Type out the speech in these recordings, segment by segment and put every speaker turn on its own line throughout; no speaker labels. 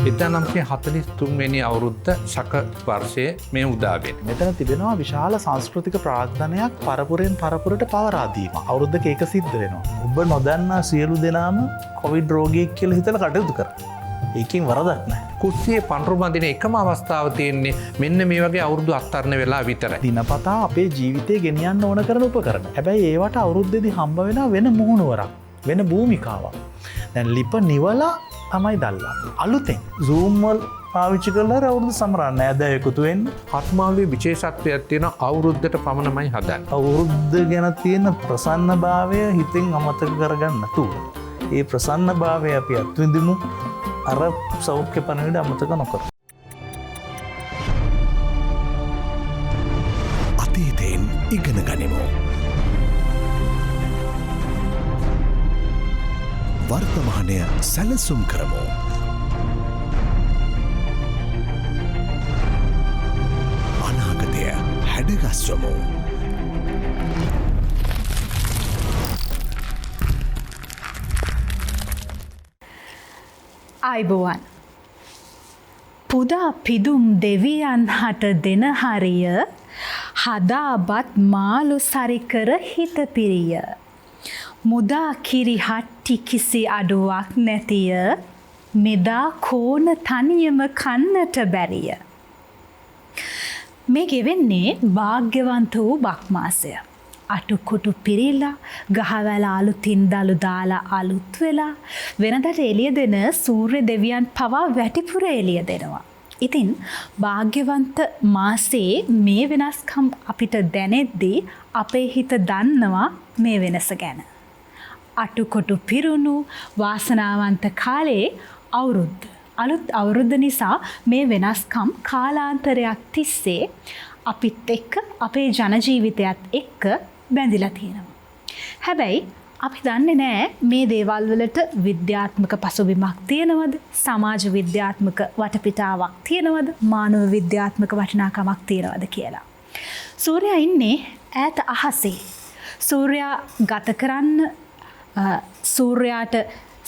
1943 වෙනි අවුරුද්ද සක වර්ෂයේ මේ උදාවෙන්.
මෙතන තිබෙනවා විශාල සංස්කෘතික ප්‍රාග්ධනයක් පරපුරෙන් පරපුරට පවරාදීම. අවුරුද්දක ඒක සිද්ධ වෙනවා. ඔබ නොදන්නා සියලු දෙනාම කොවිඩ් රෝගියෙක් කියලා හිතලා කටයුතු කරනවා. ඒකෙන් වරදක් නැහැ.
කුස්සියේ පඳුරු බඳින එකම අවස්ථාව තියෙන්නේ මෙන්න මේ වගේ අවුරුදු අත්තරන වෙලා විතරයි.
දිනපතා අපේ ජීවිතය ගෙනියන්න ඕන කරන උපකරණ. හැබැයි ඒවට අවුරුද්දේදී හම්බ වෙන වෙන මුහුණුවරක්, වෙන භූමිකාවක්. දැන් ලිප නිවලා තමයි දල්ලා. අලුතෙන් Zoom වල පාවිච්චි කරලා අවුරුදු සමරන්න ඇද එකතු වෙන්න.
ආත්මාවේ විශේෂත්වයක් තියෙන අවුරුද්දට පමණමයි හදන්නේ.
අවුරුද්ද ගැන තියෙන ප්‍රසන්නභාවය හිතෙන් අමතක කරගන්න නැතුව. ඒ ප්‍රසන්නභාවය අපි අත්විඳිමු. අර සෞඛ්‍ය පණිවිඩ අමතක නොකර.
අතීතයෙන් ඉගෙන ගනිමු. වර්තමානය සැලසුම් කරමු. අනාගතය හැඩගස්වමු.
අයිබෝවන්. පුදා පිදුම් දෙවියන් හට දෙන හරිය හදාබත් මාළු සරිකර හිත පිරිය. මුදා කිරි හට්ටි කිසි අඩුවක් නැතිය මෙදා කෝන තනියම කන්නට බැරිය. මේ ගෙවෙන්නේ භාග්‍යවන්ත වූ බක්මාසය. අටුකොටු පිරිලා ගහවැල අලුතින් දළු දාලා අලුත් වෙලා වෙනදට එළිය දෙන සූර්ය දෙවියන් පවා වැටිපුර එළිය දෙනවා. ඉතින් භාග්‍යවන්ත මාසේ මේ වෙනස්කම් අපිට දැනෙද්දී අපේ හිත දන්නවා මේ වෙනස ගැන. අටුකොටු පිරුණු වාසනාවන්ත කාලේ අවුරුද්ද. අලුත් අවුරුද්ද නිසා මේ වෙනස්කම් කාලාන්තරයක් තිස්සේ අපිත් එක්ක අපේ ජනජීවිතයත් එක්ක බැඳිලා තියෙනවා. හැබැයි අපි දන්නේ නැහැ මේ දේවල් වලට විද්‍යාත්මක පසුබිමක් තියෙනවද? සමාජ විද්‍යාත්මක වටපිටාවක් තියෙනවද? මානව විද්‍යාත්මක වටිනාකමක් තියෙනවද කියලා. සූර්යයා ඉන්නේ ඈත අහසේ. සූර්යයා ගත කරන්න සූර්යාට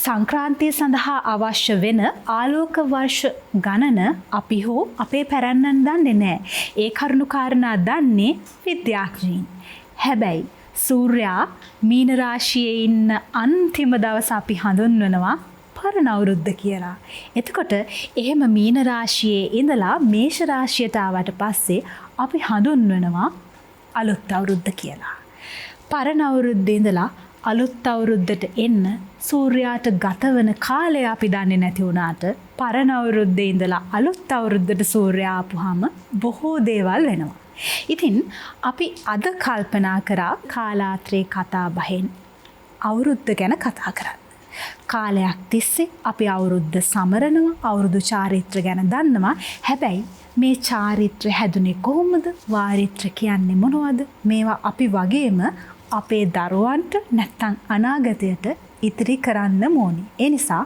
සංක්‍රාන්තිය සඳහා අවශ්‍ය වෙන ආලෝක වර්ෂ ගණන අපි හෝ අපේ පැරැන්නන් දන්නේ නැහැ. ඒ කරුණු කාරණා දන්නේ විද්‍යාඥයින්. හැබැයි සූර්යා මීන රාශියේ ඉන්න අන්තිම දවස අපි හඳුන්වනවා පරණ අවුරුද්ද කියලා. එතකොට එහෙම මීන රාශියේ ඉඳලා මේෂ රාශියට ආවට පස්සේ අපි හඳුන්වනවා අලුත් අවුරුද්ද කියලා. පරණ අවුරුද්දේ ඉඳලා අලුත් අවුරුද්දට එන්න සූර්යාට ගතවන කාලය අපි දන්නේ නැති වුණාට පරණ අවුරුද්දේ ඉඳලා අලුත් අවුරුද්දට සූර්යයා ආපුහම බොහෝ දේවල් වෙනවා. ඉතින් අපි අද කල්පනා කරා කාලාත්‍රේ කතා බහෙන් අවුරුද්ද ගැන කතා කරන්න. කාලයක් තිස්සේ අපි අවුරුද්ද සමරනවා, අවුරුදු චාරිත්‍ර ගැන දන්නවා. හැබැයි මේ චාරිත්‍ර හැදුනේ කොහොමද? වාරිත්‍ර කියන්නේ මොනවද? මේවා අපි වගේම අපේ දරුවන්ට නැත්තම් අනාගතයට ඉතිරි කරන්න ඕනි. ඒ නිසා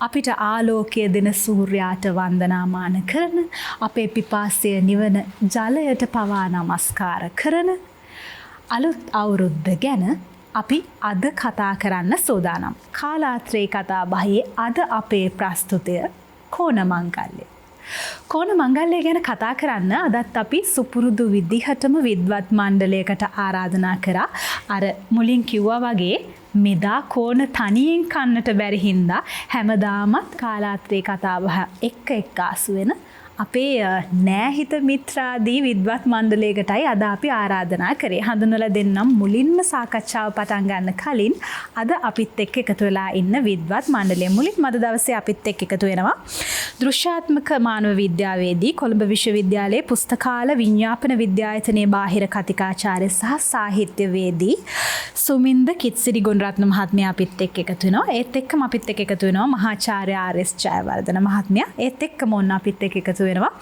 අපිට ආලෝකය දෙන සූර්යාට වන්දනාමාන කරන, අපේ පිපාසය නිවන ජලයට පවා නමස්කාර කරන අලුත් අවුරුද්ද ගැන අපි අද කතා කරන්න සූදානම්. කාලාත්‍රේ කතා බහේ අද අපේ ප්‍රස්තුතය කෝණ මංගල්‍ය. කෝණ මංගල්‍ය ගැන කතා කරන්න අදත් අපි සුපුරුදු විදිහටම විද්වත් මණ්ඩලයකට ආරාධනා කරා. අර මුලින් කිව්වා වගේ මෙදා කෝණ තනියෙන් කන්නට බැරි හින්දා හැමදාමත් කාලාත්‍රේ කතාබහ එක්ක ආසු වෙන අපේ නෑහිත මිත්‍රාදී විද්වත් මණ්ඩලයකටයි අද අපි ආරාධනා කරේ. හඳුන්වලා දෙන්නම් මුලින්ම සාකච්ඡාව පටන් ගන්න කලින් අද අපිත් එක්ක එකතු වෙලා ඉන්න විද්වත් මණ්ඩලය. මුලින්ම අද දවසේ අපිත් එක්ක එකතු වෙනවා දෘශ්‍යාත්මක මානව විද්‍යාවේදී කොළඹ විශ්වවිද්‍යාලයේ පුස්තකාල විඤ්ඤාපන විද්‍යායතනයේ බාහිර කතිකාචාර්ය සහ සාහිත්‍යවේදී සුමින්ද කිත්සිරි ගුණරත්න මහත්මයා අපිත් එක්ක එකතු වෙනවා. ඒත් එක්කම අපිත් එක්ක එකතු වෙනවා මහාචාර්ය ආර්.එස්. ජයවර්ධන මහත්මයා. ඒත් එක්කම ඔන්න අපිත් එක්ක එකතු වෙනවා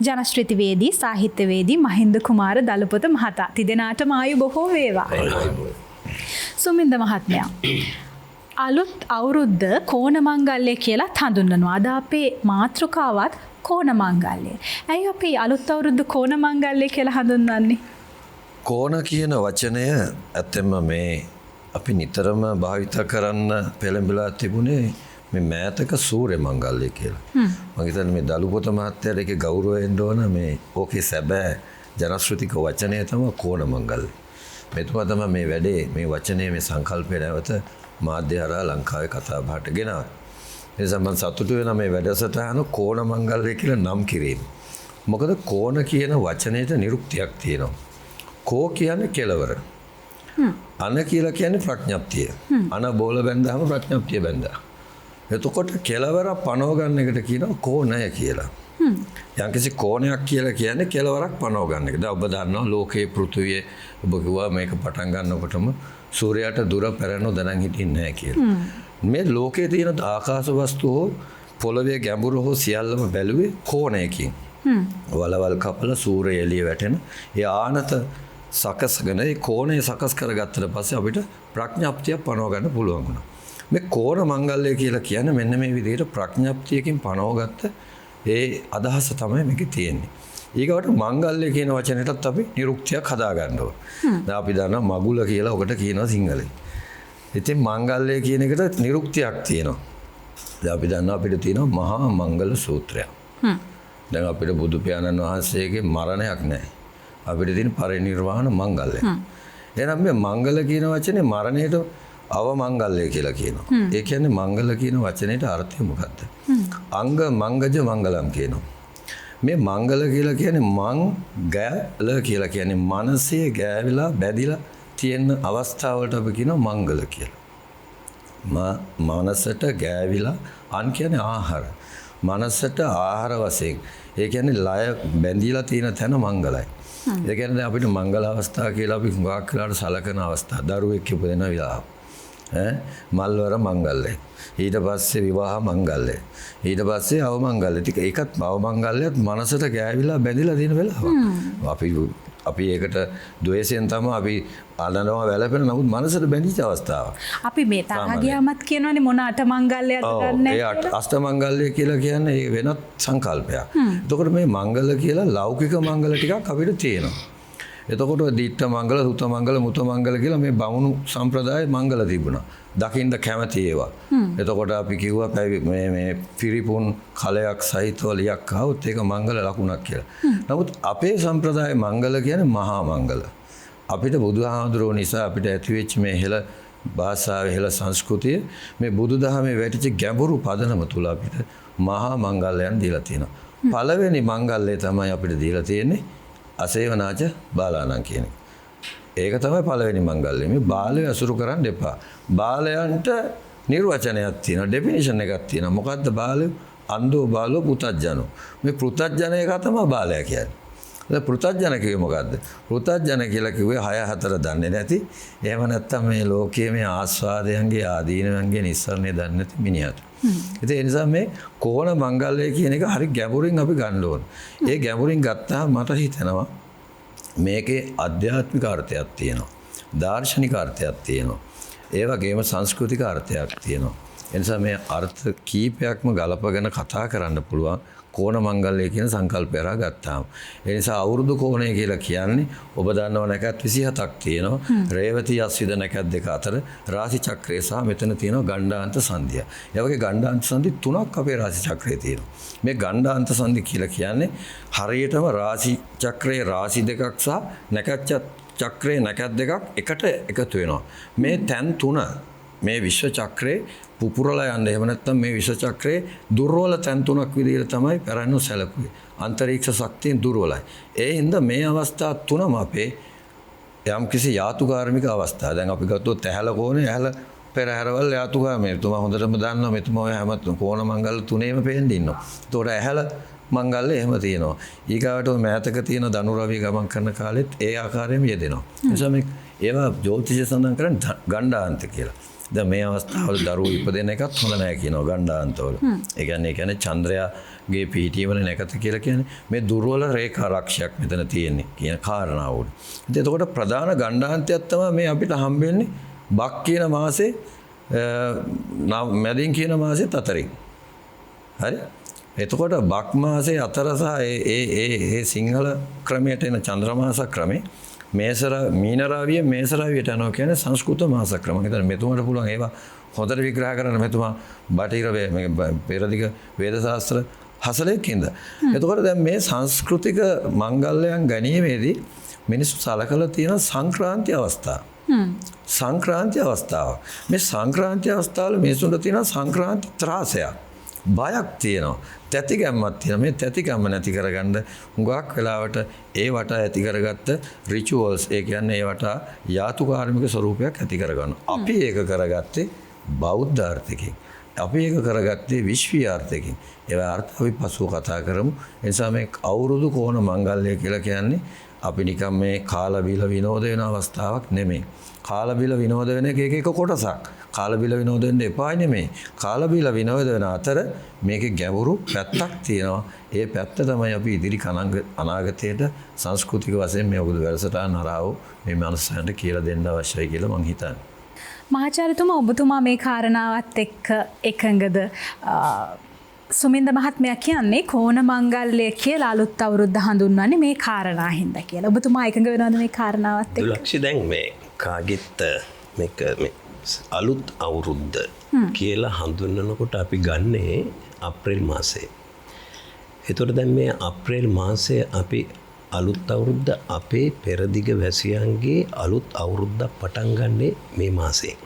ජනශ්‍රුතිවේදී සාහිත්‍යවේදී මහින්ද කුමාර දලපොත මහතා. තිදෙනාටම ආයු බොහෝ වේවා. සුමින්ද මහත්මයා, අලුත් අවුරුද්ද කෝණ මංගල්‍ය කියලා හඳුන්වනවා. අද අපේ මාතෘකාවත් කෝණ මංගල්‍ය. ඇයි අපි අලුත් අවුරුද්ද කෝණ මංගල්‍ය කියලා හඳුන්වන්නේ?
කෝණ කියන වචනය ඇත්තෙන්ම මේ අපි නිතරම භාවිත කරන්න පෙළඹලා තිබුණේ මේ මෑතක සූර්ය මංගල්‍ය කියලා. මම හිතන්නේ මේ දලුපොත මහත්තයාට ඒකේ ගෞරවයෙන් ඕන මේ ඕකේ සැබෑ ජනශ්‍රුතික වචනය තමයි කෝණ මංගල්‍ය. මෙතුමා තමයි මේ වැඩේ මේ වචනේ මේ සංකල්පය නැවත මාධ්‍ය හරහා ලංකාවේ කතා බහට ගෙනාවා. ඒ නිසා මම සතුටු වෙනවා මේ වැඩසටහන කෝණ මංගල්‍ය කියලා නම් කිරීම. මොකද කෝණ කියන වචනයට නිරුක්තියක් තියෙනවා. කෝ කියන්නේ කෙලවර. අන කියලා කියන්නේ ප්‍රඥප්තිය. අන බෝල බැඳාම ප්‍රඥප්තිය බැඳා. එතකොට කෙලවර පනව ගන්න එකට කියනවා කෝණය කියලා. යම්කිසි කෝණයක් කියලා කියන්නේ කෙලවරක් පනව ගන්න එක. දැන් ඔබ දන්නවා ලෝකයේ පෘථුවියේ ඔබ කිව්වා මේක පටන් ගන්නකොටම සූර්යයාට දුර පැරණු දැනන් හිටින්නේ නැහැ කියලා. මේ ලෝකයේ තියෙන ආකාශ වස්තු හෝ පොළවේ ගැඹුර හෝ සියල්ලම බැලුවේ කෝණයකින්. වලවල් කපල සූර්ය එළිය වැටෙන ඒ ආනත සකස්ගෙන ඒ කෝණය සකස් කරගත්තට පස්සේ අපිට ප්‍රඥප්තිය පනව ගන්න පුළුවන් වුණා. මේ කෝණ මංගල්‍ය කියලා කියන්නේ මෙන්න මේ විදිහට ප්‍රඥප්තියකින් පනවගත්ත ඒ අදහස තමයි මේකේ තියෙන්නේ. ඊගොට මංගල්‍ය කියන වචනයටත් අපි නිරුක්තියක් හදා ගන්න ඕන. දැන් අපි දන්නවා මගුල කියලා ඔකට කියනවා සිංහලෙන්. ඉතින් මංගල්‍ය කියන එකට නිරුක්තියක් තියෙනවා. දැන් අපි දන්නවා අපිට තියෙනවා මහා මංගල සූත්‍රය. දැන් අපිට බුදු පියාණන් වහන්සේගේ මරණයක් නැහැ. අපිට තියෙන පරිනිර්වාණ මංගල්‍ය. එහෙනම් මේ මංගල කියන වචනේ මරණයට අවමංගල්‍ය කියලා කියනවා. ඒ කියන්නේ මංගල කියන වචනේට අර්ථය මොකක්ද? අංග මංගජ මංගලම් කියනවා. මේ මංගල කියලා කියන්නේ මං ගෑල කියලා කියන්නේ මනසේ ගෑවිලා බැඳිලා තියෙන අවස්ථාවට අපි කියනවා මංගල කියලා. මනසට ගෑවිලා අන් කියන්නේ ආහාර. මනසට ආහාර වශයෙන් ඒ කියන්නේ ලය බැඳිලා තියෙන තැන මංගලයි. ඒ කියන්නේ අපිට මංගල අවස්ථා කියලා අපි හුඟක් වෙලාවට සලකන අවස්ථා. දරුවෙක් ඉපදෙන වෙලාව. මල්වර මංගල්‍ය. ඊට පස්සේ විවාහ මංගල්‍ය. ඊට පස්සේ අවමංගල්‍ය. ටික ඒකත් අවමංගල්‍යත් මනසට ගෑවිලා බැඳිලා තියෙන වෙලාව. අපි ඒකට ද්වේෂයෙන් තමයි අපි අනනවා වැළපෙන නමුත් මනසට බැඳිච්ච අවස්ථාව.
අපි මේ තරහ ගියාමත් කියනවනේ මොන අට මංගල්‍යයක්ද ගන්නෑ
කියලා. ඒ අෂ්ට මංගල්‍ය කියලා කියන්නේ ඒ වෙනත් සංකල්පයක්. එතකොට මේ මංගල කියලා ලෞකික මංගල ටිකක් අපිට තියෙනවා. එතකොට දිට්ඨ මංගල, සුත මංගල, මුත මංගල කියලා මේ බමුණු සම්ප්‍රදායේ මංගල තිබුණා. දකින්න කැමති ඒවා. එතකොට අපි කිව්වා මේ පිරිපුන් කලයක් සහිතව ලියක් ආවොත් ඒක මංගල ලකුණක් කියලා. නමුත් අපේ සම්ප්‍රදායේ මංගල කියන්නේ මහා මංගල. අපිට බුදුහාමුදුරුවෝ නිසා අපිට ඇතිවෙච්ච මේ හෙළ භාෂාවේ හෙළ සංස්කෘතිය මේ බුදුදහමේ වැටිච්ච ගැඹුරු පදනම තුල අපිට මහා මංගල්‍යයන් දීලා තියෙනවා. පළවෙනි මංගල්‍යය තමයි අපිට දීලා තියෙන්නේ අසේවනාච බාලාණන් කියන එක. ඒක තමයි පළවෙනි මංගල්‍යය. මේ බාලය අසුරු කරන්න එපා. බාලයන්ට නිර්වචනයක් තියෙනවා, ඩෙෆිනිෂන් එකක් තියෙනවා. මොකද්ද බාලය? අන්ධෝ බාලෝ පුතඥෝ. මේ පුතඥය එක තමයි බාලය කියන්නේ. දැන් පුතඥ කිව්වේ මොකද්ද? පුතඥ කියලා කිව්වේ 6-4 දන්නේ නැති. එහෙම නැත්නම් මේ ලෝකයේ මේ ආස්වාදයන්ගේ ආදීනවන්ගේ නිස්සරණය දන්නේ නැති මිනිහට. ඒ නිසා මේ කෝණ මංගල්‍ය කියන එක හරි ගැඹුරින් අපි ගන්න ඕන. ඒ ගැඹුරින් ගත්තාම මට හිතෙනවා මේකේ ආධ්‍යාත්මික අර්ථයක් තියෙනවා. දාර්ශනික අර්ථයක් තියෙනවා. ඒ වගේම සංස්කෘතික අර්ථයක් තියෙනවා. ඒ නිසා මේ අර්ථ කීපයක්ම ගලපගෙන කතා කරන්න පුළුවන් කෝණ මංගල්‍ය කියන සංකල්පය හරහා ගත්තාම. ඒ නිසා අවුරුදු කෝණය කියලා කියන්නේ ඔබ දන්නව නැකත් 27ක් තියෙනවා. රේවති අස්විද නැකත් දෙක අතර රාශි චක්‍රය සහ මෙතන තියෙනවා ගණ්ඩාන්ත සංධිය. ඒ වගේ ගණ්ඩාන්ත සංධි තුනක් අපේ රාශි චක්‍රයේ තියෙනවා. මේ ගණ්ඩාන්ත සංධි කියලා කියන්නේ හරියටම රාශි චක්‍රයේ රාශි දෙකක් සහ නැකත් චක්‍රයේ නැකත් දෙකක් එකට එකතු වෙනවා. මේ තැන් තුන මේ විශ්ව චක්‍රයේ පුපුරලා යන්න. එහෙම නැත්නම් මේ විශ්ව චක්‍රයේ දුර්වල තැන් තුනක් විදිහට තමයි පැරණු සැලකුවේ. අන්තරීක්ෂ ශක්තියෙන් දුර්වලයි. ඒ හින්දා මේ අවස්ථා තුනම අපේ යම්කිසි යාතුකාර්මික අවස්ථා. දැන් අපි ගත්තොත් ඇහැල කෝණේ ඇහැල පෙරහැරවල් යාතුකා මෙතුමා හොඳටම දන්නවා මෙතුමා ඔය හැම කෝණ මංගල තුනේම පේන්නේ ඉන්නවා. ඒතකොට ඇහැල මංගල්‍ය එහෙම තියෙනවා. ඊගාවට ඔය මෑතක තියෙන ධනුරවි ගමන් කරන කාලෙත් ඒ ආකාරයෙන්ම යෙදෙනවා. ඒ නිසා මේ ඒවා ජ්‍යොතිෂය සඳහන් කරන්නේ ගණ්ඩාන්ත කියලා. දැන් මේ අවස්ථාවල දරුවෝ ඉපදෙන එකත් හොඳ නැහැ කියනවා ගණ්ඩාන්තවල. ඒ කියන්නේ චන්ද්‍රයාගේ පිහිටීමන නැකත කියලා කියන්නේ මේ දුර්වල රේඛා රක්ෂයක් මෙතන තියෙන්නේ කියන කාරණාව උඩ. ඉතින් එතකොට ප්‍රධාන ගණ්ඩාන්තයක් තමයි මේ අපිට හම්බෙන්නේ බක් කියන මාසේ මැදින් කියන මාසෙත් අතරින්. හරි? එතකොට බක් මාසේ අතර සහ ඒ සිංහල ක්‍රමයට එන චන්ද්‍රමාස ක්‍රමේ මීනරාවිය මේසරාවියට යනවා කියන්නේ සංස්කෘත මාස ක්‍රම. ඒතර මෙතුමට පුළුවන් ඒවා හොඳට විග්‍රහ කරන්න මෙතුමා බටහිර පෙරදිග වේද ශාස්ත්‍ර හසලයකින්ද. එතකොට දැන් මේ සංස්කෘතික මංගල්‍යයන් ගැනීමේදී මිනිස්සු සලකලා තියෙන සංක්‍රාන්ති අවස්ථාව. සංක්‍රාන්ති අවස්ථාව. මේ සංක්‍රාන්ති අවස්ථාවල මිනිසුන්ට තියෙන සංක්‍රාන්ති ත්‍රාසයක්. බයක් තියෙනවා. තැතිගැම්මක් තියෙනවා. මේ තැතිගැම්ම නැති කරගන්න හුඟක් වෙලාවට ඒ වටා ඇති කරගත්ත රිචුවල්ස් ඒ කියන්නේ ඒ වටා යාතුකාර්මික ස්වරූපයක් ඇති කරගන්න. අපි ඒක කරගත්තේ බෞද්ධ අර්ථයකින්. අපි ඒක කරගත්තේ විශ්වීය අර්ථයකින්. ඒවා අර්ථ අපි පසුව කතා කරමු. ඒ නිසා මේ අවුරුදු කෝණ මංගල්‍ය කියලා කියන්නේ අපි නිකම් මේ කාලා බීලා විනෝද වෙන අවස්ථාවක් නෙමෙයි. කාලා බීලා විනෝද වෙන එක කොටසක්. කාලා බීලා විනෝද වෙන්න එපායි නෙමෙයි. කාලා බීලා විනෝද වෙන අතර මේකේ ගැඹුරු පැත්තක් තියෙනවා. ඒ පැත්ත තමයි අපි ඉදිරි අනාගතයට සංස්කෘතික වශයෙන් මේ උගුරු වැඩසටහන හරහා මේ මනසට කියලා දෙන්න අවශ්‍යයි කියලා මම හිතන්නේ.
මහාචාර්යතුමා ඔබතුමා මේ කාරණාවත් එක්ක එකඟද? සුමින්ද මහත්මයා කියන්නේ කෝණ මංගල්‍ය කියලා අලුත් අවුරුද්ද හඳුන්වන්නේ මේ කාරණා හින්දා කියලා. ඔබතුමා එකඟ වෙනවද මේ කාරණාවත් එක්ක?
දුලක්ෂි දැන් මේ කාගෙත් මේක මේ අලුත් අවුරුද්ද කියලා හඳුන්වනකොට අපි ගන්නේ අප්‍රේල් මාසයේ. ඒතකොට දැන් මේ අප්‍රේල් මාසයේ අපි අලුත් අවුරුද්ද අපේ පෙරදිග වැසියන්ගේ අලුත් අවුරුද්දක් පටන් ගන්නේ මේ මාසයෙන්.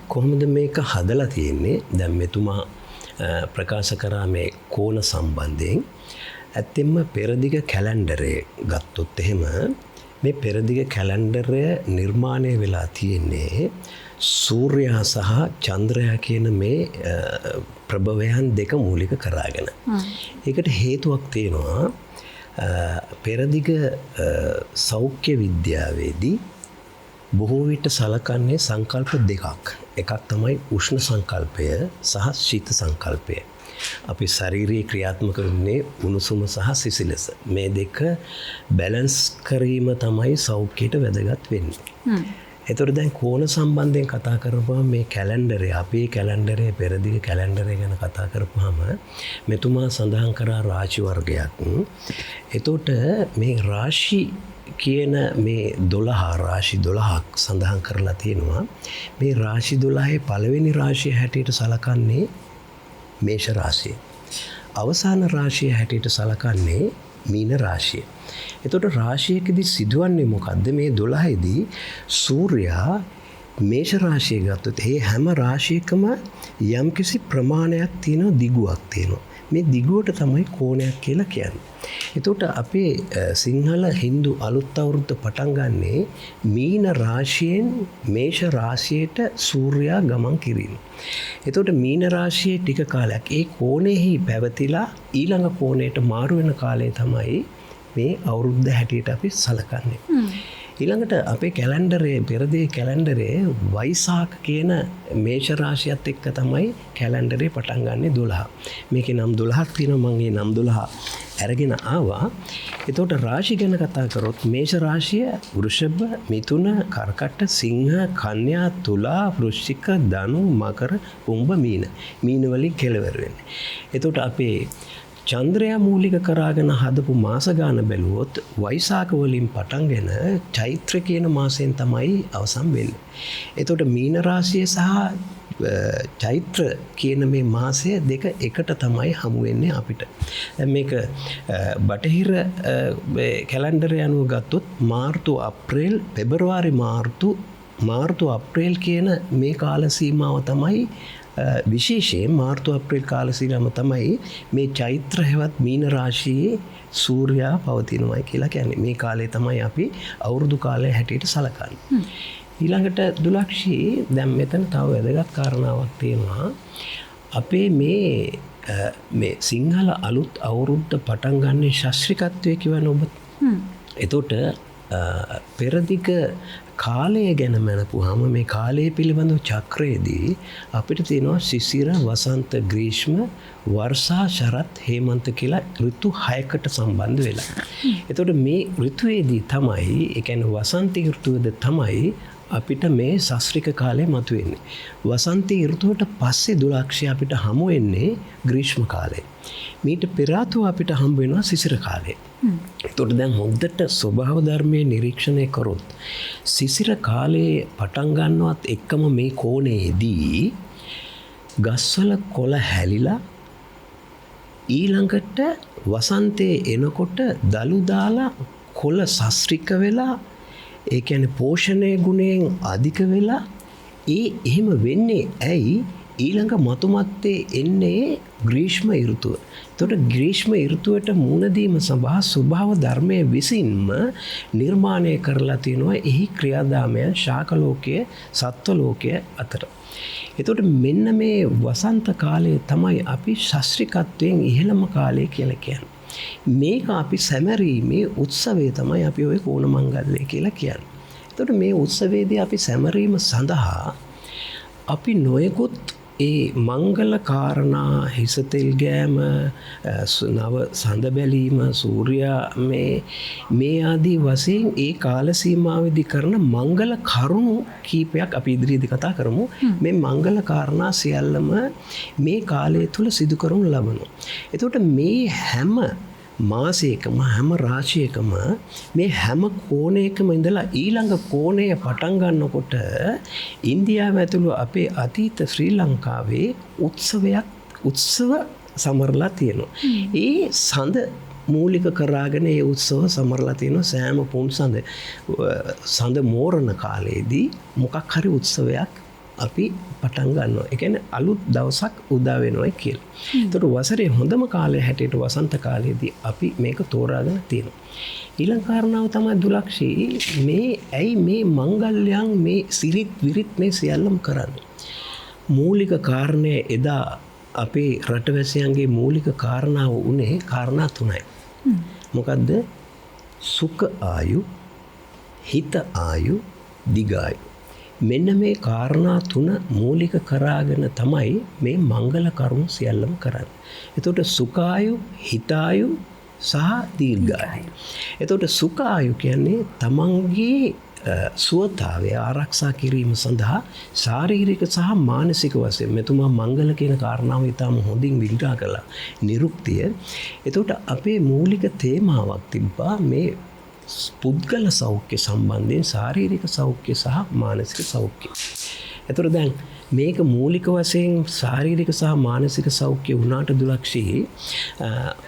කොහොමද මේක හදලා තියෙන්නේ? දැන් මෙතුමා ප්‍රකාශ කරා මේ කෝණ සම්බන්ධයෙන්. ඇත්තෙන්ම පෙරදිග කැලෙන්ඩරය ගත්තොත් එහෙම මේ පෙරදිග කැලෙන්ඩරය නිර්මාණය වෙලා තියෙන්නේ සූර්යයා සහ චන්ද්‍රයා කියන මේ ප්‍රභවයන් දෙක මූලික කරාගෙන. ඒකට හේතුවක් තියෙනවා. පෙරදිග සෞඛ්‍ය විද්‍යාවේදී බොහෝ විට සලකන්නේ සංකල්ප දෙකක්. එකක් තමයි උෂ්ණ සංකල්පය සහ ශීත සංකල්පය. අපි ශාරීරික ක්‍රියාත්මක වෙන්නේ උණුසුම සහ සිසිලස. මේ දෙක බැලන්ස් කිරීම තමයි සෞඛ්‍යයට වැදගත් වෙන්නේ. එතකොට දැන් කෝණ සම්බන්ධයෙන් කතා කරපුවාම මේ කැලෙන්ඩරය අපේ කැලෙන්ඩරේ පෙරදිග කැලෙන්ඩරය ගැන කතා කරපුවාම මෙතුමා සඳහන් කරා රාශි වර්ගයක්. එතකොට මේ රාශි කියන මේ 12 රාශි 12ක් සඳහන් කරලා තියෙනවා. මේ රාශි 12 පළවෙනි රාශිය හැටියට සලකන්නේ මේෂ රාශිය. අවසාන රාශිය හැටියට සලකන්නේ මීන රාශිය. එතකොට රාශියකදී සිදුවන්නේ මොකද්ද? මේ 12ෙදී සූර්යයා මේෂ රාශිය ගත්තොත් ඒ හැම රාශියකම යම්කිසි ප්‍රමාණයක් තියෙනවා, දිගුවක් තියෙනවා. මේ දිගුවට තමයි කෝණයක් කියලා කියන්නේ. එතකොට අපේ සිංහල හින්දු අලුත් අවුරුද්ද පටන් ගන්නේ මීන රාශියෙන් මේෂ රාශියට සූර්යයා ගමන් කිරීම. එතකොට මීන රාශියේ ටික කාලයක් ඒ කෝණෙහි පැවතිලා ඊළඟ කෝණයට මාරු වෙන කාලය තමයි මේ අවුරුද්ද හැටියට අපි සලකන්නේ. ඊළඟට අපේ කැලෙන්ඩරේ පෙරදිග කැලෙන්ඩරේ වෛසාඛ කියන මේෂ රාශියත් එක්ක තමයි කැලෙන්ඩරේ පටන් ගන්නෙ 12. මේකේ නම් 12ක් තියෙනවා. මම මේ නම් 12 අරගෙන ආවා. එතකොට රාශි ගැන කතා කරොත් මේෂ රාශිය වෘෂභ, මිථුන, කර්කට, සිංහ, කන්‍යා, තුලා, වෘශ්චික, ධනු, මකර, කුම්භ, මීන. මීන වලින් කෙලවර වෙන්නේ. එතකොට අපේ චන්ද්‍රයා මූලික කරාගෙන හදපු මාස ගාන බැලුවොත් වෛසාඛ වලින් පටන්ගෙන චෛත්‍ර කියන මාසයෙන් තමයි අවසන් වෙන්නේ. එතකොට මීන රාශිය සහ චෛත්‍ර කියන මේ මාසය දෙක එකට තමයි හමු වෙන්නේ අපිට. දැන් මේක බටහිර කැලෙන්ඩරය අනුව ගත්තොත් මාර්තු අප්‍රේල් පෙබරවාරි මාර්තු අප්‍රේල් කියන මේ කාල සීමාව තමයි විශේෂයෙන් මාර්තු අප්‍රේල් කාල සීමාව තමයි මේ චෛත්‍ර හැවත් මීන රාශියේ සූර්යයා පවතිනවා කියලා කියන්නේ. මේ කාලේ තමයි අපි අවුරුදු කාලය හැටියට සලකන්නේ. ඊළඟට දුලක්ෂි දැන් මෙතන තව වැදගත් කාරණාවක් තියෙනවා. අපේ මේ සිංහල අලුත් අවුරුද්ද පටන් ගන්න ශාස්ත්‍රීයත්වයේ කියවන ඔබ. එතකොට පෙරදිග කාලය ගැන මනපුවාම මේ කාලය පිළිබඳව චක්‍රයේදී අපිට තියෙනවා සිසිර, වසන්ත, ග්‍රීෂ්ම, වර්ෂා, ශරත්, හේමන්ත කියලා ඍතු 6කට සම්බන්ධ වෙලා. එතකොට මේ ඍතුවේදී තමයි, ඒ කියන්නේ වසන්ත ඍතුවේද තමයි අපිට මේ ශාස්ත්‍රීය කාලය මතුවෙන්නේ. වසන්ත ඍතුවට පස්සේ දුලක්ෂය අපිට හමු වෙන්නේ ග්‍රීෂ්ම කාලය. මීට පෙර ආතුව අපිට හම්බ වෙනවා සිසිර කාලය. එතකොට දැන් හොඳට ස්වභාව ධර්මයේ නිරීක්ෂණය කරොත් සිසිර කාලයේ පටන් ගන්නවත් එක්කම මේ කෝණයේදී ගස්වල කොළ හැලිලා ඊළඟට වසන්තයේ එනකොට දළු දාලා කොළ සස්ත්‍රික වෙලා ඒ කියන්නේ පෝෂණය ගුණයෙන් අධික වෙලා එහෙම වෙන්නේ ඇයි ඊළඟ මතුමත්තේ එන්නේ ග්‍රීෂ්ම ඍතුව. එතකොට ග්‍රීෂ්ම ඍතුවට මුහුණ දීම සඳහා ස්වභාව ධර්මයේ විසින්ම නිර්මාණය කරලා තිනවා එහි ක්‍රියාදාමයන් ශාක ලෝකයේ සත්ව ලෝකයේ අතර. එතකොට මෙන්න මේ වසන්ත කාලයේ තමයි අපි ශාස්ත්‍රිකත්වයෙන් ඉහළම කාලය කියලා කියන්නේ. මේක අපි සැමරීමේ උත්සවය තමයි අපි ඔය කෝණ මංගල්‍යය කියලා කියන්නේ. එතකොට මේ උත්සවයේදී අපි සැමරීම සඳහා අපි නොයෙකුත් ඒ මංගල කාරණා හිසතෙල් ගෑම නව සඳ බැලීම සූර්යා මේ ආදී වශයෙන් ඒ කාල සීමාවෙදී කරන මංගල කරුණු කීපයක් අපි ඉදිරියේදී කතා කරමු. මේ මංගල කාරණා සියල්ලම මේ කාලය තුල සිදු කරනු ලබනවා. එතකොට මේ හැම මාසයකම හැම රාශියකම මේ හැම කෝණයකම ඉඳලා ඊළඟ කෝණය පටන් ගන්නකොට ඉන්දියාව ඇතුළු අපේ අතීත ශ්‍රී ලංකාවේ උත්සව සමරලා තියෙනවා. ඒ සඳ මූලික කරාගෙන ඒ උත්සව සමරලා තියෙනවා සෑම පුන් සඳ මෝරණ කාලයේදී මොකක් හරි උත්සවයක් අපි පටන් ගන්නවා. ඒ කියන්නේ අලුත් දවසක් උදා වෙනවා කියලා. ඒතකොට වසරේ හොඳම කාලය හැටියට වසන්ත කාලයේදී අපි මේක තෝරාගෙන තියෙනවා. ඊළඟ කාරණාව තමයි දුලක්ෂී ඇයි මේ මංගල්‍යයන් මේ සිරිත් විරිත් මේ සියල්ලම කරන්නේ. මූලික කාරණය එදා අපේ රටවැසියන්ගේ මූලික කාරණාව උනේ කාරණා තුනයි. මොකද්ද? සුඛ ආයු, හිත ආයු, දිගායු. මෙන්න මේ කාරණා තුන මූලික කරාගෙන තමයි මේ මංගල කරුණු සියල්ලම කරන්නේ. එතකොට සුඛායු, හිතායු සහ දීර්ඝායු. එතකොට සුඛායු කියන්නේ තමන්ගේ සුවතාවය ආරක්ෂා කිරීම සඳහා ශාරීරික සහ මානසික වශයෙන් මෙතුමා මංගල කියන කාරණාව ඉතාම හොඳින් විග්‍රහ කළා නිරුක්තිය. එතකොට අපේ මූලික තේමාවක් තිබ්බා මේ පුද්ගල සෞඛ්‍ය සම්බන්ධයෙන් ශාරීරික සෞඛ්‍ය සහ මානසික සෞඛ්‍ය. එතකොට දැන් මේක මූලික වශයෙන් ශාරීරික සහ මානසික සෞඛ්‍ය වුණාට දුලක්ෂී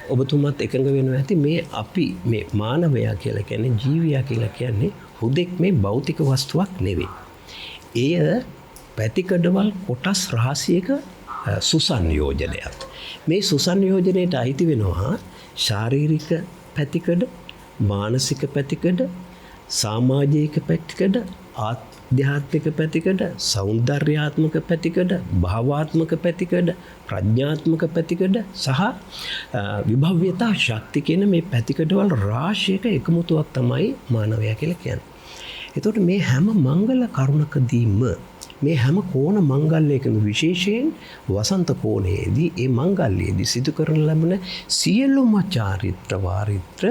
ඔබතුමත් එකඟ වෙනවා ඇති මේ අපි මේ මානවයා කියලා කියන්නේ ජීවියා කියලා කියන්නේ හුදෙක් මේ භෞතික වස්තුවක් නෙවෙයි. එය පැතිකඩවල් කොටස් රාශියක සුසංයෝජනයක්. මේ සුසංයෝජනයට අයිති වෙනවා ශාරීරික පැතිකඩ, මානසික පැතිකඩ, සමාජික පැතිකඩ, ආධ්‍යාත්මික පැතිකඩ, සෞන්දර්යාත්මක පැතිකඩ, භාවාත්මක පැතිකඩ, ප්‍රඥාත්මක පැතිකඩ සහ විභව්‍යතා ශක්ති කියන මේ පැතිකඩවල රාශියක එකමුතුවක් තමයි මානවයා කියලා කියන්නේ. එතකොට මේ හැම මංගල කරුණකදීම මේ හැම කෝණ මංගල්‍යයකම විශේෂයෙන් වසන්ත කෝණයේදී ඒ මංගල්‍යයේදී සිදු කරන ලබන සියලුම චාරිත්‍ර වාරිත්‍ර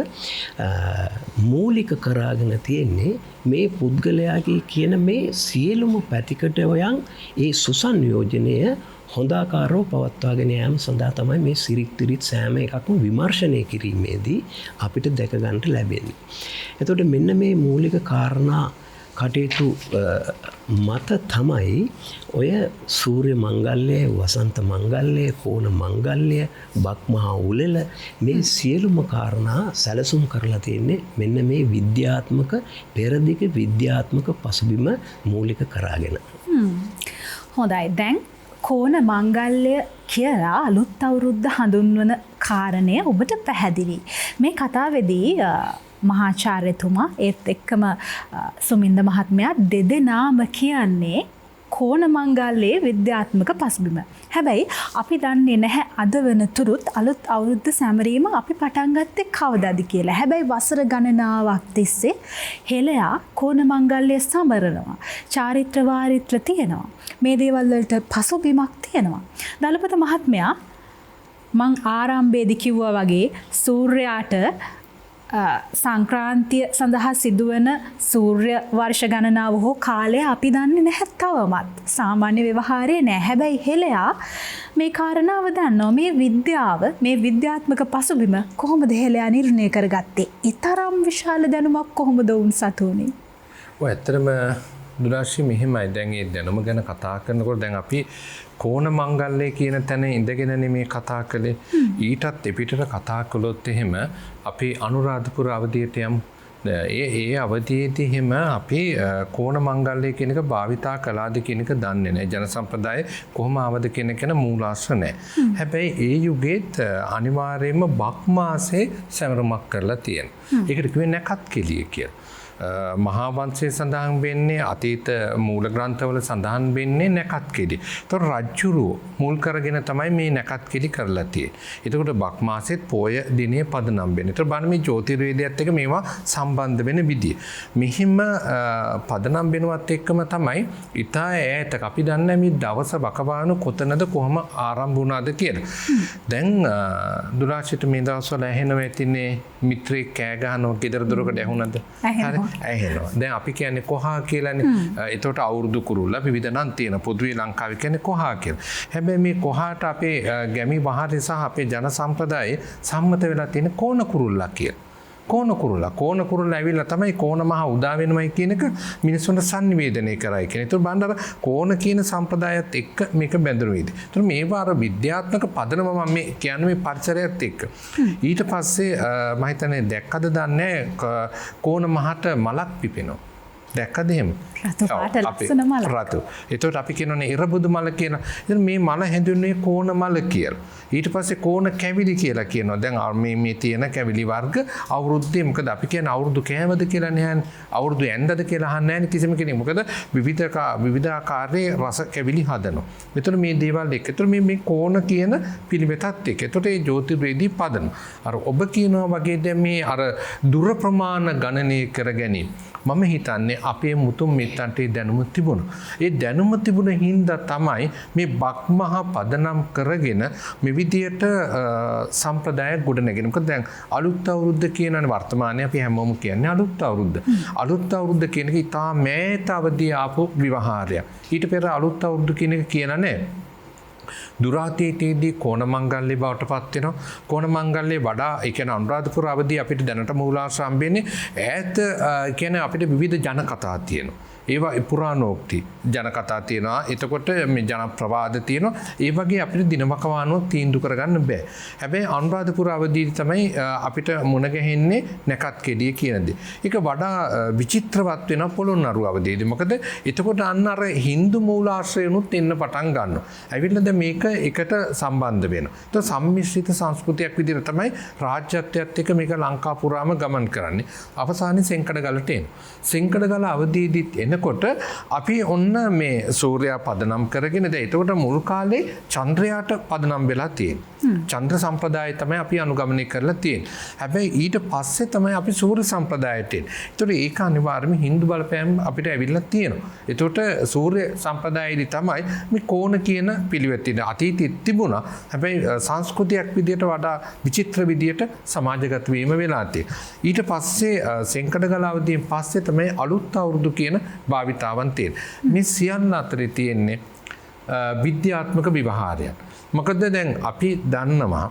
මූලික කරාගෙන තියෙන්නේ මේ පුද්ගලයාගේ කියන මේ සියලුම පැතිකඩයන් ඒ සුසංයෝජනය හොඳාකාරව පවත්වාගෙන යාම සඳහා තමයි මේ සිරිත් සෑම එකක්ම විමර්ශනය කිරීමේදී අපිට දැක ගන්නට ලැබෙන්නේ. එතකොට මෙන්න මේ මූලික කාරණා කටයුතු මත තමයි ඔය සූර්ය මංගල්‍යය, වසන්ත මංගල්‍යය, කෝණ මංගල්‍යය, බක් මහා උළෙල මේ සියලුම කාරණා සැලසුම් කරලා තියෙන්නේ මෙන්න මේ විද්‍යාත්මක පෙරදිග විද්‍යාත්මක පසුබිම මූලික කරාගෙන.
හොඳයි. දැන් කෝණ මංගල්‍ය කියලා අලුත් අවුරුද්ද හඳුන්වන කාරණය ඔබට පැහැදිලි. මේ කතාවේදී මහාචාර්යතුමා ඒත් එක්කම සුමින්ද මහත්මයා දෙදෙනාම කියන්නේ කෝණ මංගල්‍යයේ විද්‍යාත්මක පසුබිම. හැබැයි අපි දන්නේ නැහැ අද වෙනතුරුත් අලුත් අවුරුද්ද සැමරීම අපි පටන් ගත්තේ කවදාද කියලා. හැබැයි වසර ගණනාවක් තිස්සේ හෙළයා කෝණ මංගල්‍යය සමරනවා. චාරිත්‍ර වාරිත්‍ර තියෙනවා. මේ දේවල් වලට පසුබිමක් තියෙනවා. දලපත මහත්මයා මං ආරම්භයේදී කිව්වා වගේ සූර්යාට සංක්‍රාන්තිය සඳහා සිදුවන සූර්ය වර්ෂ ගණනාව හෝ කාලය අපි දන්නේ නැහැ තවමත්. සාමාන්‍ය ව්‍යවහාරයේ නැහැ. හැබැයි හෙළයා මේ කාරණාව දන්නවා. මේ විද්‍යාව, මේ විද්‍යාත්මක පසුබිම කොහොමද හෙළයා නිර්ණය කරගත්තේ? ඊතරම් විශාල දැනුමක් කොහොමද උන් සතුනේ?
ඔය ඇත්තටම දුරාශි මෙහෙමයි. දැන් ඒ දැනුම ගැන කතා කරනකොට දැන් අපි කෝණ මංගල්‍යය කියන තැන ඉඳගෙනනේ මේ කතා කළේ. ඊටත් එපිටට කතා කළොත් එහෙම අපි අනුරාධපුර අවධියට යමු. ඒ අවධියේදී එහෙම අපි කෝණ මංගල්‍යය කියන එක භාවිතා කළාද කියන එක දන්නේ නැහැ. ජන සම්ප්‍රදාය කොහොම ආවද කියන එක මූලාශ්‍ර නැහැ. හැබැයි ඒ යුගයේත් අනිවාර්යයෙන්ම බක් මාසේ සැමරුමක් කරලා තියෙනවා. ඒකට කිව්වේ නැකත් කෙලිය කියලා. මහා වංශයේ සඳහන් වෙන්නේ අතීත මූල ග්‍රන්ථවල සඳහන් වෙන්නේ නැකත් කෙලි. ඒතොර රජ්ජුරුව මුල් කරගෙන තමයි මේ නැකත් කෙලි කරලා තියෙන්නේ. එතකොට බක් මාසෙත් පොය දිනේ පදනම් වෙන්නේ. ඒතොර බලන්න මේ ජ්‍යොතිර්වේදයත් එක්ක මේවා සම්බන්ධ වෙන විදිය. මෙහිම පදනම් වෙනවත් එක්කම තමයි ඊටා ඈතක අපි දන්නේ මේ දවස වකවානු කොතනද කොහොම ආරම්භ වුණාද කියලා. දැන් දුරාචිත මේ දවස්වල ඇහෙනවා ඇතිනේ මිත්‍රේ කෑ ගහනවා ගෙදර දොරකට ඇහුණාද? හරි. ඇහෙනවා. දැන් අපි කියන්නේ කොහා කියලානේ. ඒතකොට අවුරුදු කුරුල්ලා විවිධ නම් තියෙන පොදුවේ ලංකාවේ කියන්නේ කොහා කියලා. හැබැයි මේ කොහාට අපේ ගැමි වහරේ සහ අපේ ජන සම්ප්‍රදායේ සම්මත වෙලා තියෙන කෝණ කුරුල්ලා කියලා. කෝණ කුරුල්ලා ඇවිල්ලා තමයි කෝණ මහ උදා වෙනවයි කියන එක මිනිස්සුන්ට sannivedanaya කරයි කියන. ඒතකොට බණ්ඩාර කෝණ කියන සම්ප්‍රදායත් එක්ක මේක බැඳුණු වේද. ඒතකොට මේවා අර විද්‍යාත්මක පදනම මම මේ කියන්නේ මේ පරිසරයත් එක්ක. ඊට පස්සේ මම හිතන්නේ දැක්කද දන්නේ කෝණ මහට මලක් පිපෙනවා. දැක්කද එහෙම?
රතු පාට ලස්සන මල.
රතු. ඒතකොට අපි කියනනේ ඉරබුදු මල කියන. ඉතින් මේ මල හැඳින්වෙන්නේ කෝණ මල කියලා. ඊට පස්සේ කෝණ කැවිලි කියලා කියනවා. දැන් මේ තියෙන කැවිලි වර්ග අවුරුද්දේ මොකද අපි කියන්නේ අවුරුදු කෑමද කියලා නෑනේ. අවුරුදු ඇන්දද කියලා අහන්නේ නෑනේ කිසිම කෙනෙක්. මොකද විවිධාකාරයේ රස කැවිලි හදනවා. මෙතන මේ දේවල් එක්ක. ඒතර මේ කෝණ කියන පිළිවෙතත් එක්ක. ඒතකොට මේ ජ්‍යොතිර්වේදී පදන. අර ඔබ කියනවා වගේ දැන් මේ අර දුර ප්‍රමාණ ගණනය කර ගැනීම. මම හිතන්නේ අපේ මුතුන් මිත්තන්ට දැනුම තිබුණා. ඒ දැනුම තිබුණ හින්දා තමයි මේ බක්මහ පදනම් කරගෙන මේ විදියට සම්ප්‍රදාය ගොඩනගෙන. මොකද දැන් අලුත් අවුරුද්ද කියනනේ වර්තමානයේ අපි හැමෝම කියන්නේ අලුත් අවුරුද්ද. අලුත් අවුරුද්ද කියන එක ඉතා මෑත අවදී ආපු විවහාරයක්. ඊට පෙර අලුත් අවුරුද්ද කියන එක කියන නෑ. දුරාතීතයේදී කෝණ මංගල්‍ය බවට පත් වෙනවා. කෝණ මංගල්‍ය වඩා ඒ කියන්නේ අනුරාධපුර අවදී අපිට දැනට මූලාශ්‍ර හම්බෙන්නේ ඈත කියන්නේ අපිට විවිධ ජන කතා තියෙනවා. ඒවා පුරාණෝක්ති ජන කතා තියෙනවා. එතකොට මේ ජන ප්‍රවාද තියෙනවා. ඒ වගේ අපිට දිනවකවානුව තීන්දුව කරගන්න බෑ. හැබැයි අනුරාධපුර අවදීදී තමයි අපිට මුණ ගැහෙන්නේ නැකත් කෙඩිය කියන දේ. ඒක වඩා විචිත්‍රවත් වෙන පොළොන්නරු අවදීදී. මොකද එතකොට අන්න අර Hindu මූලාශ්‍රයනුත් එන්න පටන් ගන්නවා. ඇවිල්ලා දැන් මේක එකට සම්බන්ධ වෙනවා. ඒක සම්මිශ්‍රිත සංස්කෘතියක් විදිහට තමයි රාජ්‍යත්වයත් එක්ක මේක ලංකා පුරාම ගමන් කරන්නේ. අවසානයේ සෙන්කඩගලට එනවා. සෙන්කඩගල අවදීදීත් එනකොට අපි ඔන්න මේ සූර්යයා පදනම් කරගෙන දැන් එතකොට මුල් කාලේ චන්ද්‍රයාට පදනම් වෙලා තියෙන්නේ. චන්ද්‍ර සම්ප්‍රදායය තමයි අපි අනුගමනය කරලා තියෙන්නේ. හැබැයි ඊට පස්සේ තමයි අපි සූර්ය සම්ප්‍රදායට එන්නේ. ඒතකොට ඒක අනිවාර්යයෙන්ම Hindu බලපෑම් අපිට ඇවිල්ලා තියෙනවා. ඒතකොට සූර්ය සම්ප්‍රදායයේදී තමයි මේ කෝණ කියන පිළිවෙත් තියෙන. අතීතෙත් තිබුණා. හැබැයි සංස්කෘතියක් විදියට වඩා විචිත්‍ර විදියට සමාජගත වීම වෙලා තියෙනවා. ඊට පස්සේ සෙන්කඩගල අවදීන් පස්සේ තමයි අලුත් අවුරුදු කියන භාවිතාවන් තියෙන. මේ සියල්ල අතරේ තියෙන්නේ විද්‍යාත්මක විවහාරයක්. මොකද දැන් අපි දන්නවා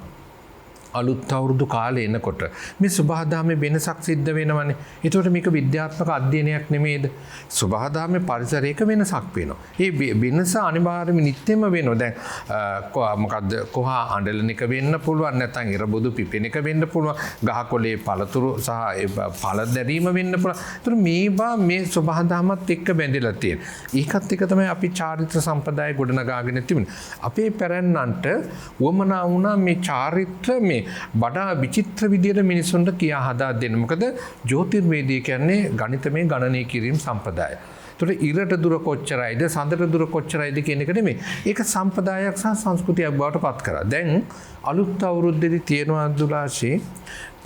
අලුත් අවුරුදු කාලේ එනකොට මේ සුභාදාමේ වෙනසක් සිද්ධ වෙනවනේ. ඒතකොට මේක විද්‍යාත්මක අධ්‍යයනයක් නෙමෙයිද? සුභාදාමේ පරිසරයක වෙනසක් වෙනවා. ඒ වෙනස අනිවාර්යයෙන්ම නිත්‍යම වෙනවා. දැන් මොකද්ද කොහා අඬලන එක වෙන්න පුළුවන්, නැත්නම් ඉරබුදු පිපෙන එක වෙන්න පුළුවන්, ගහකොළේ පළතුරු සහ පළ දැරීම වෙන්න පුළුවන්. ඒතකොට මේවා මේ සුභාදාමත් එක්ක බැඳිලා තියෙනවා. ඒකත් එක තමයි අපි චාරිත්‍ර සම්ප්‍රදාය ගොඩනගාගෙන තිබුණේ. අපේ පැරැන්නන්ට වමනා වුණා මේ චාරිත්‍ර මේ වඩා විචිත්‍ර විදියට මිනිසුන්ට කියා හදා දෙන්න. මොකද ජ්‍යොතිර්වේදය කියන්නේ ගණිතමය ගණනය කිරීම සම්ප්‍රදාය. ඒතකොට ඉරට දුර කොච්චරයිද සඳට දුර කොච්චරයිද කියන එක නෙමෙයි. ඒක සම්ප්‍රදායක් සහ සංස්කෘතියක් බවට පත් කරා. දැන් අලුත් අවුරුද්දේදී තියෙනවා දුලාශේ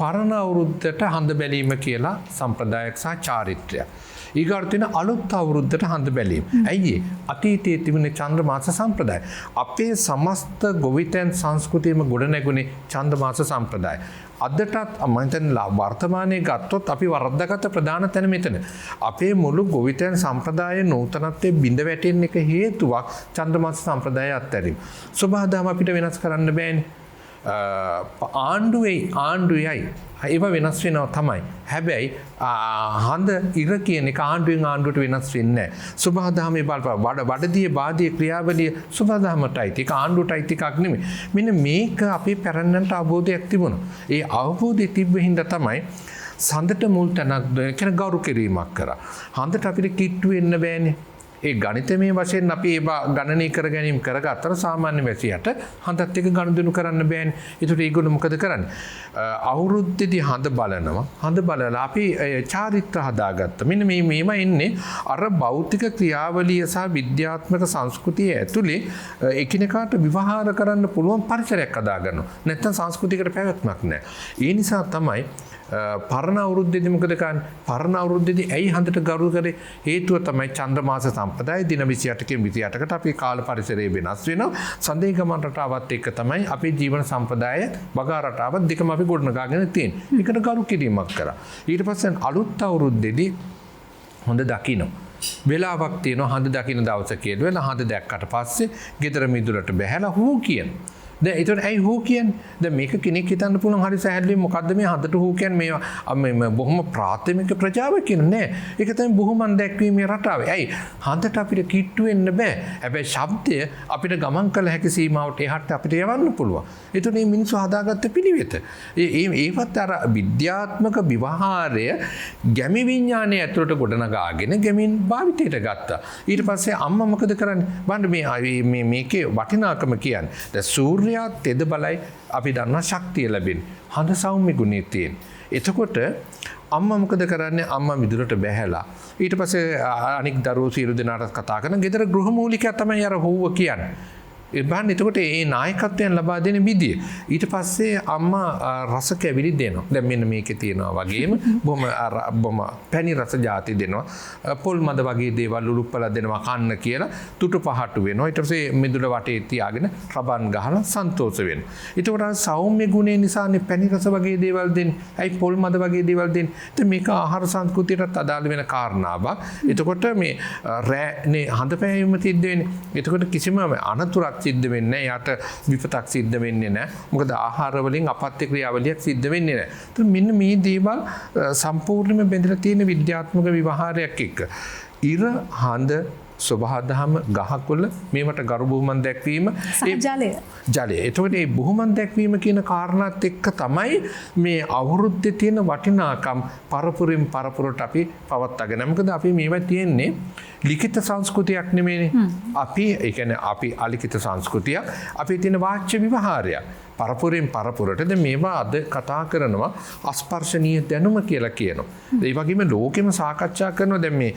පරණ අවුරුද්දට හඳ බැලීම කියලා සම්ප්‍රදායක් සහ චාරිත්‍රයක්. ඊගාට තියෙන අලුත් අවුරුද්දට හඳ බැලීම. ඇයි ඒ? අතීතයේ තිබුණ චන්ද්‍ර මාස සම්ප්‍රදාය. අපේ සමස්ත ගොවිතැන් සංස්කෘතියම ගොඩනැගුණේ චන්ද්‍ර මාස සම්ප්‍රදාය. අදටත් මම හිතන්නේ වර්තමානයේ ගත්තොත් අපි වර්ධගත ප්‍රධාන තැන මෙතන. අපේ මුළු ගොවිතැන් සම්ප්‍රදායේ නූතනත්වයේ බිඳ වැටෙන්න එක හේතුවක් චන්ද්‍ර මාස සම්ප්‍රදාය අත්හැරීම. සුභාදාම අපිට වෙනස් කරන්න බෑනේ. ආණ්ඩුවයි ඒව වෙනස් වෙනව තමයි. හැබැයි හඳ ඉර කියන එක ආණ්ඩුවෙන් ආණ්ඩුවට වෙනස් වෙන්නේ නැහැ. සුභාදහමේ බලපන් වඩදිය බාදිය ක්‍රියාවලිය සුභාදහමටයි ඒක ආණ්ඩුවටයි එකක් නෙමෙයි. මෙන්න මේක අපේ පැරණන්ට අවබෝධයක් තිබුණා. ඒ අවබෝධය තිබ්බ හින්දා තමයි සඳට මුල් තැනක් කියන ගෞරව කිරීමක් කරා. හඳට අපිට කිට්ටු වෙන්න බෑනේ. ඒ ගණිතමය වශයෙන් අපි ඒ ගණනය කර ගැනීම කරගත්තර සාමාන්‍ය වැසියට හඳත් එක ගනුදෙනු කරන්න බෑනේ. ඒකට ඒගොල්ලෝ මොකද කරන්නේ? අවුරුද්දේදී හඳ බලනවා. හඳ බලලා අපි චාරිත්‍ර හදාගත්තා. මෙන්න මේම එන්නේ අර භෞතික ක්‍රියාවලිය සහ විද්‍යාත්මක සංස්කෘතිය ඇතුලේ එකිනෙකාට විවහාර කරන්න පුළුවන් පරිසරයක් හදාගන්නවා. නැත්නම් සංස්කෘතියකට පැවැත්මක් නැහැ. ඒ නිසා තමයි පරණ අවුරුද්දේදී මොකද කරන්නේ? පරණ අවුරුද්දේදී ඇයි හඳට ගරු කරේ? හේතුව තමයි චන්ද්‍රමාස සම්ප්‍රදාය දින 28කින් 28කට අපේ කාල පරිසරය වෙනස් වෙනවා. සඳේ ගමන් රටාවත් එක්ක තමයි අපේ ජීවන සම්ප්‍රදාය වගා රටාවත් දෙකම අපි ගොඩනගාගෙන තියෙන්නේ. ඒකට ගරු කිරීමක් කරා. ඊට පස්සේ අලුත් අවුරුද්දේදී හොඳ දකින්න වෙලාවක් තියෙනවා හඳ දකින්න දවස කියලා. වෙලා හඳ දැක්කට පස්සේ ගෙදර මිදුලට බැහැලා හූ කියන දැන් ඒතකොට ඇයි හූ කියන්නේ? දැන් මේක කෙනෙක් හිතන්න පුළුවන් හරි සැහැල්ලුවෙන් මොකද්ද මේ හඳට හූ කියන්නේ මේ බොහොම ප්‍රාථමික ප්‍රජාවක් කියන නෑ. ඒක තමයි බොහොමන් දැක්වීමේ රටාව. ඇයි හඳට අපිට කිට්ටු වෙන්න බෑ. හැබැයි ශබ්දය අපිට ගමන් කළ හැකි සීමාවට එහාට අපිට යවන්න පුළුවන්. ඒතකොට මේ මිනිස්සු හදාගත්ත පිළිවෙත. ඒවත් අර විද්‍යාත්මක විවහාරය ගැමි විඥානය ඇතුළට ගොඩනගාගෙන ගැමින් භාවිතයට ගත්තා. ඊට පස්සේ අම්මා මොකද කරන්නේ? බලන්න මේකේ වටිනාකම කියන්නේ. දැන් සූර්ය තෙද බලයි අපි දන්නා ශක්තිය ලැබෙන. හඳ සෞම්‍ය ගුණේ තියෙන. එතකොට අම්මා මොකද කරන්නේ? අම්මා මිදුලට බැහැලා ඊට පස්සේ අනික් දරුවෝ සියලු දෙනාට කතා කරන ගෙදර ගෘහමූලිකයා තමයි අර හොව්ව කියන්නේ. එබන් එතකොට ඒ නායකත්වයෙන් ලබා දෙන විදිය. ඊට පස්සේ අම්මා රස කැවිලි දෙනවා. දැන් මෙන්න මේකේ තියෙනවා වගේම බොම පැණි රස ಜಾති දෙනවා. පොල් මද වගේ දේවල් උලුප්පලා දෙනවා කන්න කියලා තුටු පහටු වෙනවා. ඊට පස්සේ මිදුල වටේ තියාගෙන රබන් ගහලා සන්තෝෂ වෙනවා. ඒකට සෞම්‍ය ගුණය නිසානේ පැණි රස වගේ දේවල් දෙන්නේ. ඇයි පොල් මද වගේ දේවල් දෙන්නේ? ඉතින් මේක ආහාර සංස්කෘතියටත් අදාළ වෙන කාරණාවක්. එතකොට මේ රැනේ හඳ පෑයීම සිද්ධ වෙන්නේ. එතකොට කිසිම අනතුරක් සිද්ධ වෙන්නේ නැහැ. යට විපතක් සිද්ධ වෙන්නේ නැහැ. මොකද ආහාර වලින් අපත්‍ය ක්‍රියාවලියක් සිද්ධ වෙන්නේ නැහැ. ඒත් මෙන්න මේ දේවල් සම්පූර්ණයෙන්ම බැඳලා තියෙන විද්‍යාත්මක විවහාරයක් එක්ක. ඉර හඳ සබහාදහම ගහකොළ මේවට ගරු බුහුමන් දැක්වීම ජලය. එතකොට මේ බුහුමන් දැක්වීම කියන කාරණාත් එක්ක තමයි මේ අවුරුද්දේ තියෙන වටිනාකම් පරපුරින් පරපුරට අපි පවත්වාගෙන. මොකද අපි මේවා තියෙන්නේ ලිඛිත සංස්කෘතියක් නෙමෙයිනේ. අපි ඒ කියන්නේ අපි අලිඛිත සංස්කෘතියක්. අපි තියෙන වාච්‍ය විවහාරයක්. පරපුරෙන් පරපුරට දැන් මේවා අද කතා කරනවා අස්පර්ශනීය දැනුම කියලා කියනවා. ඒ වගේම ලෝකෙම සාකච්ඡා කරනවා දැන් මේ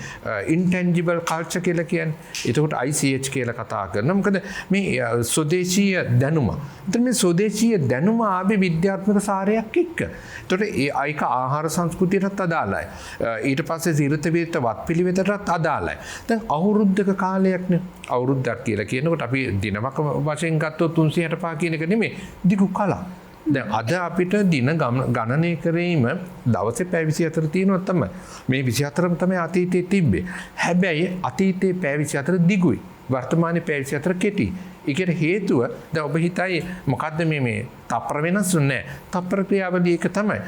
intangible culture කියලා කියන්නේ. ඒකට ICH කියලා කතා කරනවා. මොකද මේ ස්වදේශීය දැනුම. එතන මේ ස්වදේශීය දැනුම ආවේ විද්‍යාත්මක සාරයක් එක්ක. ඒකට ඒක ආහාර සංස්කෘතියටත් අදාළයි. ඊට පස්සේ සිරිත විරිත වත්පිළිවෙතටත් අදාළයි. දැන් අවුරුද්දක කාලයක්නේ. අවුරුද්දක් කියලා කියනකොට අපි දිනමක වශයෙන් ගත්තොත් 365 කියන එක නෙමෙයි. දිගු කලක්. දැන් අද අපිට දින ගණනය කිරීම දවසේ පැය 24 තියෙනවා තමයි. මේ 24ම තමයි අතීතයේ තිබ්බේ. හැබැයි අතීතයේ පැය 24 දිගුයි. වර්තමානයේ පැය 24 කෙටි. ඒකට හේතුව දැන් ඔබ හිතයි මොකද්ද මේ තප්පර වෙනස් නැහැ. තප්පර ක්‍රියාවලිය එක තමයි.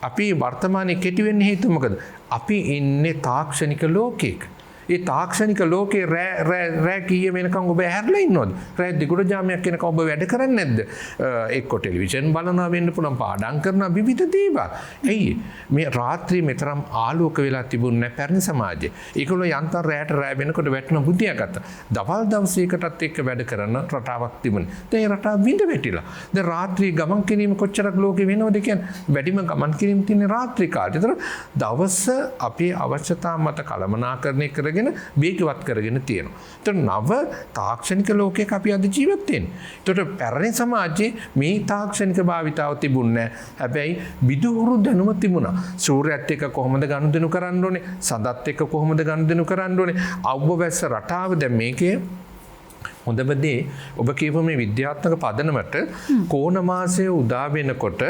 අපි වර්තමානයේ කෙටි වෙන්න හේතුව මොකද? අපි ඉන්නේ තාක්ෂණික ලෝකයක. ඒ තාක්ෂණික ලෝකේ රෑ කීය වෙනකන් ඔබ ඇහැරලා ඉන්නවද? රෑ දෙගොඩ ජාමයක් වෙනකන් ඔබ වැඩ කරන්නේ නැද්ද? එක්ක ටෙලිවිෂන් බලනවා වෙන්න පුළුවන්, පාඩම් කරනවා විවිධ දේවල්. ඇයි මේ රාත්‍රී මෙතරම් ආලෝක වෙලා තිබුණේ නැහැ පැරණි සමාජයේ. ඒකවල යන්තම් රෑට රෑ වෙනකොට වැටෙන බුදියා ගත්තා. දවල් දවසේකටත් එක්ක වැඩ කරන රටාවක් තිබුණේ. දැන් ඒ රටාව විඳ වැටිලා. දැන් රාත්‍රී ගමන් කිරීම කොච්චරක් ලෝකෙ වෙනවද කියන්නේ? වැඩිම ගමන් කිරීම තියෙන රාත්‍රී කාලේ. ඒතර දවස අපේ අවශ්‍යතා මත කළමනාකරණය කරගෙන වේගවත් කරගෙන තියෙනවා. ඒතර නව තාක්ෂණික ලෝකයක අපි අද ජීවත් වෙන්නේ. ඒතර පැරණි සමාජයේ මේ තාක්ෂණික භාවිතාව තිබුණේ නැහැ. හැබැයි විදුහුරු දැනුම තිබුණා. සූර්යයත් එක්ක කොහොමද ගනුදෙනු කරන්න ඕනේ? සඳත් එක්ක කොහොමද ගනුදෙනු කරන්න ඕනේ? අවුව වැස්ස රටාව දැන් මේකේ හොඳමදේ ඔබ කියපු මේ විද්‍යාත්මක පදනමට කෝණ මාසය උදා වෙනකොට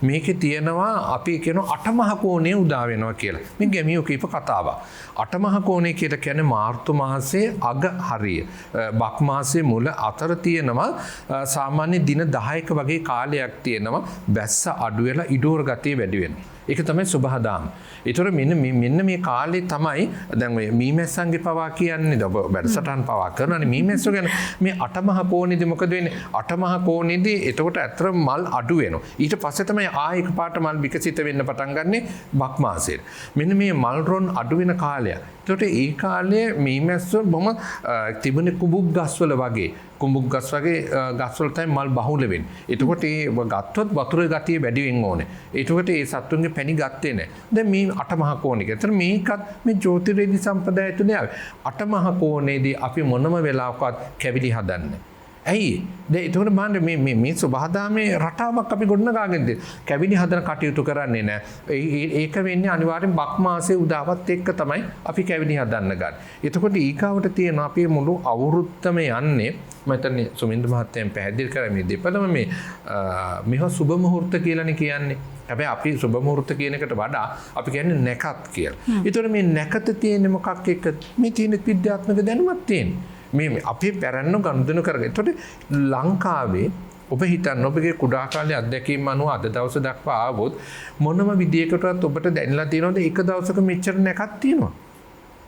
මේකේ තියෙනවා අපි කියන අටමහ කෝණය උදා වෙනවා කියලා. මේ ගැමියෝ කීප කතාවක්. අටමහ කෝණය කියලා කියන්නේ මාර්තු මාසයේ අග හරිය. බක් මාසයේ මුල අතර තියෙනවා සාමාන්‍ය දින 10ක වගේ කාලයක් තියෙනවා වැස්ස අඩු වෙලා ඉඩෝර ගතිය වැඩි වෙනවා. ඒක තමයි සුභහදාම. ඒතර මෙන්න මේ කාලේ තමයි දැන් ඔය මීමැස්සන්ගේ පවා කියන්නේ ඔබ වැඩසටහන් පවා කරනනේ මීමැස්සෝ ගැන මේ අටමහ කෝණෙදි මොකද වෙන්නේ? අටමහ කෝණෙදි එතකොට ඇත්තට මල් අඩු වෙනවා. ඊට පස්සේ තමයි ආයෙක පාට මල් විකසිත වෙන්න පටන් ගන්නෙ බක් මාසයේ. මෙන්න මේ මල් රොන් අඩු වෙන කාලය. එතකොට ඒ කාලේ මීමැස්සෝ බොම තිබුණේ කුඹුක් ගස්වල වගේ කුඹුක් ගස් වගේ ගස්වල තමයි මල් බහුල වෙන්නේ. එතකොට ඒ ගත්තොත් වතුර ගතිය වැඩි වෙන්න ඕනේ. එතකොට ඒ සත්තුන්ගේ පැණි ගත්තේ නැහැ. දැන් මේ අටමහ කෝණික. ඒතර මේකත් මේ ජ්‍යොතිර්වේදී සම්ප්‍රදාය තුනේ ආවේ. අටමහ කෝණේදී අපි මොනම වෙලාවකවත් කැවිලි හදන්නේ. ඇයි? දැන් එතකොට බලන්න මේ සුභහදාමේ රටාවක් අපි ගොඩනගාගෙන කැවිලි හදන කටයුතු කරන්නේ නැහැ. ඒක වෙන්නේ අනිවාර්යෙන් බක් මාසයේ උදාවත් එක්ක තමයි අපි කැවිලි හදන්න ගන්න. එතකොට ඊගාවට තියෙන අපේ මුළු අවුරුද්දම යන්නේ මම හිතන්නේ සුමින්ද මහත්තයන් පැහැදිලි කරා මේ දෙපළම මේවා සුබ මුහුර්ත කියලානේ කියන්නේ. හැබැයි අපි සුබ මුහුර්ත කියන එකට වඩා අපි කියන්නේ නැකත් කියලා. ඒතකොට මේ නැකත තියෙන්නේ මොකක් එක්ක? මේ තියෙන විද්‍යාත්මක දැනුමක් තියෙන්නේ. මේ අපේ පැරණි ගනුදෙනු කරගෙන. ඒතකොට ලංකාවේ ඔබ හිතන්න ඔබගේ කුඩා කාලේ අත්දැකීම් අනුව අද දවස දක්වා ආවොත් මොනම විදියකටවත් ඔබට දැනලා තියෙනවද එක දවසක මෙච්චර නැකත් තියෙනවා?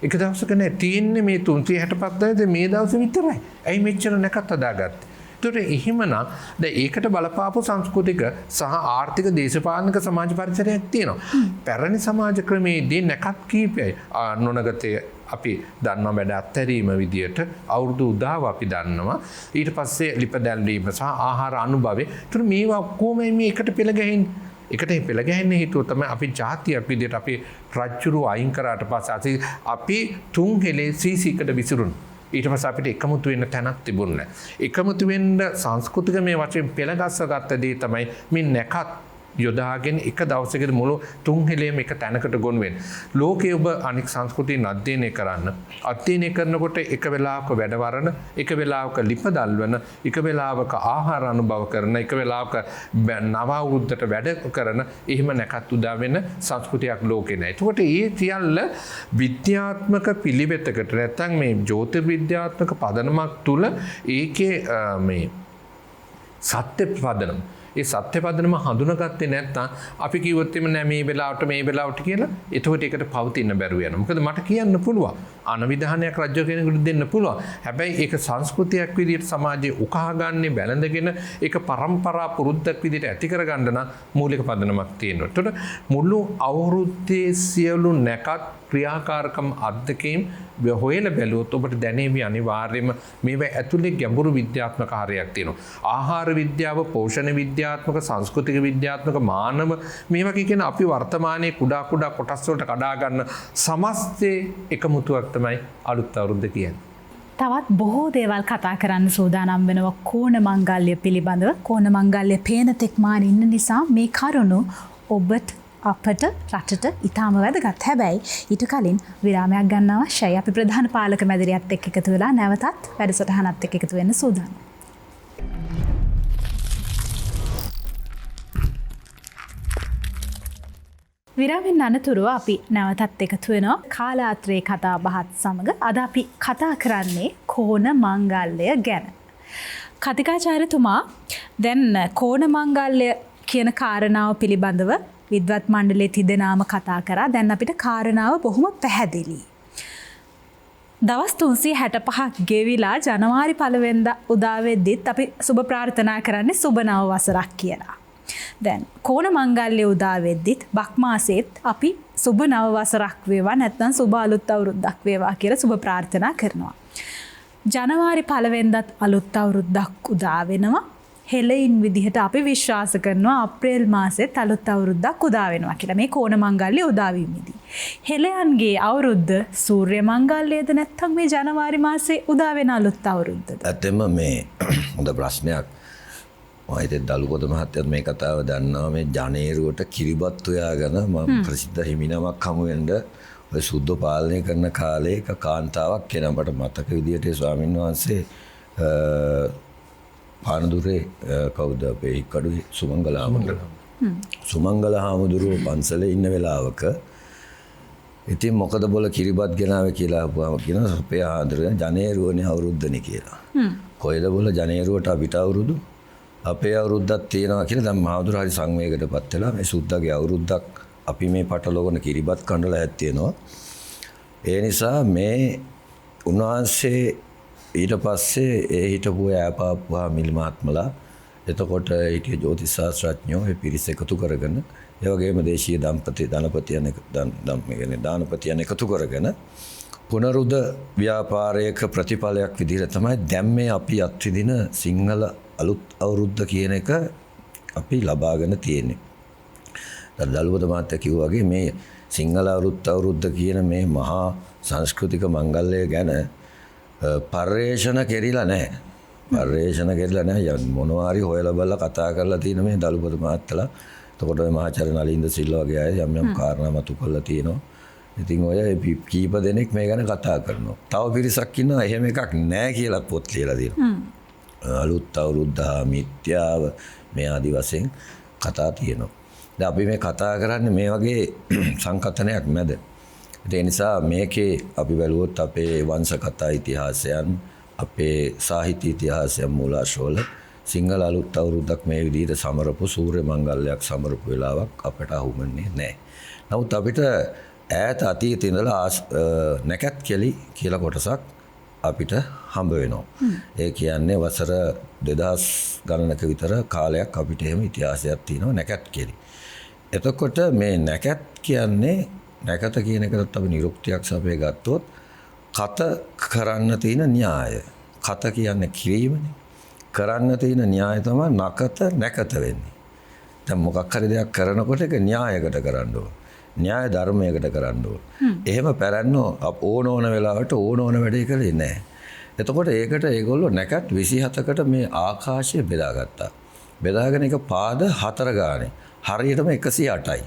එක දවසක නෑ තියෙන්නේ මේ 365 මේ දවසේ විතරයි. ඇයි මෙච්චර නැකත් හදාගත්තේ? ඒතකොට එහෙමනම් දැන් ඒකට බලපාපු සංස්කෘතික සහ ආර්ථික දේශපාලනික සමාජ පරිසරයක් තියෙනවා. පැරණි සමාජ ක්‍රමයේදී නැකත් කීපයයි නොනගතය අපි දන්නවා වැඩ අත්හැරීම විදියට අවුරුදු උදාව අපි දන්නවා. ඊට පස්සේ ලිප දැල්වීම සහ ආහාර අනුභවය. ඒතර මේවා කොහොම මේ එකට පෙළ ගැහෙන්නේ? එකට පෙළ ගැහෙන්න හේතුව තමයි අපි ජාතියක් විදියට අපි රජ්ජුරුව අයින් කරාට පස්සේ අපි තුන් හෙලේ සීසීකට විසිරුණා. ඊට පස්සේ අපිට එකමුතු වෙන්න තැනක් තිබුණේ නැහැ. එකමුතු වෙන්න සංස්කෘතික මේ වශයෙන් පෙළගස්ස ගත්ත දේ තමයි මේ නැකත් යොදාගෙන එක දවසකට මුළු තුන් හෙලේම එක තැනකට ගොනු වෙන්නේ. ලෝකයේ ඔබ අනික් සංස්කෘතීන් අධ්‍යයනය කරන්න. අධ්‍යයනය කරනකොට එක වෙලාවක වැඩවරන, එක වෙලාවක ලිප දල්වන, එක වෙලාවක ආහාර අනුභව කරන, එක වෙලාවක නව අවුරුද්දට වැඩ කරන එහෙම නැකත් උදා වෙන සංස්කෘතියක් ලෝකේ නැහැ. එතකොට මේ සියල්ල විද්‍යාත්මක පිළිවෙතකට නැත්නම් මේ ජ්‍යොතිර්විද්‍යාත්මක පදනමක් තුල ඒකේ මේ සත්‍ය පදනම ඒ සත්‍ය පදනම හඳුනාගත්තේ නැත්නම් අපි කිව්වොත් එimhe නෑ මේ වෙලාවට කියලා එතකොට ඒකට පවතින්න බැරුව යනවා. මොකද මට කියන්න පුළුවන් අනවිධානයක් රජ්‍ය කෙනෙකුට දෙන්න පුළුවන්. හැබැයි ඒක සංස්කෘතියක් විදිහට සමාජයේ උකහාගන්නේ බැලඳගෙන ඒක පරම්පරා පුරුද්දක් විදිහට ඇති කරගන්න නම් මූලික පදනමක් තියෙනවා. එතකොට මුළු අවුරුද්දේ සියලු නැකත් ක්‍රියාකාරකම් අධ්‍යක්ීම් හොයලා බැලුවොත් ඔබට දැනේවි අනිවාර්යයෙන්ම මේවා ඇතුලේ ගැඹුරු විද්‍යාත්මක කාර්යයක් තියෙනවා. ආහාර විද්‍යාව, පෝෂණ විද්‍යාත්මක, සංස්කෘතික විද්‍යාත්මක, මානව මේ වගේ කියන අපි වර්තමානයේ කුඩා කොටස් වලට කඩා ගන්න සමස්තයේ එකමුතුවක් තමයි අලුත් අවුරුද්ද කියන්නේ.
තවත් බොහෝ දේවල් කතා කරන්න සූදානම් වෙනවා කෝණ මංගල්‍ය පිළිබඳව. කෝණ මංගල්‍ය පේන තෙක් මාන ඉන්න නිසා මේ කරුණු ඔබට අපට රටට ඉතාම වැදගත්. හැබැයි ඊට කලින් විරාමයක් ගන්න අවශ්‍යයි. අපි ප්‍රධාන පාලක මැදිරියත් එක්ක එකතු වෙලා නැවතත් වැඩසටහනත් එක්ක එකතු වෙන්න සූදානම්. විරාමෙන් අනතුරුව අපි නැවතත් එකතු වෙනවා කාලාත්‍රේ කතා බහත් සමග. අද අපි කතා කරන්නේ කෝණ මංගල්‍ය ගැන. කතිකාචාර්යතුමා දැන් කෝණ මංගල්‍ය කියන කාරණාව පිළිබඳව විද්වත් මණ්ඩලයේ තිදෙනාම කතා කරා. දැන් අපිට කාරණාව බොහොම පැහැදිලි. දවස් 365ක් ගෙවිලා ජනවාරි 1 වෙනිදා උදා වෙද්දිත් අපි සුබ ප්‍රාර්ථනා කරන්නේ සුබ නව වසරක් කියලා. දැන් කෝණ මංගල්‍ය උදා වෙද්දිත් බක් මාසෙත් අපි සුබ නව වසරක් වේවා නැත්නම් සුබ අලුත් අවුරුද්දක් වේවා කියලා සුබ ප්‍රාර්ථනා කරනවා. ජනවාරි 1 වෙනිදාත් අලුත් අවුරුද්දක් උදා වෙනවා. හෙලයින් විදිහට අපි විශ්වාස කරනවා අප්‍රේල් මාසෙත් අලුත් අවුරුද්දක් උදා වෙනවා කියලා. මේ කෝණ මංගල්‍ය උදා වීමේදී හෙලයන්ගේ අවුරුද්ද සූර්ය මංගල්‍යද නැත්නම් මේ ජනවාරි මාසේ උදා වෙන අලුත් අවුරුද්දද?
ඇත්තම මේ හොඳ ප්‍රශ්නයක්. මම හිතේ දලුපොත මහත්තයත් මේ කතාව දන්නවා. මේ ජනේරුවට කිරිබත් හොයාගෙන මම ප්‍රසිද්ධ හිමිනමක් හමු වෙන්න ඔය සුද්ධ පාලනය කරන කාලේ එක කාන්තාවක් කෙනා මට මතක විදියට ස්වාමීන් වහන්සේ පානදුරේ කවුද අපේ කඩුවේ සුමංගල හාමුදුරුවෝ පන්සලේ ඉන්න වෙලාවක ඉතින් මොකද බොල කිරිබත් ගෙනාවේ කියලා අහුවාම කියන අපේ ආදරේ ජනේරුවනේ අවුරුද්දනේ කියලා. කොයිද බොල ජනේරුවට අපිට අවුරුදු අපේ අවුරුද්දක් තියෙනවා කියලා දැන් මහදුර හරි සංවේගයකටපත් වෙලා මේ සුද්දාගේ අවුරුද්දක් අපි මේ පටලවගෙන කිරිබත් කණ්ඩලා ඇත්තේනවා. ඒ නිසා මේ උන්වහන්සේ ඊට පස්සේ ඒ හිටපු ඈපාපුවා මිල් මහත්මලා එතකොට හිටිය ජ්‍යොතිෂ ශාස්ත්‍රඥයෝ ඒ පිරිස එකතු කරගෙන ඒ වගේම දේශීය දානපතියන් එකතු කරගෙන පුනරුද ව්‍යාපාරයක ප්‍රතිඵලයක් විදිහට තමයි දැන් මේ අපි අත්විදින සිංහල අලුත් අවුරුද්ද කියන එක අපි ලබාගෙන තියෙන්නේ. දලුවද මහත්තයා කිව්වා වගේ මේ සිංහල අවුරුද්ද කියන මේ මහා සංස්කෘතික මංගල්‍යය ගැන පර්යේෂණ කෙරිලා නැහැ. පර්යේෂණ කෙරිලා නැහැ. මොනවා හරි හොයලා බලලා කතා කරලා තියෙන මේ දලුවද මහත්තයලා. එතකොට මේ මහාචාර්ය නලින්ද සිල්වා වගේ අය යම් යම් කාරණා මතු කරලා තියෙනවා. ඉතින් ඔය කීප දෙනෙක් මේ ගැන කතා කරනවා. තව පිරිසක් ඉන්නවා එහෙම එකක් නැහැ කියලා පොත් ලියලා තියෙනවා. අලුත් අවුරුද්ද මිත්‍යාව මේ ආදි වශයෙන් කතා තියෙනවා. දැන් අපි මේ කතා කරන්නේ මේ වගේ සංකතනයක් මැද. ඒ නිසා මේකේ අපි බැලුවොත් අපේ වංශ කතා ඉතිහාසයන් අපේ සාහිත්‍ය ඉතිහාසයන් මූලාශ්‍රවල සිංහල අලුත් අවුරුද්දක් මේ විදිහට සමරපු සූර්ය මංගල්‍යයක් සමරපු වෙලාවක් අපට අහුවෙන්නේ නැහැ. නමුත් අපිට ඈත අතීතේ ඉඳලා නැකත් කෙලි කියලා කොටසක් අපිට හම්බ වෙනවා. ඒ කියන්නේ වසර 2000 ගණනක විතර කාලයක් අපිට එහෙම ඉතිහාසයක් තියෙනවා නැකත් කෙලි. එතකොට මේ නැකත් කියන්නේ නැකත කියන එකට අපි නිරුක්තියක් සපේ ගත්තොත් කත කරන්න තියෙන න්‍යාය. කත කියන්නේ කිරීමනේ. කරන්න තියෙන න්‍යාය තමයි නකත නැකත වෙන්නේ. දැන් මොකක් හරි දෙයක් කරනකොට ඒක න්‍යායකට කරන්න ඕන. න්‍යාය ධර්මයකට කරන්න ඕන. එහෙම පැරන්නෝ ඕන වෙලාවට ඕන වැඩේ කරේ නැහැ. එතකොට ඒකට ඒගොල්ලෝ නැකත් 27කට මේ ආකාශය බෙදාගත්තා. බෙදාගෙන එක පාද 4 ගානේ. හරියටම 108යි.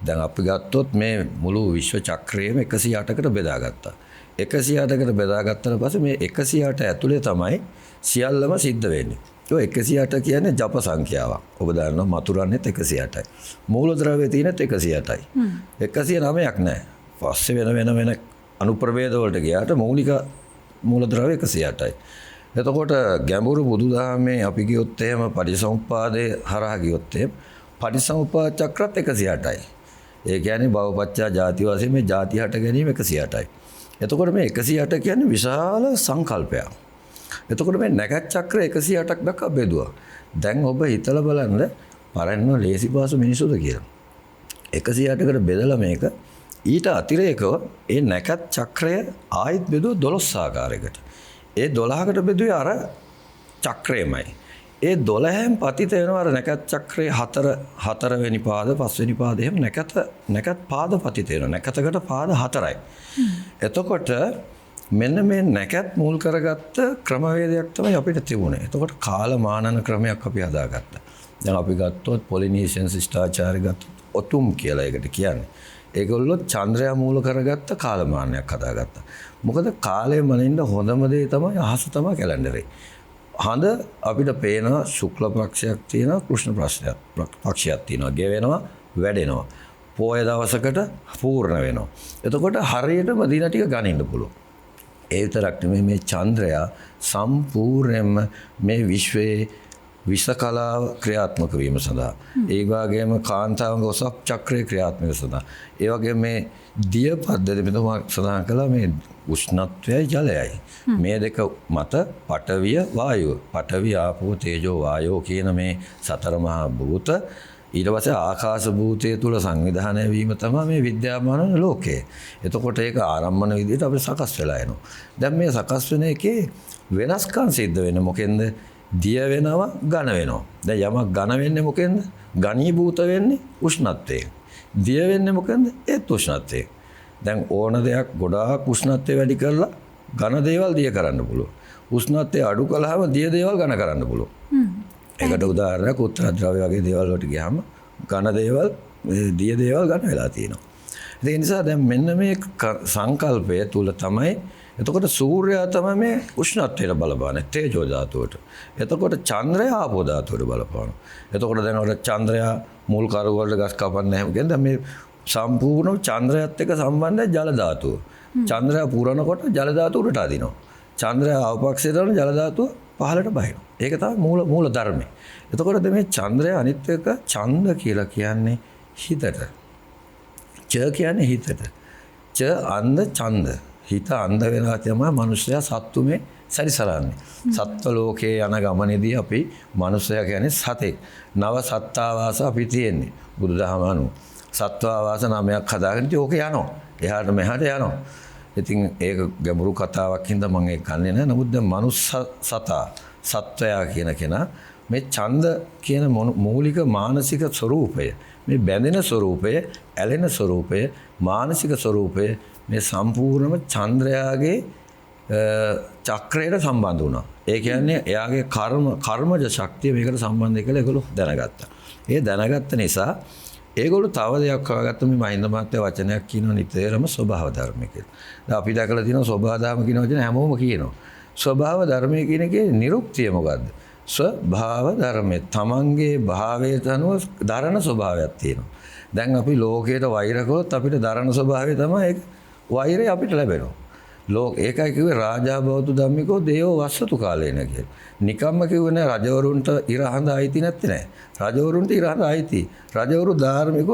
දැන් අපි ගත්තොත් මේ මුළු විශ්ව චක්‍රයේම 108කට බෙදාගත්තා. 108කට බෙදාගත්තට පස්සේ මේ 108 ඇතුලේ තමයි සියල්ලම සිද්ධ වෙන්නේ. ඒ 108 කියන්නේ ජප සංඛ්‍යාවක්. ඔබ දන්නවා මතුරන්නේත් 108යි. මූලද්‍රව්‍ය තියෙනත් 108යි. 109ක් නැහැ. පස්සේ වෙන අනුප්‍රභේද වලට ගියාට මූලික මූලද්‍රව්‍ය 108යි. එතකොට ගැඹුරු බුදුදහමේ අපි ගියොත් එහෙම පටිසමුප්පාදේ හරහා ගියොත් එහෙම පටිසමුප්පාද චක්‍රත් 108යි. ඒ කියන්නේ භවපච්චා ජාති වශයෙන් මේ ජාති හට ගැනීම 108යි. එතකොට මේ 108 කියන්නේ විශාල සංකල්පයක්. එතකොට මේ නැකත් චක්‍ර 108ක් දක්වා බෙදුවා. දැන් ඔබ හිතලා බලන්න පරණ ලේසි පාසු මිනිසුද කියලා. 108කට බෙදලා මේක ඊට අතිරේකව ඒ නැකත් චක්‍රය ආයිත් බෙදුවා 12 ආකාරයකට. ඒ 12කට බෙදුවේ අර චක්‍රයමයි. ඒ 12න් පතිත වෙනවා අර නැකත් චක්‍රයේ 4 වෙනි පාද 5 වෙනි පාද එහෙම නැකත් පාද පතිත වෙනවා. නැකතකට පාද 4යි. එතකොට මෙන්න මේ නැකත් මුල් කරගත්ත ක්‍රමවේදයක් තමයි අපිට තිබුණේ. එතකොට කාලමානන ක්‍රමයක් අපි හදාගත්තා. දැන් අපි ගත්තොත් පොලිනීසියන් ශිෂ්ටාචාරය ගත්තොත් ඔතුම් කියලා ඒකට කියන්නේ. ඒගොල්ලෝ චන්ද්‍රයා මූල කරගත්ත කාලමානයක් හදාගත්තා. මොකද කාලය මනින්න හොඳම දේ තමයි අහස තමයි කැලෙන්ඩරේ. හඳ අපිට පේනවා ශුක්ල පක්ෂයක් තියෙනවා කෘෂ්ණ පක්ෂයක් තියෙනවා. ගෙවෙනවා වැඩෙනවා. පොය දවසකට පූර්ණ වෙනවා. එතකොට හරියටම දින ටික ගණින්න පුළුවන්. ඒ විතරක් නෙමෙයි මේ චන්ද්‍රයා සම්පූර්ණයෙන්ම මේ විශ්වයේ විෂ කලාව ක්‍රියාත්මක වීම සඳහා ඒ වගේම කාන්තාවගේ ඔසප් චක්‍රයේ ක්‍රියාත්මක සඳහා ඒ වගේම මේ දිය පද්ධතිය මෙතන සඳහන් කළා මේ උෂ්ණත්වයයි ජලයයි මේ දෙක මත පඨවිය වායුව පඨවි ආපෝ තේජෝ වායෝ කියන මේ සතර මහා භූත ඊට පස්සේ ආකාශ භූතය තුල සංවිධානය වීම තමයි මේ විද්‍යාමාන ලෝකය. එතකොට ඒක ආරම්භන විදිහට අපි සකස් වෙලා එනවා. දැන් මේ සකස් වෙන එකේ වෙනස්කම් සිද්ධ වෙන්නේ මොකෙන්ද? දිය වෙනවා ඝන වෙනවා. දැන් යමක් ඝන වෙන්නේ මොකෙන්ද? ඝනීභූත වෙන්නේ උෂ්ණත්වයෙන්. දිය වෙන්නේ මොකෙන්ද? ඒත් උෂ්ණත්වයෙන්. දැන් ඕන දෙයක් ගොඩාක් උෂ්ණත්වය වැඩි කරලා ඝන දේවල් දිය කරන්න පුළුවන්. උෂ්ණත්වය අඩු කළාම දිය දේවල් ඝන කරන්න පුළුවන්. ඒකට උදාහරණයක් උත්තර ද්‍රව්‍ය වගේ දේවල් වලට ගියාම ඝන දේවල් දිය දේවල් ඝන වෙලා තියෙනවා. ඒ නිසා දැන් මෙන්න මේ සංකල්පය තුල තමයි එතකොට සූර්යයා තමයි මේ උෂ්ණත්වයට බලපාන්නේ තේජෝ ධාතුවට. එතකොට චන්ද්‍රයා ආපෝ ධාතුවට බලපානවා. එතකොට දැන් ඔය චන්ද්‍රයා මුල් කරු වලට ගස් කපන්නේ නැහැ. කියන්නේ මේ සම්පූර්ණ චන්ද්‍රයත් එක්ක සම්බන්ධයි ජල ධාතුව. චන්ද්‍රයා පුරනකොට ජල ධාතුව උඩට අදිනවා. චන්ද්‍රයා ආපක්ෂයට යන ජල ධාතුව පහළට බහිනවා. ඒක තමයි මූල ධර්මය. එතකොට මේ චන්ද්‍රය අනිත් එක ඡන්ද කියලා කියන්නේ හිතට. ච කියන්නේ හිතට. ච අන්ධ ඡන්ද. හිත අන්ධ වෙනවා තමයි මිනිස්සයා සත්තු මේ සැරිසරන්නේ. සත්ව ලෝකයේ යන ගමනේදී අපි මිනිස්සයා කියන්නේ සතෙක්. නව සත්තාවාස අපි තියෙන්නේ. බුදුදහම අනුව. සත්වාවාස නාමයක් හදාගෙන ඕක යනවා. එහාට මෙහාට යනවා. ඉතින් ඒක ගැඹුරු කතාවක් හින්දා මම ඒක ගන්නෙ නෑ. නමුත් දැන් මනුස්ස සතා සත්වයා කියන කෙනා මේ ඡන්ද කියන මූලික මානසික ස්වરૂපය, මේ බැඳෙන ස්වરૂපය, ඇලෙන ස්වરૂපය, මානසික ස්වરૂපය මේ සම්පූර්ණම චන්ද්‍රයාගේ චක්‍රයට සම්බන්ධ වුණා. ඒ කියන්නේ එයාගේ කර්මජ ශක්තිය මේකට සම්බන්ධයි කියලා ඒගොල්ලෝ දැනගත්තා. ඒ දැනගත්ත නිසා ඒගොල්ලෝ තව දෙයක් හොයාගත්ත මේ මහින්ද මහත්තයා වචනයක් කියනවා නිතරම ස්වභාව ධර්ම කියලා. දැන් අපි දැකලා තියෙනවා ස්වභාව ධර්ම කියන වචනේ හැමෝම කියනවා. ස්වභාව ධර්මයේ කියන එකේ නිරුක්තිය මොකද්ද? ස්වභාව ධර්මයේ තමන්ගේ භාවයට අනුව දරණ ස්වභාවයක් තියෙනවා. දැන් අපි ලෝකයට වෛර කළොත් අපිට දරණ ස්වභාවය තමයි ඒක. වෛරය අපිට ලැබෙනවා. ඒකයි කිව්වේ රාජා බවතු ධම්මිකෝ දේවෝ වස්සතු කාලේන කියලා. නිකම්ම කිව්වේ නෑ රජවරුන්ට ඉරහඳ අයිති නැත්තේ නෑ. රජවරුන්ට ඉරහඳ අයිති. රජවරු ධාර්මිකව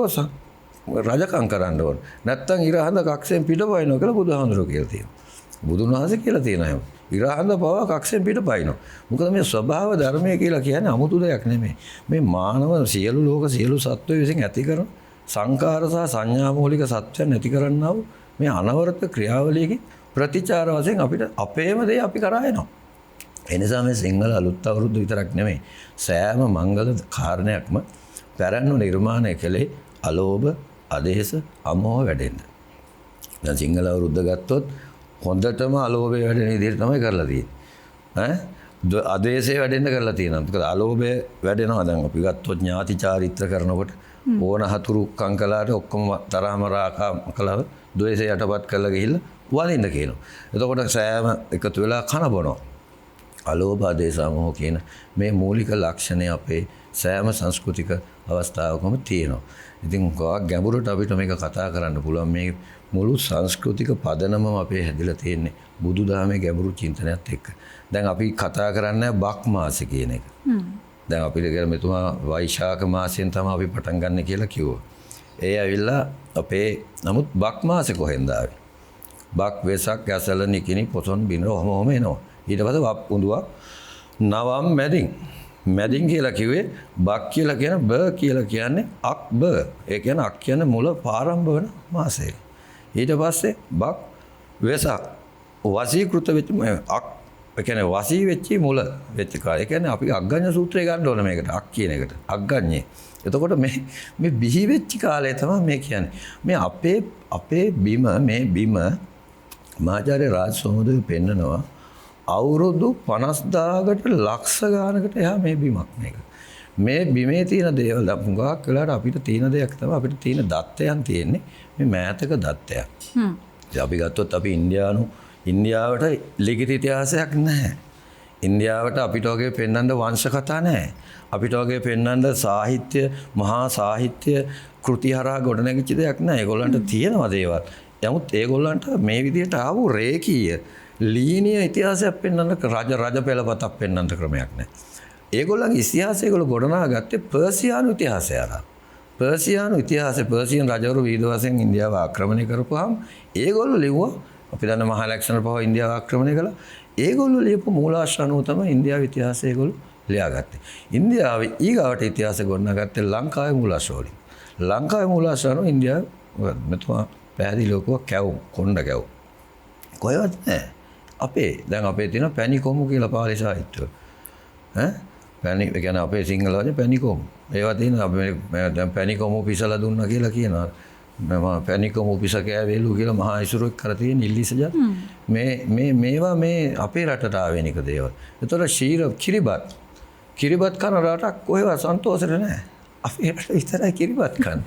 රජකම් කරන්න ඕන. නැත්තම් ඉරහඳ කක්ෂයෙන් පිටපයින්නවා කියලා බුදුහාමුදුරුවෝ කියලා තියෙනවා. බුදුන් වහන්සේ කියලා තියෙනවා එහෙම. ඉරහඳ පවා කක්ෂයෙන් පිටපයින්නවා. මොකද මේ ස්වභාව ධර්මය කියලා කියන්නේ 아무තු දෙයක් නෙමෙයි. මේ මානව සියලු ලෝක සියලු සත්වයෝ විසින් ඇති කරන සංකාර සහ සංඥා මූලික සත්‍යයන් නැති කරන්නා වූ මේ අනවරත ක්‍රියාවලියකින් ප්‍රතිචාර වශයෙන් අපිට අපේම දේ අපි කරා එනවා. ඒ නිසා මේ සිංහල අලුත් අවුරුද්ද විතරක් නෙමෙයි සෑම මංගල කාරණයක්ම පැරණි නිර්මාණය කළේ අලෝභ, අදේශ, අමෝහ වැඩෙන්න. දැන් සිංහල අවුරුද්ද ගත්තොත් හොඳටම අලෝභය වැඩෙන විදිහට තමයි කරලා තියෙන්නේ. අදේශය වැඩෙන්න කරලා තියෙනවා. මොකද අලෝභය වැඩෙනවා දැන් අපි ගත්තොත් ඥාති චාරිත්‍ර කරනකොට ඕන හතුරු කංකලාට ඔක්කොම තරහම රාකා කළා ද්වේෂය යටපත් කරලා ගිහිල්ලා වදින්න කියනවා. එතකොට සෑම එකතු වෙලා කන බොනවා. අලෝභ ආදේශ මොහ කියන මේ මූලික ලක්ෂණය අපේ සෑම සංස්කෘතික අවස්ථාවකම තියෙනවා. ඉතින් ගොඩක් ගැඹුරට අපිට මේක කතා කරන්න පුළුවන්. මේ මුළු සංස්කෘතික පදනමම අපේ හැදිලා තියෙන්නේ බුදුදහමේ ගැඹුරු චින්තනයත් එක්ක. දැන් අපි කතා කරන්නේ බක් මාසෙ කියන එක. දැන් අපිට කියලා මෙතුමා වෛශාඛ මාසයෙන් තමයි අපි පටන් ගන්න කියලා කිව්වා. ඒ ඇවිල්ලා අපේ නමුත් බක් මාසෙ කොහෙන්ද ආවේ? බක් වෙසක් ඇසල නිකිනි පොසොන් බිනර ඔහොම එනවා. ඊට පස්සේ වප් උඳුවක් නවම් මැදින් කියලා කිව්වේ බක් කියලා කියන බ කියලා කියන්නේ අක් බ. ඒ කියන්නේ අක් කියන්නේ මුල පාරම්භ වෙන මාසය. ඊට පස්සේ බක් වෙසක් වසීකృత වෙච්ච අක් ඒ කියන්නේ වසී වෙච්ච මුල වෙච්ච කාලය. ඒ කියන්නේ අපි අග්ගඤ්ඤ සූත්‍රය ගන්න ඕන මේකට අක් කියන එකට. අග්ගඤ්ඤේ. එතකොට මේ බිහි වෙච්ච කාලය තමයි මේ කියන්නේ. මේ අපේ බිම මේ බිම මාචාර්ය රාජ සෝමදේව පෙන්නනවා අවුරුදු 50000කට ලක්ෂ ගානකට එහා මේ බිමක් මේක. මේ බිමේ තියෙන දේවල් හුඟක් වෙලාවට අපිට තියෙන දෙයක් තමයි අපිට තියෙන දත්තයන් තියෙන්නේ මේ මෑතක දත්තයන්. අපි ගත්තොත් අපි ඉන්දියාවට ලිඛිත ඉතිහාසයක් නැහැ. ඉන්දියාවට අපිට වගේ පෙන්වන්න වංශ කතා නැහැ. අපිට වගේ පෙන්වන්න සාහිත්‍ය මහා සාහිත්‍ය කෘති හරහා ගොඩනැගිච්ච දෙයක් නැහැ. ඒගොල්ලන්ට තියෙනවා දේවල්. නමුත් ඒගොල්ලන්ට මේ විදිහට ආපු රේඛීය ලීනීය ඉතිහාසයක් පෙන්වන්න රජ පෙළපතක් පෙන්වන්න ක්‍රමයක් නැහැ. ඒගොල්ලන්ගේ ඉතිහාසය ඒගොල්ලෝ ගොඩනගාගත්තේ පර්සියානු ඉතිහාසය හරහා. පර්සියානු ඉතිහාසය පර්සියන් රජවරු විවිධ වශයෙන් ඉන්දියාව ආක්‍රමණය කරපුවාම ඒගොල්ලෝ ලිව්වා අපි දන්න මහා ලැක්ෂණ පහ ඉන්දියාව ආක්‍රමණය කළා. ඒගොල්ලෝ ලියපු මූලාශ්‍ර අනුව තමයි ඉන්දියාවේ ඉතිහාසය ඒගොල්ලෝ ලියාගත්තේ. ඉන්දියාවේ ඊගාවට ඉතිහාසය ගොඩනගත්තේ ලංකාවේ මූලාශ්‍ර වලින්. ලංකාවේ මූලාශ්‍ර අනුව ඉන්දියාව මෙතුමා පැහැදිලිවම කැවුම් කොණ්ඩ කැවුම්. කොහෙවත් නැහැ. දැන් අපේ තියෙන පැණි කොමු කියලා පාලි සාහිත්‍යය. පැණි ඒ කියන්නේ අපේ සිංහල වචනේ පැණි කොමු. ඒවා තියෙන අපි දැන් පැණි කොමු පිසලා දුන්නා කියලා කියනවා. මම පැණි කොමු පිස කෑවේලු කියලා මහා ඉසුරෙක් කර තියෙන ඉල්ලිසජත්. මේවා මේ අපේ රටට ආවෙන එක දේවල්. ඒතකොට කිරිබත් කන රටක් කොහෙවත් සන්තෝෂෙට නැහැ. අපේ රට විතරයි කිරිබත් කන්නේ.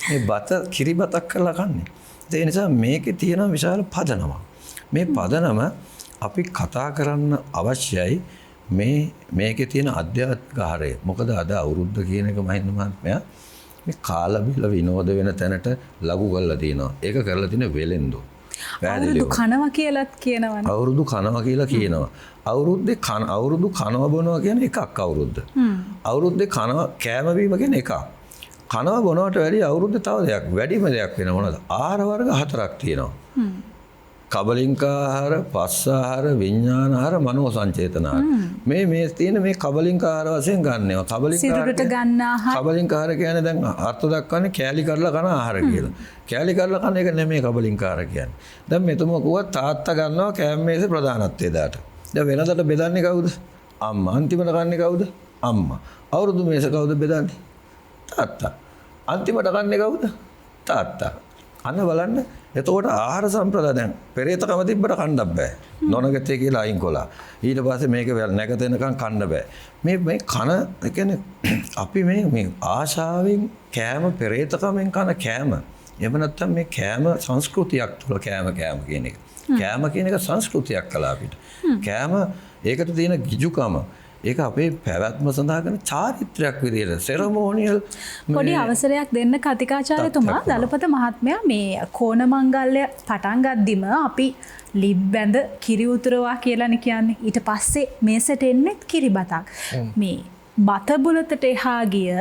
මේ බත කිරිබතක් කරලා කන්නේ. ඒ නිසා මේකේ තියෙන විශාල පදනමක්. මේ පදනම අපි කතා කරන්න අවශ්‍යයි මේකේ තියෙන අධ්‍යාත්මික මොකද අද අවුරුද්ද කියන එක මහින්ද මහත්මයා මේ කාලබිල විනෝද වෙන තැනට ලඝු කරලා තියෙනවා. ඒක කරලා තියෙන වෙලෙන්දෝ.
අවුරුදු කනවා කියලාත් කියනවනේ.
අවුරුදු කනවා කියලා කියනවා. අවුරුදු කනවා බොනවා කියන්නේ එකක් අවුරුද්ද. අවුරුද්දේ කනවා කෑම බීම කියන්නේ එකක්. කනවා බොනවට වැඩිය අවුරුද්දේ තව දෙයක් වැඩිම දෙයක් වෙන මොනවද? ආහාර වර්ග 4ක් තියෙනවා. කබලින්කාහාර, පස්සාහාර, විඥානහාර, මනෝ සංචේතනහාර. මේ තියෙන මේ කබලින්කාහාර වශයෙන් ගන්නවා.
සිරුරට ගන්න ආහාර.
කබලින්කාහාර කියන්නේ දැන් අර්ථ දක්වන්නේ කෑලි කරලා කන ආහාර කියලා. කෑලි කරලා කන එක නෙමෙයි කබලින්කාහාර කියන්නේ. දැන් මෙතුම කිව්වා තාත්තා ගන්නවා කෑම මේසේ ප්‍රධානත්වයේ දාට. දැන් වෙනදට බෙදන්නේ කවුද? අම්මා. අන්තිමට කන්නේ කවුද? අම්මා. අවුරුදු මේස කවුද බෙදන්නේ? තාත්තා. අන්තිමට කන්නේ කවුද? තාත්තා. අන්න බලන්න. එතකොට ආහාර සම්ප්‍රදාය දැන් පෙරේතකම තිබ්බට කන්නත් බෑ. නොනගතේ කියලා අයින් කළා. ඊට පස්සේ මේක නැගතෙනකන් කන්න බෑ. මේ කන කියන්නේ අපි මේ ආශාවෙන් කෑම පෙරේතකමෙන් කන කෑම. එහෙම නැත්නම් මේ කෑම සංස්කෘතියක් තුල කෑම කියන එක. කෑම කියන එක සංස්කෘතියක් කළා අපිට. කෑම ඒකට තියෙන ගිජුකම ඒක අපේ පැවැත්ම සඳහා කරන චාරිත්‍රයක් විදියට සෙරමෝනියල්
පොඩි අවසරයක් දෙන්න කතිකාචාර්යතුමා දලපත මහත්මයා මේ කෝණ මංගල්‍ය පටන් ගද්දිම අපි ලිබ් බැඳ කිරි උතුරවා කියලානේ කියන්නේ. ඊට පස්සේ මේසට එන්නේ කිරිබතක්. මේ බත බුලතට එහා ගිය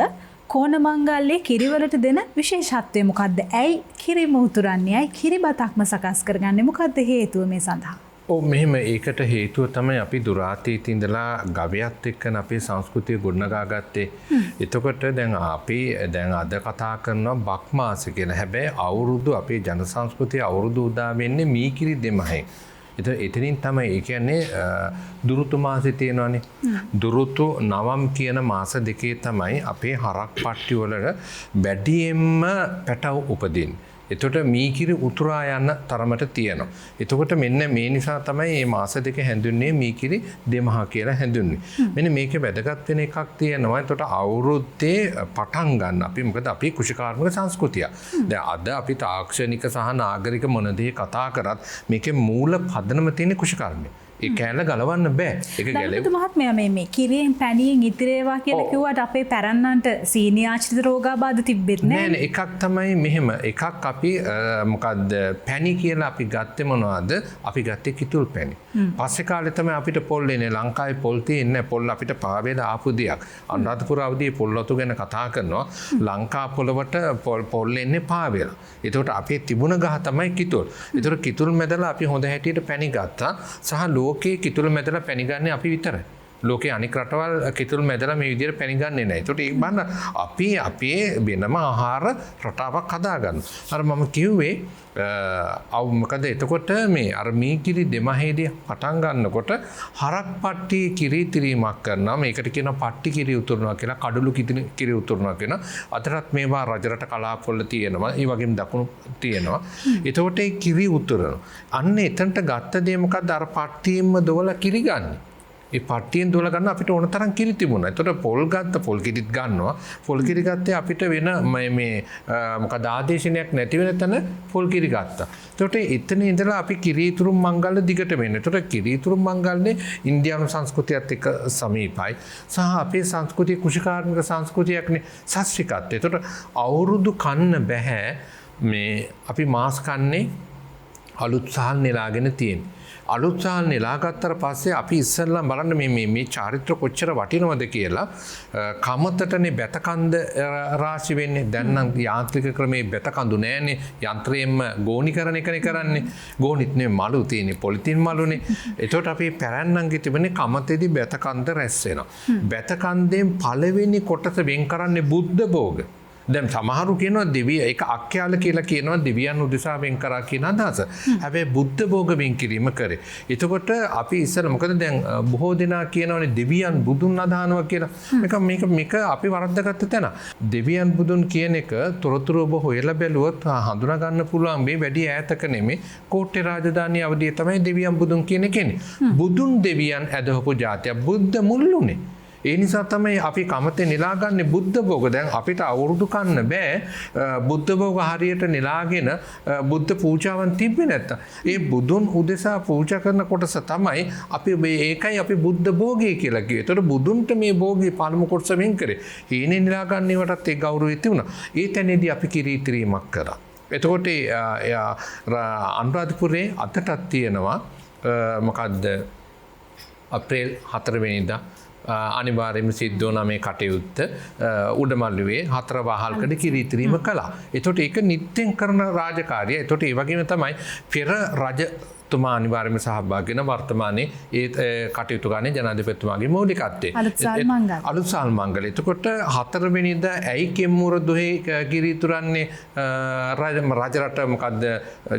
කෝණ මංගල්‍යයේ කිරිවලට දෙන විශේෂත්වය මොකද්ද? ඇයි කිරිම උතුරන්නේ? ඇයි කිරිබතක්ම සකස් කරගන්නේ? මොකද්ද හේතුව මේ සඳහා?
මෙහෙම ඒකට හේතුව තමයි අපි දුරාතීත ඉඳලා ගවයත් එක්කන අපේ සංස්කෘතිය ගොඩනගා ගත්තේ. එතකොට දැන් අපි දැන් අද කතා කරනවා බක් මාස කියලා. හැබැයි අවුරුදු අපේ ජන සංස්කෘතිය අවුරුදු උදා වෙන්නේ මීකිරි දෙමහෙන්. එතනින් තමයි ඒ කියන්නේ දුරුතු මාසෙ තියෙනවානේ. දුරුතු නවම් කියන මාස දෙකේ තමයි අපේ හරක් පට්ටි වල බැඩියෙන්ම පැටව උපදින්නේ. එතකොට මීකිරි උතුරා යන තරමට තියෙනවා. එතකොට මෙන්න මේ නිසා තමයි මේ මාස දෙක හැඳුන්වන්නේ මීකිරි දෙමහා කියලා හැඳුන්වන්නේ. මෙන්න මේකේ වැදගත් වෙන එකක් තියෙනවා. එතකොට අවුරුද්දේ පටන් ගන්න අපි මොකද අපි කුෂිකාර්මික සංස්කෘතිය. දැන් අද අපි තාක්ෂණික සහ නාගරික මොන දේ කතා කරත් මේකේ මූල පදනම තියෙන කුෂිකාර්මිය. ඒ කෑල්ල ගලවන්න බෑ. ඒක ගැලෙන්න.
මහත්මයා මේ කිරියෙන් පැණියෙන් ඉතිරේවා කියලා කිව්වට අපේ පැරන්නන්ට සීනි ආශ්‍රිත රෝගාබාධ තිබෙත් නෑ.
නෑ එකක් තමයි මෙහෙම එකක් අපි මොකද්ද පැණි කියලා අපි ගත්තේ මොනවද? අපි ගත්තේ කිතුල් පැණි. පස්සේ කාලේ තමයි අපිට පොල් එන්නේ. ලංකාවේ පොල් තියෙන්නේ පොල් අපිට පාවෙලා ආපු දෙයක්. අනුරාධපුර අවදියේ පොල්වතු ගැන කතා කරනවා. ලංකා පොළවට පොල් එන්නේ පාවෙලා. ඒකට අපේ තිබුණ ගහ තමයි කිතුල්. ඒතර කිතුල් මැදලා අපි හොඳ හැටියට පැණි ගත්තා. සහ ලෝකේ කිතුල් මැදලා පැණි ගන්න අපි විතරයි. ලෝකේ අනික් රටවල් කිතුල් මැදලා මේ විදිහට පැණි ගන්නේ නැහැ. ඒකට ඒක බලන්න අපි අපේ වෙනම ආහාර රටාවක් හදාගන්න. අර මම කිව්වේ මොකද එතකොට මේ අර මීකිරි දෙමහේදී පටන් ගන්නකොට හරක් පට්ටි කිරි තිරීමක් කරනවා. මේකට කියනවා පට්ටි කිරි උතුරනවා කියලා, කඩළු කිරි උතුරනවා කියන. අතරත් මේවා රජරට කලාපවල තියෙනවා. ඒ වගේම දකුණු තියෙනවා. එතකොට ඒ කිරි උතුරනවා. අන්න එතනට ගත්ත දේ මොකද්ද? අර පට්ටියෙන්ම දොවලා කිරි ගන්න. ඒ පට්ටියෙන් දොල ගන්න අපිට ඕන තරම් කිරි තිබුණා. ඒතකොට පොල් ගත්ත පොල් කිරිත් ගන්නවා. පොල් කිරි ගත්තේ අපිට වෙන මේ මොකද ආදේශනයක් නැති වෙන තැන පොල් කිරි ගත්තා. ඒතකොට එතන ඉඳලා අපි කිරිතුරු මංගල්‍ය දිගට වෙන්නේ. ඒතකොට කිරිතුරු මංගල්‍යනේ ඉන්දියානු සංස්කෘතියත් එක්ක සමීපයි. සහ අපේ සංස්කෘතිය කුෂිකාර්මික සංස්කෘතියක්නේ ශාස්ත්‍රිකත්වය. ඒතකොට අවුරුදු කන්න බෑ මේ අපි මාස් කන්නේ අලුත් සහල් නෙලාගෙන තියෙන්නේ. අලුත් සහල් නෙලාගත්තට පස්සේ අපි ඉස්සෙල්ලා බලන්න මේ චාරිත්‍ර කොච්චර වටිනවද කියලා කමතටනේ බැතකන්ද රාශි වෙන්නේ. දැන් නම් යාන්ත්‍රික ක්‍රමේ බැතකඳු නෑනේ. යන්ත්‍රයෙන්ම ගෝණීකරණ එකනේ කරන්නේ. ගෝණිත් නෙමෙයි මලු තියෙන්නේ පොලිතින් මලුනේ. ඒකට අපි පැරන්නන්ගේ තිබෙන්නේ කමතේදී බැතකන්ද රැස් වෙනවා. බැතකන්දෙන් පළවෙනි කොටස වෙන් කරන්නේ බුද්ධ භෝග. දැන් සමහරු කියනවා දෙවිය ඒක අක්ඛ්‍යාල කියලා කියනවා දෙවියන් උදෙසා වෙන් කරා කියන අදහස. හැබැයි බුද්ධ භෝග වෙන් කිරීම කරේ. එතකොට අපි ඉස්සර මොකද දැන් බොහෝ දෙනා කියනවානේ දෙවියන් බුදුන් අදහනවා කියලා. මේක අපි වරද්දාගත්ත තැන. දෙවියන් බුදුන් කියන එක තොරතුරු ඔබ හොයලා බැලුවොත් හඳුනා ගන්න පුළුවන් මේ වැඩි ඈතක නෙමෙයි. කෝට්ටේ රාජධානිය අවදියේ තමයි දෙවියන් බුදුන් කියන කෙනේ. බුදුන් දෙවියන් ඇදහපු જાතිය බුද්ධ මුල්ලුනේ. ඒ නිසා තමයි අපි කමතේ නිලාගන්නේ බුද්ධ භෝග. දැන් අපිට අවුරුදු කන්න බෑ බුද්ධ භෝග හරියට නිලාගෙන බුද්ධ පූජාවන් තිබ්බේ නැත්තම්. ඒ බුදුන් උදෙසා පූජා කරන කොටස තමයි අපි ඒකයි අපි බුද්ධ භෝගය කියලා කිව්වේ. ඒතකොට බුදුන්ට මේ භෝගේ පළමු කොටස වෙන් කරේ. හීනේ නිලාගන්නේවටත් ඒ ගෞරවය තිබුණා. ඒ තැනදී අපි කිරීතිරීමක් කරා. එතකොට අනුරාධපුරේ අතටත් තියෙනවා මොකද්ද අප්‍රේල් 4 වෙනිදා අනිවාර්යයෙන්ම සිද්ධ වුණා මේ කටයුත්ත උඩමල්ලුවේ 4 වහල්කඩ කිරීතිරීම කළා. එතකොට ඒක නිත්‍යයෙන් කරන රාජකාරිය. එතකොට ඒ වගේම තමයි පෙර රජතුමා අනිවාර්යයෙන්ම සහභාගී වෙන වර්තමානයේ ඒ කටයුතු ගන්නේ ජනාධිපතිතුමාගේ මූලිකත්වයේ. අලුත් සාල් මංගල. එතකොට 4 වෙනිදා ඇයි කෙම්මුර දොහේ කිරීතුරන්නේ රජරට මොකද්ද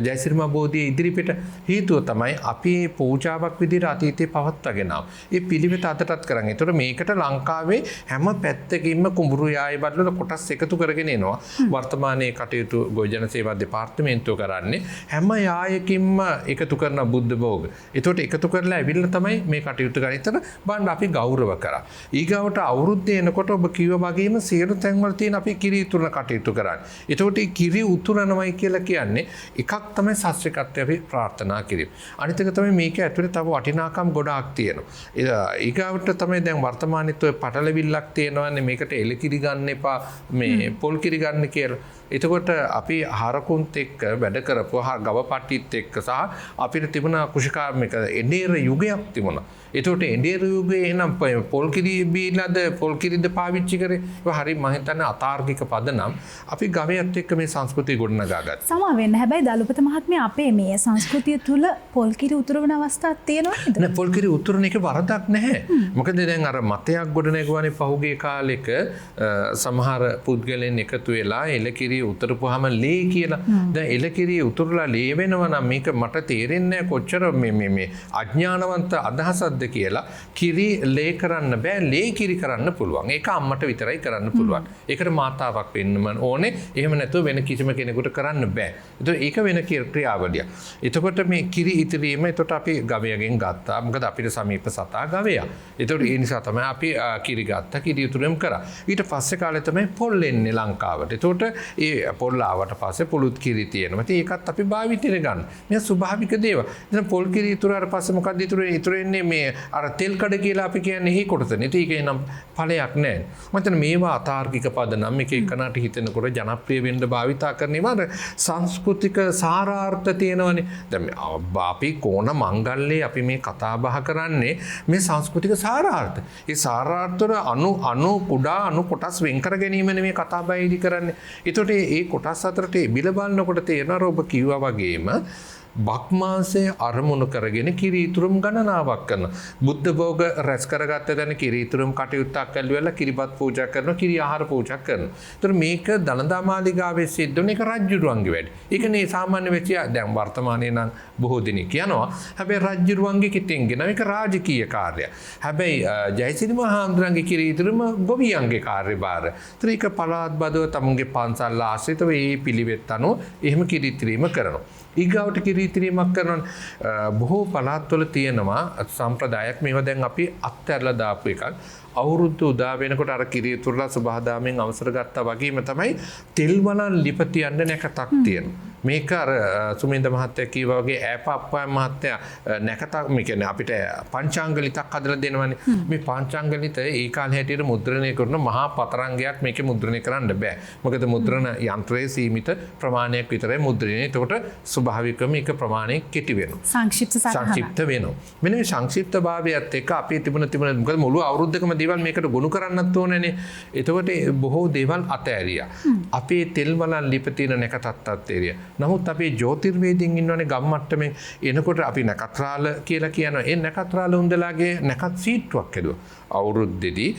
ජයසිරිමා බෝධිය ඉදිරිපිට හේතුව තමයි අපි පූජාවක් විදිහට අතීතේ පවත්වාගෙන ආවා. ඒ පිළිවෙත අදටත් කරන්නේ. ඒතර මේකට ලංකාවේ හැම පැත්තකින්ම කුඹුරු යාය බඩවල කොටස් එකතු කරගෙන එනවා. වර්තමානයේ කටයුතු ගොවිජන සේවා දෙපාර්තමේන්තුව කරන්නේ හැම යායකින්ම එකතු කරන බුද්ධ භෝග. ඒතකොට එකතු කරලා ඇවිල්ලා තමයි මේ කටයුතු කරන්නේ. ඒතර බණ්ඩ අපි ගෞරව කරා. ඊගාවට අවුරුද්දේ එනකොට ඔබ කිව්වා වගේම සියලු තැන්වල තියෙන අපි කිරි උතුරන කටයුතු කරන්නේ. ඒතකොට මේ කිරි උතුරනවයි කියලා කියන්නේ එකක් තමයි ශාස්ත්‍රීයත්වය අපි ප්‍රාර්ථනා කිරීම. අනිත් එක තමයි මේක ඇතුලේ තව වටිනාකම් ගොඩාක් තියෙනවා. ඊගාවට තමයි දැන් වර්තමානෙත් ඔය පටලවිල්ලක් තියෙනවානේ මේකට එලකිරි ගන්න එපා මේ පොල් කිරි ගන්න කියලා. එතකොට අපි හරකුන්ත් එක්ක වැඩ කරපුවා ගව පට්ටිත් එක්ක සහ අපිට තිබුණ කුෂිකාර්මික එඬේර යුගයක් තිබුණා. එතකොට එඬේර යුගයේ එහෙනම් පොල් කිරි බීලාද පොල් කිරිද පාවිච්චි කරේ. ඒක හරි මම හිතන්නේ අතාර්කික පදනම් අපි ගවයත් එක්ක මේ සංස්කෘතිය ගොඩනගාගත්තා.
සමා වෙන්න හැබැයි දලුපත මහත්මයා අපේ මේ සංස්කෘතිය තුල පොල් කිරි උතුරවන අවස්ථාවක් තියෙනවද?
නෑ පොල් කිරි උතුරන එක වරදක් නැහැ. මොකද දැන් අර මතයක් ගොඩනගුවානේ පහුගිය කාලෙක සමහර පුද්ගලයන් එකතු වෙලා එලකිරි උතරපුවාම ලේ කියලා. දැන් එලකිරි උතුරලා ලේ වෙනවා නම් මේක මට තේරෙන්නේ කොච්චර මේ අඥානවන්ත අදහසක්ද කියලා. කිරි ලේ කරන්න බෑ, ලේ කිරි කරන්න පුළුවන්. ඒක අම්මට විතරයි කරන්න පුළුවන්. ඒකට මාතාවක් වෙන්නම ඕනේ. එහෙම නැතුව වෙන කිසිම කෙනෙකුට කරන්න බෑ. ඒක වෙන ක්‍රියාවලියක්. එතකොට මේ කිරි ඉතිරීම එතකොට අපි ගවයගෙන් ගත්තා. මොකද අපිට සමීප සතා ගවයා. එතකොට ඒ නිසා තමයි අපි කිරි ගත්තා. කිරි ඉතුරුම් කරා. ඊට පස්සේ කාලේ තමයි පොල් එන්නේ ලංකාවට. එතකොට ඒ පොල් ආවට පස්සේ පොලුත් කිරි තියෙනවා. ඉතින් ඒකත් අපි භාවිතයට ගන්න. මේ ස්වභාවික දේවල්. ඉතින් පොල් කිරි ඉතුරුාට පස්සේ මොකද්ද ඉතුරු එන්නේ මේ අර තෙල් කඩ කියලා අපි කියන්නේ එහි කොටසනේ. ඒක නම් ඵලයක් නැහැ. මම හිතන්නේ මේවා අතාර්කික පද නම් එක එකනට හිතෙනකොට ජනප්‍රිය වෙන්න භාවිතා කරනවා සංස්කෘතික සාරාර්ථ තියෙනවනේ. දැන් අපි කෝණ මංගල්‍යයේ අපි මේ කතා බහ කරන්නේ මේ සංස්කෘතික සාරාර්ථ. ඒ සාරාර්ථ වල අණු කුඩා අණු කොටස් වෙන් කර ගැනීමනේ මේ කතා බහේදී කරන්නේ. ඒතකොට ඒ කොටස් අතරට බිල බලනකොට තේරෙනවා ඔබ කිව්වා වගේම බක්මාසය අරමුණු කරගෙන කිරීතුරුම් ගණනාවක් කරනවා. බුද්ධ භෝග රැස් කරගත්ත දැන කිරීතුරුම් කටයුත්තක් කළා කිරිබත් පූජා කරනවා, කිරි ආහාර පූජා කරනවා. ඒතර මේක දළදා මාලිගාවේ සිද්ධ වෙන එක රජුරුවන්ගේ වැඩ. ඒකනේ සාමාන්‍ය වෙච්ච දැන් වර්තමානයේ නම් බොහෝ දෙනෙක් යනවා. හැබැයි රජුරුවන්ගේ කිතෙන්ගෙන මේක රාජකීය කාර්යයක්. හැබැයි ජයසිරි මහාඳුරන්ගේ කිරීතුරුම ගොවියන්ගේ කාර්යභාර. ඒතර ඒක පළාත් බදව තමුන්ගේ පන්සල් ආශ්‍රිතව මේ පිළිවෙත් අනුව එහෙම කිරීතිරීම කරනවා. ඊගාවට කිරීතිරීමක් කරන බොහෝ පළාත්වල තියෙනවා සම්ප්‍රදායක්. මේවා දැන් අපි අත්හැරලා දාපු එකක්. අවුරුද්ද උදා වෙනකොට අර කිරි උතුරලා සුභාදාමෙන් අවසර ගත්තා වගේම තමයි තෙල් වලන් ලිපති යන්න නැකතක් තියෙනවා. මේක අර සුමේන්ද්‍ර මහත්තයා කිව්වා වගේ ඈප අප්පා මහත්තයා නැකතක් මේ කියන්නේ අපිට පංචාංග ලිතක් හදලා දෙනවනේ. මේ පංචාංග ලිත ඒ කාලේ හැටියට මුද්‍රණය කරන මහා පතරංගයක් මේකේ මුද්‍රණය කරන්න බෑ. මොකද මුද්‍රණ යන්ත්‍රයේ සීමිත ප්‍රමාණයක් විතරයි මුද්‍රණය. ඒකට ස්වභාවිකවම මේක ප්‍රමාණය කෙටි වෙනවා. සංක්ෂිප්ත වෙනවා. මෙන්න මේ සංක්ෂිප්ත භාවයත් එක්ක අපි තිබුණ මොකද මුළු අවුරුද්දකම දේවල් මේකට ගොනු කරන්නත් ඕනනේ. එතකොට බොහෝ දේවල් අතෑරියා. අපේ තෙල් වලන් ලිපතින නැකතත් අතෑරියා. නමුත් අපේ ජ්‍යොතිර්වේදීන් ඉන්නවනේ ගම්මට්ටමේ එනකොට අපි නැකත්‍රාල කියලා කියනවා. ඒ නැකත්‍රාල උන්දලාගේ නැකත් සීට්ටුවක් හැදුවා. අවුරුද්දේදී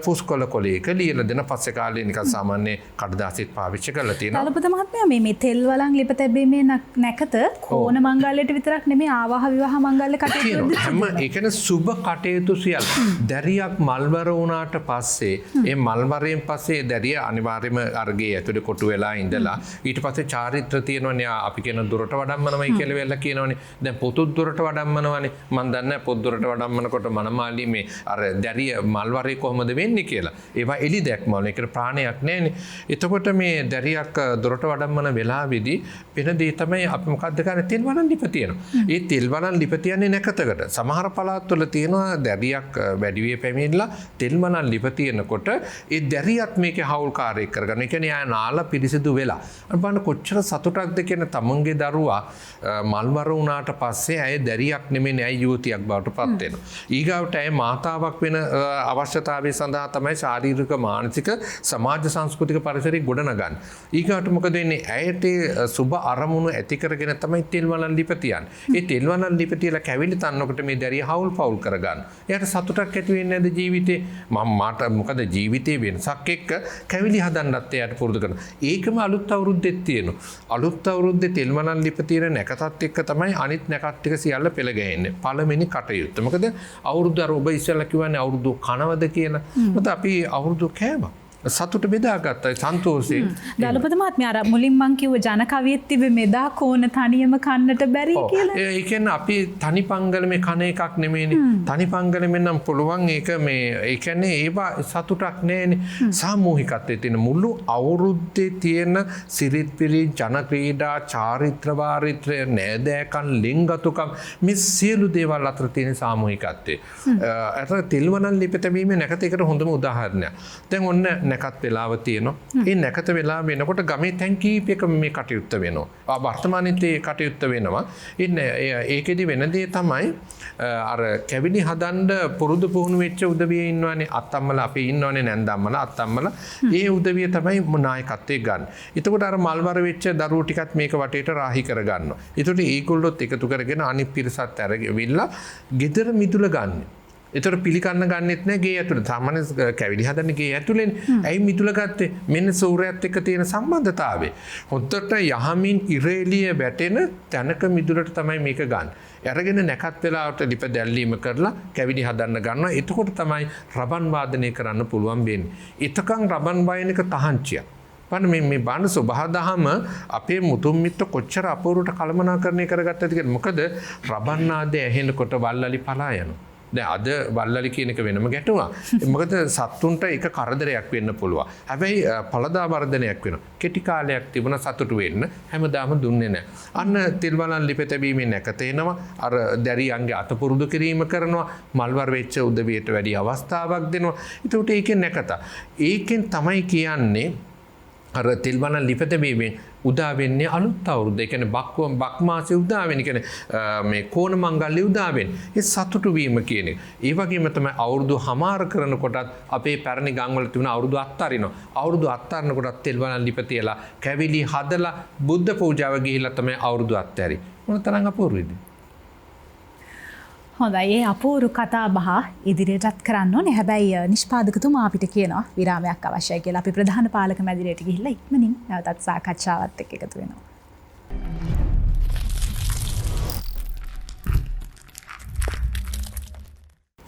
පුස්කොළ කොලයක ලියලා දෙන පස්සේ කාලේ නිකන් සාමාන්‍ය කඩදාසිත් පාවිච්චි කරලා තියෙනවා.
දලපත මහත්මයා මේ තෙල් වලන් ලිප තැබීමේ නැකත කෝණ මංගල්‍යයට විතරක් නෙමෙයි ආවාහ විවාහ මංගල්‍ය කටයුතු
හැම ඒ කියන්නේ සුබ කටයුතු සියල්ල. දැරියක් මල්වර වුණාට පස්සේ ඒ මල්වරයෙන් පස්සේ දැරිය අනිවාර්යයෙන්ම අර්ගේ ඇතුලේ කොටු වෙලා ඉඳලා ඊට පස්සේ චාරිත්‍ර තියෙනවනේ අපි කියන දොරට වඩම්මනමයි කියලා වෙලා කියනවනේ. දැන් පොතු දොරට වඩම්මනවනේ. මම දන්නේ පොත් දොරට වඩම්මනකොට මනමාලි මේ අර දැරිය දැරිය මල්වරේ කොහොමද වෙන්නේ කියලා. ඒවා එලි දැක්මවල ඒකට ප්‍රාණයක් නැහැනේ. එතකොට මේ දැරියක් දොරට වඩම්මන වෙලාවේදී වෙන දේ තමයි අපි මොකද්ද කරන්නේ තෙල් වලන් ලිප තියෙනවා. ඒ තෙල් වලන් ලිප තියන්නේ නැකතකට. සමහර පළාත්වල තියෙනවා දැරියක් වැඩි වේ පැමිණිලා තෙල් වලන් ලිප තියෙනකොට ඒ දැරියත් මේකේ හවුල්කාරයෙක් කරගන්න. ඒ කියන්නේ ආය නාලා පිරිසිදු වෙලා. බලන්න කොච්චර සතුටක්ද කියන තමන්ගේ දරුවා මල්වර වුණාට පස්සේ ඇය දැරියක් නෙමෙයි ඇය යුවතියක් බවට පත් වෙනවා. ඊගාවට ඇය මාතාවක් වෙන අවශ්‍යතාවය සඳහා තමයි ශාරීරික මානසික සමාජ සංස්කෘතික පරිසරය ගොඩනගන්නේ. ඊගාවට මොකද වෙන්නේ? ඇයට සුබ අරමුණු ඇති කරගෙන තමයි තෙල් වලන් ලිප තියන්නේ. ඒ තෙල් වලන් ලිප තියලා කැවිලි තන්නකොට මේ දැරිය හවුල් පවුල් කරගන්න. එයාට සතුටක් ඇති වෙන්නේ නැද්ද ජීවිතේ? මට මොකද ජීවිතේ වෙනසක් එක්ක කැවිලි හදන්නත් එයාට පුරුදු කරනවා. ඒකම අලුත් අවුරුද්දෙත් තියෙනවා. අලුත් අවුරුද්දේ තෙල් වලන් ලිප තියෙන නැකතත් එක්ක තමයි අනිත් නැකත් ටික සියල්ල පෙළ ගැහෙන්නේ. පළවෙනි කටයුත්ත. මොකද අවුරුද්ද අර ඔබ ඉස්සෙල්ලා කිව්වනේ අවුරුදු කනවද කියලා. මොකද අපි අවුරුදු කෑවා. සතුට බෙදාගත්තා සන්තෝෂයෙන්.
දලපති මහත්මයා අර මුලින් මං කිව්ව ජන කවියෙත් තිබෙ මෙදා කෝන තනියම කන්නට බැරි කියලා.
ඒ කියන්නේ අපි තනි පංගලමේ කන එකක් නෙමෙයිනේ. තනි පංගලමෙන් නම් පුළුවන් ඒක මේ ඒ කියන්නේ ඒවා සතුටක් නෑනේ. සාමූහිකත්වයේ තියෙන මුළු අවුරුද්දේ තියෙන සිරිත් පිරිත් ජන ක්‍රීඩා චාරිත්‍ර වාරිත්‍රය නෑදෑකම් ලිංගතුකම් මේ සියලු දේවල් අතර තියෙන සාමූහිකත්වය. අතන තෙල්වනන් ලිපිතවීමේ නැකතේකට හොඳම උදාහරණයක්. දැන් ඔන්න නැකත් වෙලාව තියෙනවා. ඒ නැකත වෙලාව වෙනකොට ගමේ තැන් කීපයක මේ කටයුත්ත වෙනවා. වර්තමානයේත් ඒ කටයුත්ත වෙනවා. ඉන්නේ ඒකෙදි වෙන දේ තමයි අර කැවිලි හදන්න පුරුදු පුහුණු වෙච්ච උදවිය ඉන්නවනේ අත්තම්මලා අපි ඉන්නවනේ නැන්දම්මලා අත්තම්මලා. ඒ උදවිය තමයි නායකත්වයේ ගන්න. එතකොට අර මල්වර වෙච්ච දරුවෝ ටිකත් මේක වටේට රාහි කර ගන්නවා. එතකොට ඒගොල්ලොත් එකතු කරගෙන අනිත් පිරිසත් අරගෙවිලා ගෙදර මිදුල ගන්න. එතකොට පිළිකන්න ගන්නෙත් නැහැ ගේ ඇතුළේ. සාමාන්‍ය කැවිලි හදන්නේ ගේ ඇතුළේනේ. ඇයි මිදුල ගත්තේ? මෙන්න සූර්යයත් එක්ක තියෙන සම්බන්ධතාවය. හොද්දට යහමින් ඉරේලිය වැටෙන තැනක මිදුලට තමයි මේක ගන්න. අරගෙන නැකත් වෙලාවට ලිප දැල්ලීම කරලා කැවිලි හදන්න ගන්නවා. එතකොට තමයි රබන් වාදනය කරන්න පුළුවන් වෙන්නේ. එතකන් රබන් වයන එක තහංචියක්. පන්න මේ බාන සුභාදහම අපේ මුතුන් මිත්‍ර කොච්චර අපූර්වට කළමනාකරණය කරගත්තද කියලා. මොකද රබන් නාදය ඇහෙනකොට වල්ලලි පලා යනවා. දැන් අද වල්ලලි කියන එක වෙනම ගැටුමක්. මොකද සත්තුන්ට ඒක කරදරයක් වෙන්න පුළුවන්. හැබැයි පළදා වර්ධනයක් වෙනවා. කෙටි කාලයක් තිබුණ සතුටු වෙන්න හැමදාම දුන්නේ නැහැ. අන්න තෙල් වලන් ලිප තැබීමේ නැකත එනවා. අර දැරියන්ගේ අත පුරුදු කිරීම කරනවා. මල්වර වෙච්ච උදවියට වැඩි අවස්ථාවක් දෙනවා. ඒකට ඒකෙන් නැකත. ඒකෙන් තමයි කියන්නේ අර තෙල් වලන් ලිප තැබීමෙන් උදා වෙන්නේ අලුත් අවුරුද්ද. ඒ කියන්නේ බක් මාසේ උදා වෙන්නේ. කියන්නේ මේ කෝණ මංගල්‍ය උදා වෙන්නේ. ඒ සතුටු වීම කියන එක. ඒ වගේම තමයි අවුරුදු හමාර කරනකොටත් අපේ පැරණි ගම්වල තිබුණ අවුරුදු අත්තරිනවා. අවුරුදු අත්තරිනකොටත් තෙල් වලන් ලිප තියලා කැවිලි හදලා බුද්ධ පූජාව ගිහිල්ලා තමයි අවුරුදු අත්තරි. මොන තරම් අපූර්වද?
හොඳයි ඒ අපූරු කතා බහ ඉදිරියටත් කරන්න ඕනේ. හැබැයි නිෂ්පාදකතුමා අපිට කියනවා විරාමයක් අවශ්‍යයි කියලා. අපි ප්‍රධාන පාලක මැදිරියට ගිහිල්ලා ඉක්මනින් නැවතත් සාකච්ඡාවත් එක්ක එකතු වෙනවා.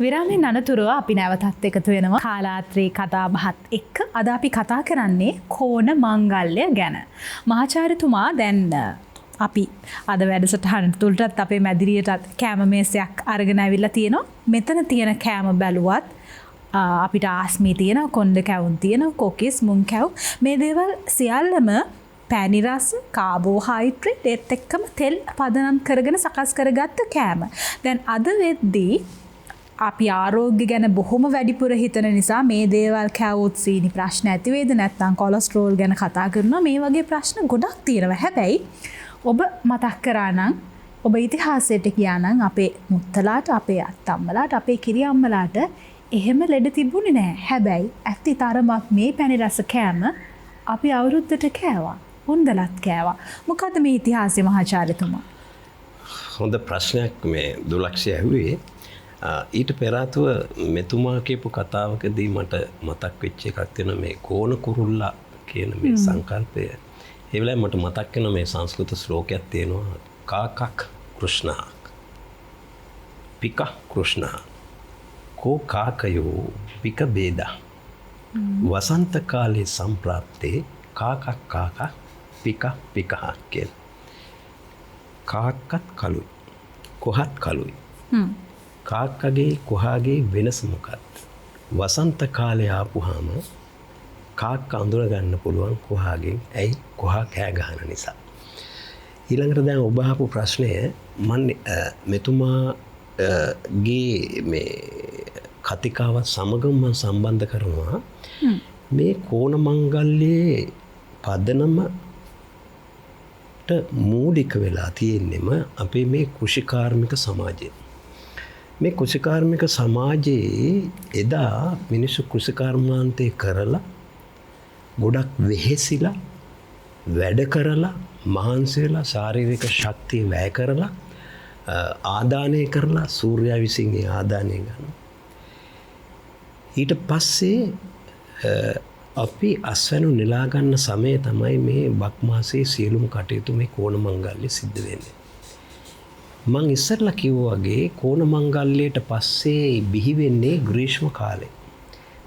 විරාමයෙන් අනතුරුව අපි නැවතත් එකතු වෙනවා කාලාත්‍රී කතා බහත් එක්ක. අද අපි කතා කරන්නේ කෝණ මංගල්‍ය ගැන. මහාචාර්යතුමා දැන් අපි අද වැඩසටහන තුළටත් අපේ මැදිරියටත් කෑම මේසයක් අරගෙන ඇවිල්ලා තියෙනවා. මෙතන තියෙන කෑම බැලුවත් අපිට ආස්මී තියෙනවා, කොණ්ඩ කැවුම් තියෙනවා, කොකිස්, මුං කැව් මේ දේවල් සියල්ලම පැණි රස, කාබෝහයිඩ්‍රේට් ඒත් එක්කම තෙල් පදනම් කරගෙන සකස් කරගත්ත කෑම. දැන් අද වෙද්දී අපි ආරෝග්‍ය ගැන බොහොම වැඩිපුර හිතන නිසා මේ දේවල් කැවුත් සීනි ප්‍රශ්න ඇති වේද නැත්නම් කොලෙස්ටරෝල් ගැන කතා කරනවා. මේ වගේ ප්‍රශ්න ගොඩක් තියෙනවා. හැබැයි ඔබ මතක් කරා නම් ඔබ ඉතිහාසයට ගියා නම් අපේ මුත්තලාට, අපේ අත්තම්මලාට, අපේ කිරියම්මලාට එහෙම ලෙඩ තිබුණේ නැහැ. හැබැයි ඇත්ති තරමක් මේ පැණි රස කෑම අපි අවුරුද්දට කෑවා. උන්දලත් කෑවා. මොකද මේ ඉතිහාසය මහාචාර්යතුමා?
හොඳ ප්‍රශ්නයක් මේ දුලක්ෂය ඇහුවේ. ඊට පෙර ආතුව මෙතුමා කියපු කතාවකදී මට මතක් වෙච්ච එකක් තියෙනවා මේ කෝණ කුරුල්ලා කියන මේ සංකල්පය. ඒ වෙලාවේ මට මතක් වෙන මේ සංස්කෘත ශ්ලෝකයක් තියෙනවා කාකක් කෘෂ්ණා පික කෘෂ්ණා කෝ කාකයෝ පික බේදා වසන්ත කාලේ සම්ප්‍රාප්තේ කාකක් කාක පික පික කියන කාක්කත් කළුයි කොහත් කළුයි කාක්කගේ කොහාගේ වෙනස මොකක්ද වසන්ත කාලය ආපුහාම කාක් අඳුර ගන්න පුළුවන් කොහාගෙන් ඇයි කොහා කෑ ගහන නිසා. ඊළඟට දැන් ඔබ අහපු ප්‍රශ්නය මෙතුමාගේ මේ කතිකාවත් සමගම මම සම්බන්ධ කරනවා මේ කෝණ මංගල්‍යයේ පදනමට මූලික වෙලා තියෙන්නෙම අපේ මේ කෘෂිකාර්මික සමාජය. මේ කෘෂිකාර්මික සමාජයේ එදා මිනිස්සු කෘෂිකර්මාන්තය කරලා ගොඩක් වෙහෙසිලා වැඩ කරලා මහන්සි වෙලා ශාරීරික ශක්තිය වැය කරලා ආදානය කරලා සූර්යයා විසින් ඒ ආදානය ගන්න. ඊට පස්සේ අපි අස්වැනු නෙලා ගන්න සමය තමයි මේ බක් මාසයේ සියලුම කටයුතු මේ කෝණ මංගල්‍ය සිද්ධ වෙන්නේ. මං ඉස්සරලා කිව්වා වගේ කෝණ මංගල්‍යයට පස්සේ බිහි වෙන්නේ ග්‍රීෂ්ම කාලේ.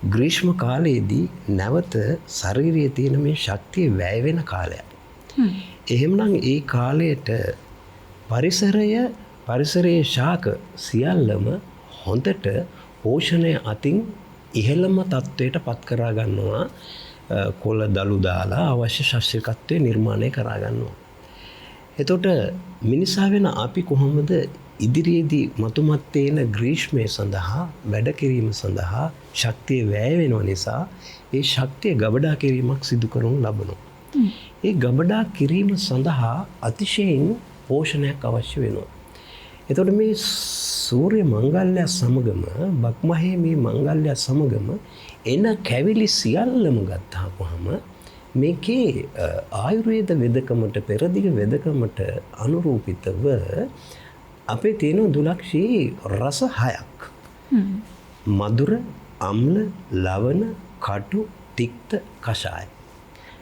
ග්‍රීෂ්ම කාලයේදී නැවත ශරීරයේ තියෙන මේ ශක්තිය වැය වෙන කාලයක්. එහෙමනම් ඒ කාලයට පරිසරයේ ශාක සියල්ලම හොඳට පෝෂණය අතින් ඉහළම තත්ත්වයට පත් කරා ගන්නවා. කොළ දළු දාලා අවශ්‍ය ශස්ත්‍රිකත්වය නිර්මාණය කරා ගන්නවා. එතකොට මිනිසා වෙන අපි කොහොමද ඉදිරියේදී මතුමත් එන ග්‍රීෂ්මය සඳහා වැඩ කිරීම සඳහා ශක්තිය වැය වෙනවා නිසා ඒ ශක්තිය ගබඩා කිරීමක් සිදු කරනු ලබනවා. ඒ ගබඩා කිරීම සඳහා අතිශයින් පෝෂණයක් අවශ්‍ය වෙනවා. එතකොට මේ සූර්ය මංගල්‍ය සමගම බක්මහේ මේ මංගල්‍ය සමගම එන කැවිලි සියල්ලම ගත්තාම මේකේ ආයුර්වේද වෙදකමට පෙරදිග වෙදකමට අනුරූපිතව අපේ තියෙන දුලක්ෂී රස 6ක්. මధుර, අම්ල, ලවණ, කටු, තික්ත, කෂාය.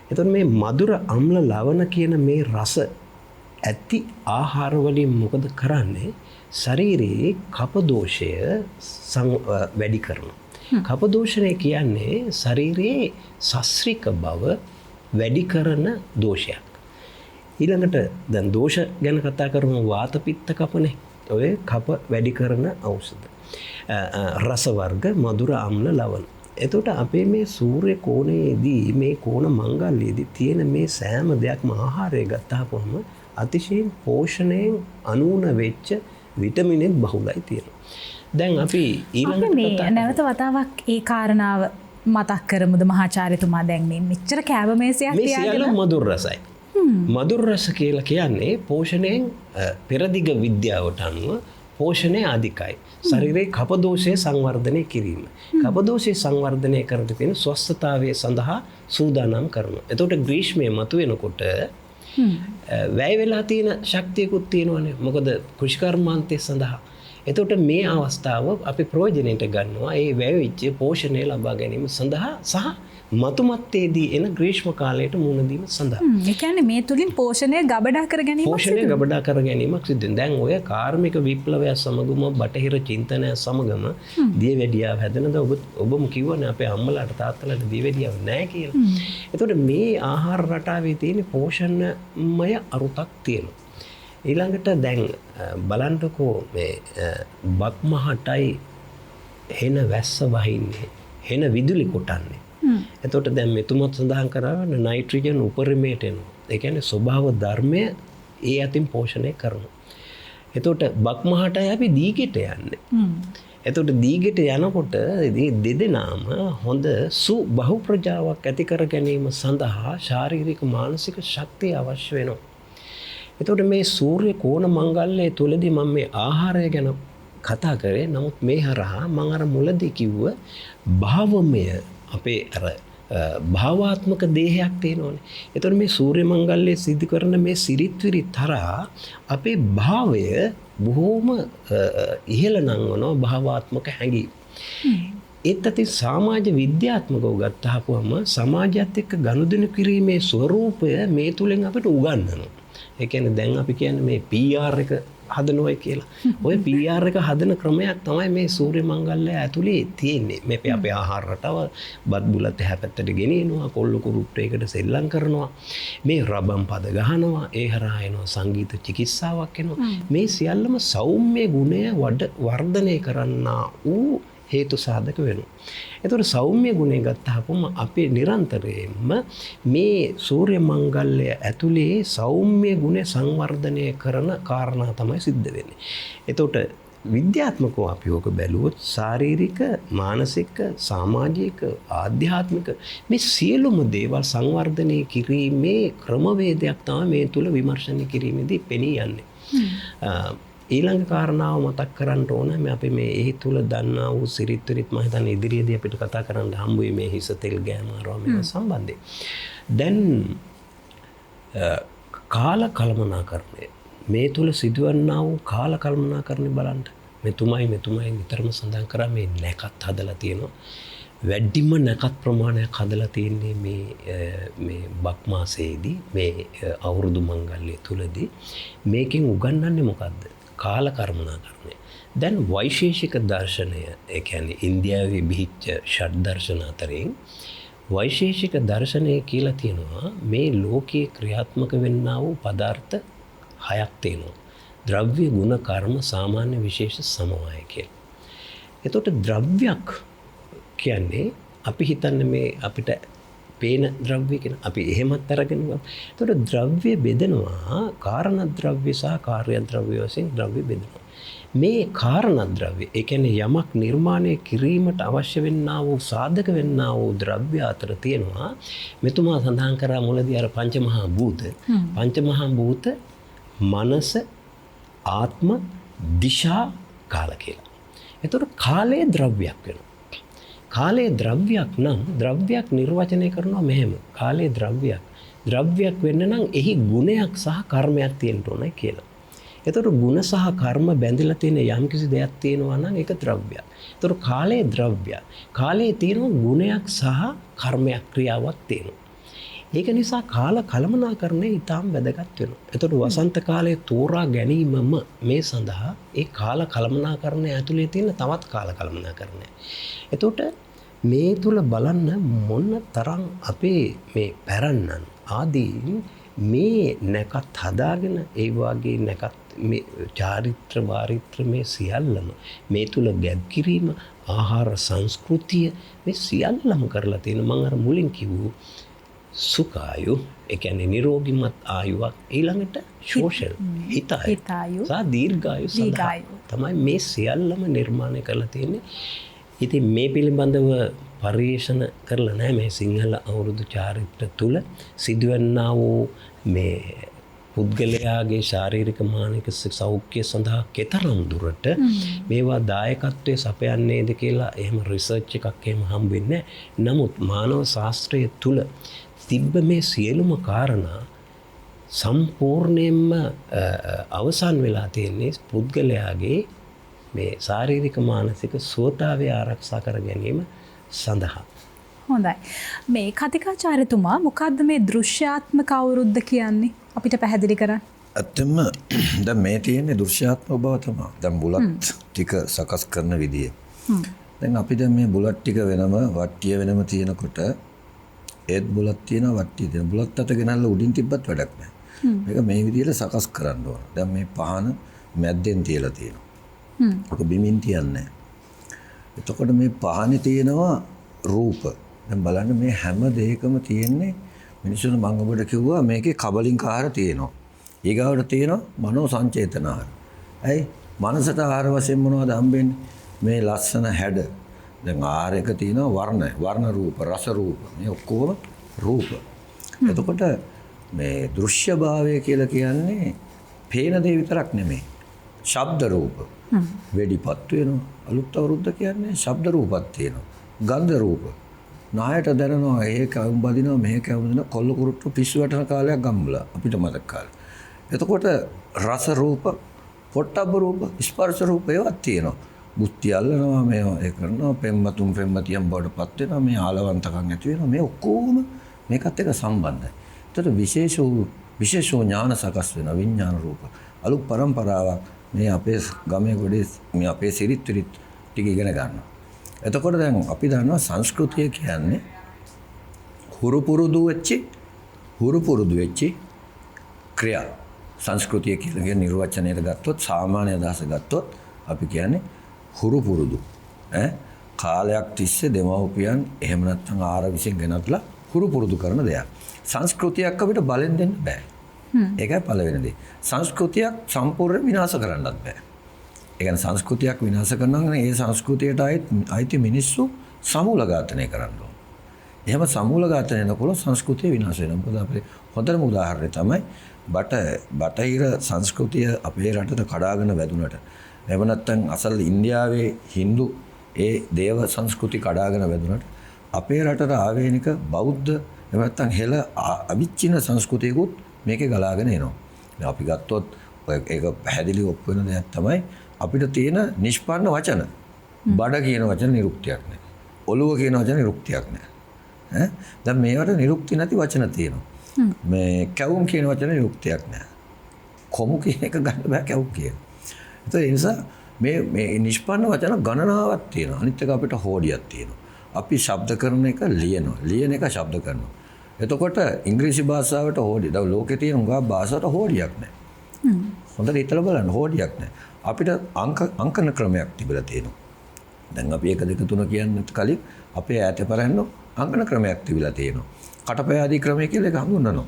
එතකොට මේ මధుර, අම්ල, ලවණ කියන මේ රස ඇති ආහාර වලින් මොකද කරන්නේ? ශරීරයේ කප දෝෂය වැඩි කරනවා. කප දෝෂණය කියන්නේ ශරීරයේ සස්ත්‍රික බව වැඩි කරන දෝෂයක්. ඊළඟට දැන් දෝෂ ගැන කතා කරමු. වාත පිත්ත කපනේ. ඔය කප වැඩි කරන ඖෂධ. රස වර්ග මధుර, අම්ල, ලවණ. එතකොට අපේ මේ සූර්ය කෝණයේදී මේ කෝණ මංගල්‍යයේදී තියෙන මේ සෑම දෙයක්ම ආහාරය ගත්තාම අතිශයින් පෝෂණයෙන් අනූන වෙච්ච විටමිනෙත් බහුලයි තියෙනවා. දැන් අපි ඊළඟට
නැවත වතාවක් ඒ කාරණාව මතක් කරමුද මහාචාර්යතුමා? දැන් මේ මෙච්චර කෑමමේසයක්
තියාගෙන මధుර රසයි. මధుර රස කියලා කියන්නේ පෝෂණයෙන් පෙරදිග විද්‍යාවට අනුව පෝෂණය අධිකයි. ශරීරයේ කපදෝෂය සංවර්ධනය කිරීම. කපදෝෂය සංවර්ධනය කරට තියෙන ස්වස්ථතාවය සඳහා සූදානම් කරනවා. එතකොට ග්‍රීෂ්මයේ මතුවෙනකොට වැය වෙලා තියෙන ශක්තියකුත් තියෙනවනේ. මොකද කෘෂිකර්මාන්තය සඳහා. එතකොට මේ අවස්ථාව අපි ප්‍රයෝජනයට ගන්නවා ඒ වැය වෙච්ච පෝෂණය ලබා ගැනීම සඳහා සහ මතුමත්තේදී එන ග්‍රීෂ්ම කාලයට මුහුණ දීම සඳහා.
ඒ කියන්නේ මේ තුලින් පෝෂණය ගබඩා කර ගැනීමක්
පෝෂණය ගබඩා කර ගැනීමක් සිදු වෙනවා. දැන් ඔය කාර්මික විප්ලවය සමගම බටහිර චින්තනය සමගම දියවැඩියාව හැදෙනද ඔබම කිව්වනේ අපේ අම්මලාට තාත්තලාට දියවැඩියාව නැහැ කියලා. එතකොට මේ ආහාර රටාවේ තියෙන පෝෂණමය අරුතක් තියෙනවා. ඊළඟට දැන් බලන්නකෝ මේ බක්මහටයි හෙන වැස්ස වහින්නේ හෙන විදුලි කොටන්නේ. එතකොට දැන් මෙතුමත් සඳහන් කරාන නයිට්‍රජන් උපරිමයට එනවා. ඒ කියන්නේ ස්වභාව ධර්මය ඒ අතින් පෝෂණය කරනවා. එතකොට බක්මහටයි අපි දීගෙට යන්නේ. එතකොට දීගෙට යනකොට දෙදෙනාම හොඳ සුබහු ප්‍රජාවක් ඇති කර ගැනීම සඳහා ශාරීරික මානසික ශක්තිය අවශ්‍ය වෙනවා. එතකොට මේ සූර්ය කෝණ මංගල්‍යය තුලදී මම මේ ආහාරය ගැන කතා කරේ. නමුත් මේ හරහා මම අර මුලදී කිව්ව භාවමය අපේ අර භාවාත්මක දේහයක් තියෙනවනේ. එතකොට මේ සූර්ය මංගල්‍යයේ සිද්ධ කරන මේ සිරිත්විරි තරහා අපේ භාවය බොහෝම ඉහළ නංවනවා භාවාත්මක හැඟීම්. ඒත් අතින් සමාජ විද්‍යාත්මකව ගත්තාම සමාජයත් එක්ක ගනුදෙනු කිරීමේ ස්වરૂපය මේ තුලින් අපිට උගන්වනවා. ඒ කියන්නේ දැන් අපි කියන්නේ මේ PR එක හදනවා කියලා. ඔය PR එක හදන ක්‍රමයක් තමයි මේ සූර්ය මංගල්‍යය ඇතුලේ තියෙන්නේ. මේ අපේ ආහාර රටාව බත් බුලත් එහා පැත්තට ගෙනියනවා, කොල්ල කුරුට්ටේකට සෙල්ලම් කරනවා. මේ රබම් පද ගහනවා, ඒ හරහා එනවා සංගීත චිකිත්සාවක් එනවා. මේ සියල්ලම සෞම්‍ය ගුණය වර්ධනය කරන්නා වූ හේතු සාධක වෙනවා. එතකොට සෞම්‍ය ගුණය ගත්තාම අපේ නිරන්තරයෙන්ම මේ සූර්ය මංගල්‍ය ඇතුලේ සෞම්‍ය ගුණ සංවර්ධනය කරන කාරණා තමයි සිද්ධ වෙන්නේ. එතකොට විද්‍යාත්මකව අපි ඕක බැලුවොත් ශාරීරික, මානසික, සමාජික, ආධ්‍යාත්මික මේ සියලුම දේවල් සංවර්ධනය කිරීමේ ක්‍රමවේදයක් තමයි මේ තුල විමර්ශනය කිරීමේදී පෙනී යන්නේ. ඊළඟ කාරණාව මතක් කරන්න ඕන මේ අපි මේ එහි තුල දන්නා වූ සිරිත්විරිත් මම හිතන්නේ ඉදිරියේදී අපිට කතා කරන්න හම්බ වෙයි මේ හිස තෙල් ගෑම ආරවා මේ සම්බන්ධයෙන්. දැන් කාල කළමනාකරණය මේ තුල සිදුවන්නා වූ කාල කළමනාකරණය බලන්න. මෙතුමයි නිතරම සඳහන් කරා මේ නැකත් හදලා තියෙනවා. වැඩිම නැකත් ප්‍රමාණයක් හදලා තියෙන්නේ මේ බක් මාසයේදී මේ අවුරුදු මංගල්‍ය තුලදී. මේකෙන් උගන්වන්නේ මොකද්ද? කාල කර්මනාකරණය. දැන් වෛශේෂික දර්ශනය, ඒ කියන්නේ ඉන්දියාවේ බිහිච්ච ෂඩ් දර්ශන අතරින් වෛශේෂික දර්ශනය කියලා තියෙනවා මේ ලෝකයේ ක්‍රියාත්මක වෙන්නා වූ පදාර්ථ 6ක් තියෙනවා. ද්‍රව්‍ය, ගුණ, කර්ම, සාමාන්‍ය, විශේෂ, සමவாய කියලා. එතකොට ද්‍රව්‍යයක් කියන්නේ අපි හිතන්නේ මේ අපිට පේන ද්‍රව්‍ය කියන අපි එහෙමත් අරගෙන ඉන්නවා. එතකොට ද්‍රව්‍ය බෙදෙනවා කාරණ ද්‍රව්‍ය සහ කාර්ය ද්‍රව්‍ය වශයෙන් ද්‍රව්‍ය බෙදෙනවා. මේ කාරණ ද්‍රව්‍ය ඒ කියන්නේ යමක් නිර්මාණය කිරීමට අවශ්‍ය වෙන්නා වූ සාධක වෙන්නා වූ ද්‍රව්‍ය අතර තියෙනවා. මෙතුමා සඳහන් කරා මුලදී අර පංචමහා භූත. පංචමහා භූත මනස, ආත්ම, දිශා, කාල කියලා. එතකොට කාලය ද්‍රව්‍යයක් වෙනවා. කාලය ද්‍රව්‍යයක් නම් ද්‍රව්‍යයක් නිර්වචනය කරනවා මෙහෙම. කාලය ද්‍රව්‍යයක්. ද්‍රව්‍යයක් වෙන්න නම් එහි ගුණයක් සහ කර්මයක් තියෙන්න ඕනේ කියලා. එතකොට ගුණ සහ කර්ම බැඳලා තියෙන යම්කිසි දෙයක් තියෙනවා නම් ඒක ද්‍රව්‍යයක්. එතකොට කාලය ද්‍රව්‍යයක්. කාලයේ තියෙන ගුණයක් සහ කර්මයක් ක්‍රියාවක් තියෙනවා. ඒක නිසා කාල කළමනාකරණය ඉතාම වැදගත් වෙනවා. එතකොට වසන්ත කාලයේ තෝරා ගැනීමම මේ සඳහා ඒ කාල කළමනාකරණය ඇතුලේ තියෙන තවත් කාල කළමනාකරණය. එතකොට මේ තුල බලන්න මොන තරම් අපේ මේ පැරණන් ආදී මේ නැකත් හදාගෙන ඒ වගේ නැකත් මේ චාරිත්‍ර වාරිත්‍ර මේ සියල්ලම මේ තුල ගැබ් කිරීම, ආහාර සංස්කෘතිය මේ සියල්ලම කරලා තියෙන මම අර මුලින් කිව්ව සුඛායු, ඒ කියන්නේ නිරෝගීමත් ආයුවක්, ඊළඟට සෝෂල් හිතායු සහ දීර්ඝායු සඳහා තමයි මේ සියල්ලම නිර්මාණය කරලා තියෙන්නේ. ඉතින් මේ පිළිබඳව පරිශන කරලා නැහැ මේ සිංහල අවුරුදු චාරිත්‍ර තුල සිදුවන්නා වූ මේ පුද්ගලයාගේ ශාරීරික මානසික සෞඛ්‍ය සඳහා කෙතරම් දුරට මේවා දායකත්වයේ සපයන්නේද කියලා එහෙම රිසර්ච් එකක් එහෙම හම්බ වෙන්නේ නැහැ. නමුත් මානව ශාස්ත්‍රය තුල තිබ්බ මේ සියලුම කාරණා සම්පූර්ණයෙන්ම අවසන් වෙලා තියෙන්නේ පුද්ගලයාගේ මේ ශාරීරික මානසික සුවතාවය ආරක්ෂා කර ගැනීම සඳහා.
හොඳයි. මේ කතිකාචාර්යතුමා මොකද්ද මේ දෘශ්‍යාත්මක අවුරුද්ද කියන්නේ? අපිට පැහැදිලි කරන්න.
ඇත්තම දැන් මේ තියෙන්නේ දෘශ්‍යාත්මක බව තමයි. දැන් බුලත් ටික සකස් කරන විදිය. දැන් අපි දැන් මේ බුලත් ටික වෙනම වට්ටිය වෙනම තියෙනකොට ඒත් බුලත් තියෙනවා වට්ටිය තියෙනවා. බුලත් අත ගෙනල්ලා උඩින් තිබ්බත් වැඩක් නැහැ. මේක මේ විදියට සකස් කරන්න ඕන. දැන් මේ පහන මැද්දෙන් තියලා තියෙනවා. ඔක බිමින් තියන්නේ නැහැ. එතකොට මේ පහනේ තියෙනවා රූප. දැන් බලන්න මේ හැම දෙයකම තියෙන්නේ මිනිසුන් මම ඔබට කිව්වා මේකේ කබලින්කාර තියෙනවා. ඊගාවට තියෙනවා මනෝ සංචේතනාහාර. ඇයි? මනසට ආහාර වශයෙන් මොනවද හම්බෙන්නේ? මේ ලස්සන හැඩ. දැන් ආහාර එක තියෙනවා වර්ණ රූප, රස රූප. මේ ඔක්කොම රූප. එතකොට මේ දෘශ්‍ය භාවය කියලා කියන්නේ පේන දේ විතරක් නෙමෙයි. ශබ්ද රූප. වෙඩිපත් වෙනවා. අලුත් අවුරුද්ද කියන්නේ ශබ්ද රූපත් තියෙනවා. ගන්ධ රූප. නායට දැනනවා ඒක වුඹදිනවා මේක වුඹදිනවා කොල්ල කුරුට්ටු පිස්සු වැටෙන කාලයක් ගම්බලා අපිට මතක කාලේ. එතකොට රස රූප, පොට්ටබ්බ රූප, ස්පර්ශ රූප ඒවත් තියෙනවා. බුද්ධි අල්ලනවා මේවා ඒ කරනවා පෙම්මතුම් පෙම්මතියන් බවටපත් වෙනවා මේ ආලවන්තකම් ඇති වෙනවා මේ ඔක්කොම මේකත් එක්ක සම්බන්ධයි. එතකොට විශේෂෝ ඥාන සකස් වෙනවා විඥාන රූප. අලුත් પરම්පරාවක් මේ අපේ ගමේ ගොඩේ මේ අපේ සිරිත් විරිත් ටික ඉගෙන ගන්නවා. එතකොට දැන් අපි දන්නවා සංස්කෘතිය කියන්නේ හුරු පුරුදු වෙච්ච ක්‍රියා. සංස්කෘතිය කියන නිර්වචනයට ගත්තොත් සාමාන්‍ය අදහස ගත්තොත් අපි කියන්නේ හුරු පුරුදු. කාලයක් තිස්සේ දෙමව්පියන් එහෙම නැත්නම් ආර විසින් ගෙනත්ලා හුරු පුරුදු කරන දෙයක්. සංස්කෘතියක් අපිට බලෙන් දෙන්න බෑ. ඒකයි පළවෙනි දේ. සංස්කෘතියක් සම්පූර්ණ විනාශ කරන්නත් බෑ. ඒ කියන්නේ සංස්කෘතියක් විනාශ කරනවා නම් ඒ සංස්කෘතියට අයිති මිනිස්සු සමූල ඝාතනය කරන්න ඕන. එහෙම සමූල ඝාතනය නොකළොත් සංස්කෘතිය විනාශ වෙනවා. මොකද අපේ හොඳම උදාහරණය තමයි බටහිර සංස්කෘතිය අපේ රටට කඩාගෙන වැදුනට. එහෙම නැත්නම් අසල් ඉන්දියාවේ හින්දු ඒ දේව සංස්කෘති කඩාගෙන වැදුනට අපේ රටට ආවේනික බෞද්ධ එහෙම නැත්නම් හෙළ අවිච්ඡින්න සංස්කෘතියකුත් මේකේ ගලාගෙන එනවා. දැන් අපි ගත්තොත් ඒක පැහැදිලි ඔප්පු වෙන දෙයක් තමයි අපිට තියෙන නිෂ්පන්න වචන. බඩ කියන වචන නිරුක්තියක් නැහැ. ඔළුව කියන වචන නිරුක්තියක් නැහැ. දැන් මේවට නිරුක්ති නැති වචන තියෙනවා. මේ කැවුම් කියන වචන නිරුක්තියක් නැහැ. කොමු කියන එක ගන්න බෑ කැවුම් කියන. ඒ නිසා මේ නිෂ්පන්න වචන ගණනාවක් තියෙනවා. අනිත් එක අපිට හෝඩියක් තියෙනවා. අපි ශබ්ද කරන එක ලියනවා. ලියන එක ශබ්ද කරනවා. එතකොට ඉංග්‍රීසි භාෂාවට හෝඩිය. දැන් ලෝකේ තියෙන උගා භාෂාවට හෝඩියක් නැහැ. හොඳට හිතලා බලන්න හෝඩියක් නැහැ. අපිට අංකන ක්‍රමයක් තිබිලා තියෙනවා. දැන් අපි 1 2 3 කියන්නත් කලින් අපේ ඈත පරන්න අංකන ක්‍රමයක් තිබිලා තියෙනවා. කටපෑදී ක්‍රමය කියලා එක හඳුන්වනවා.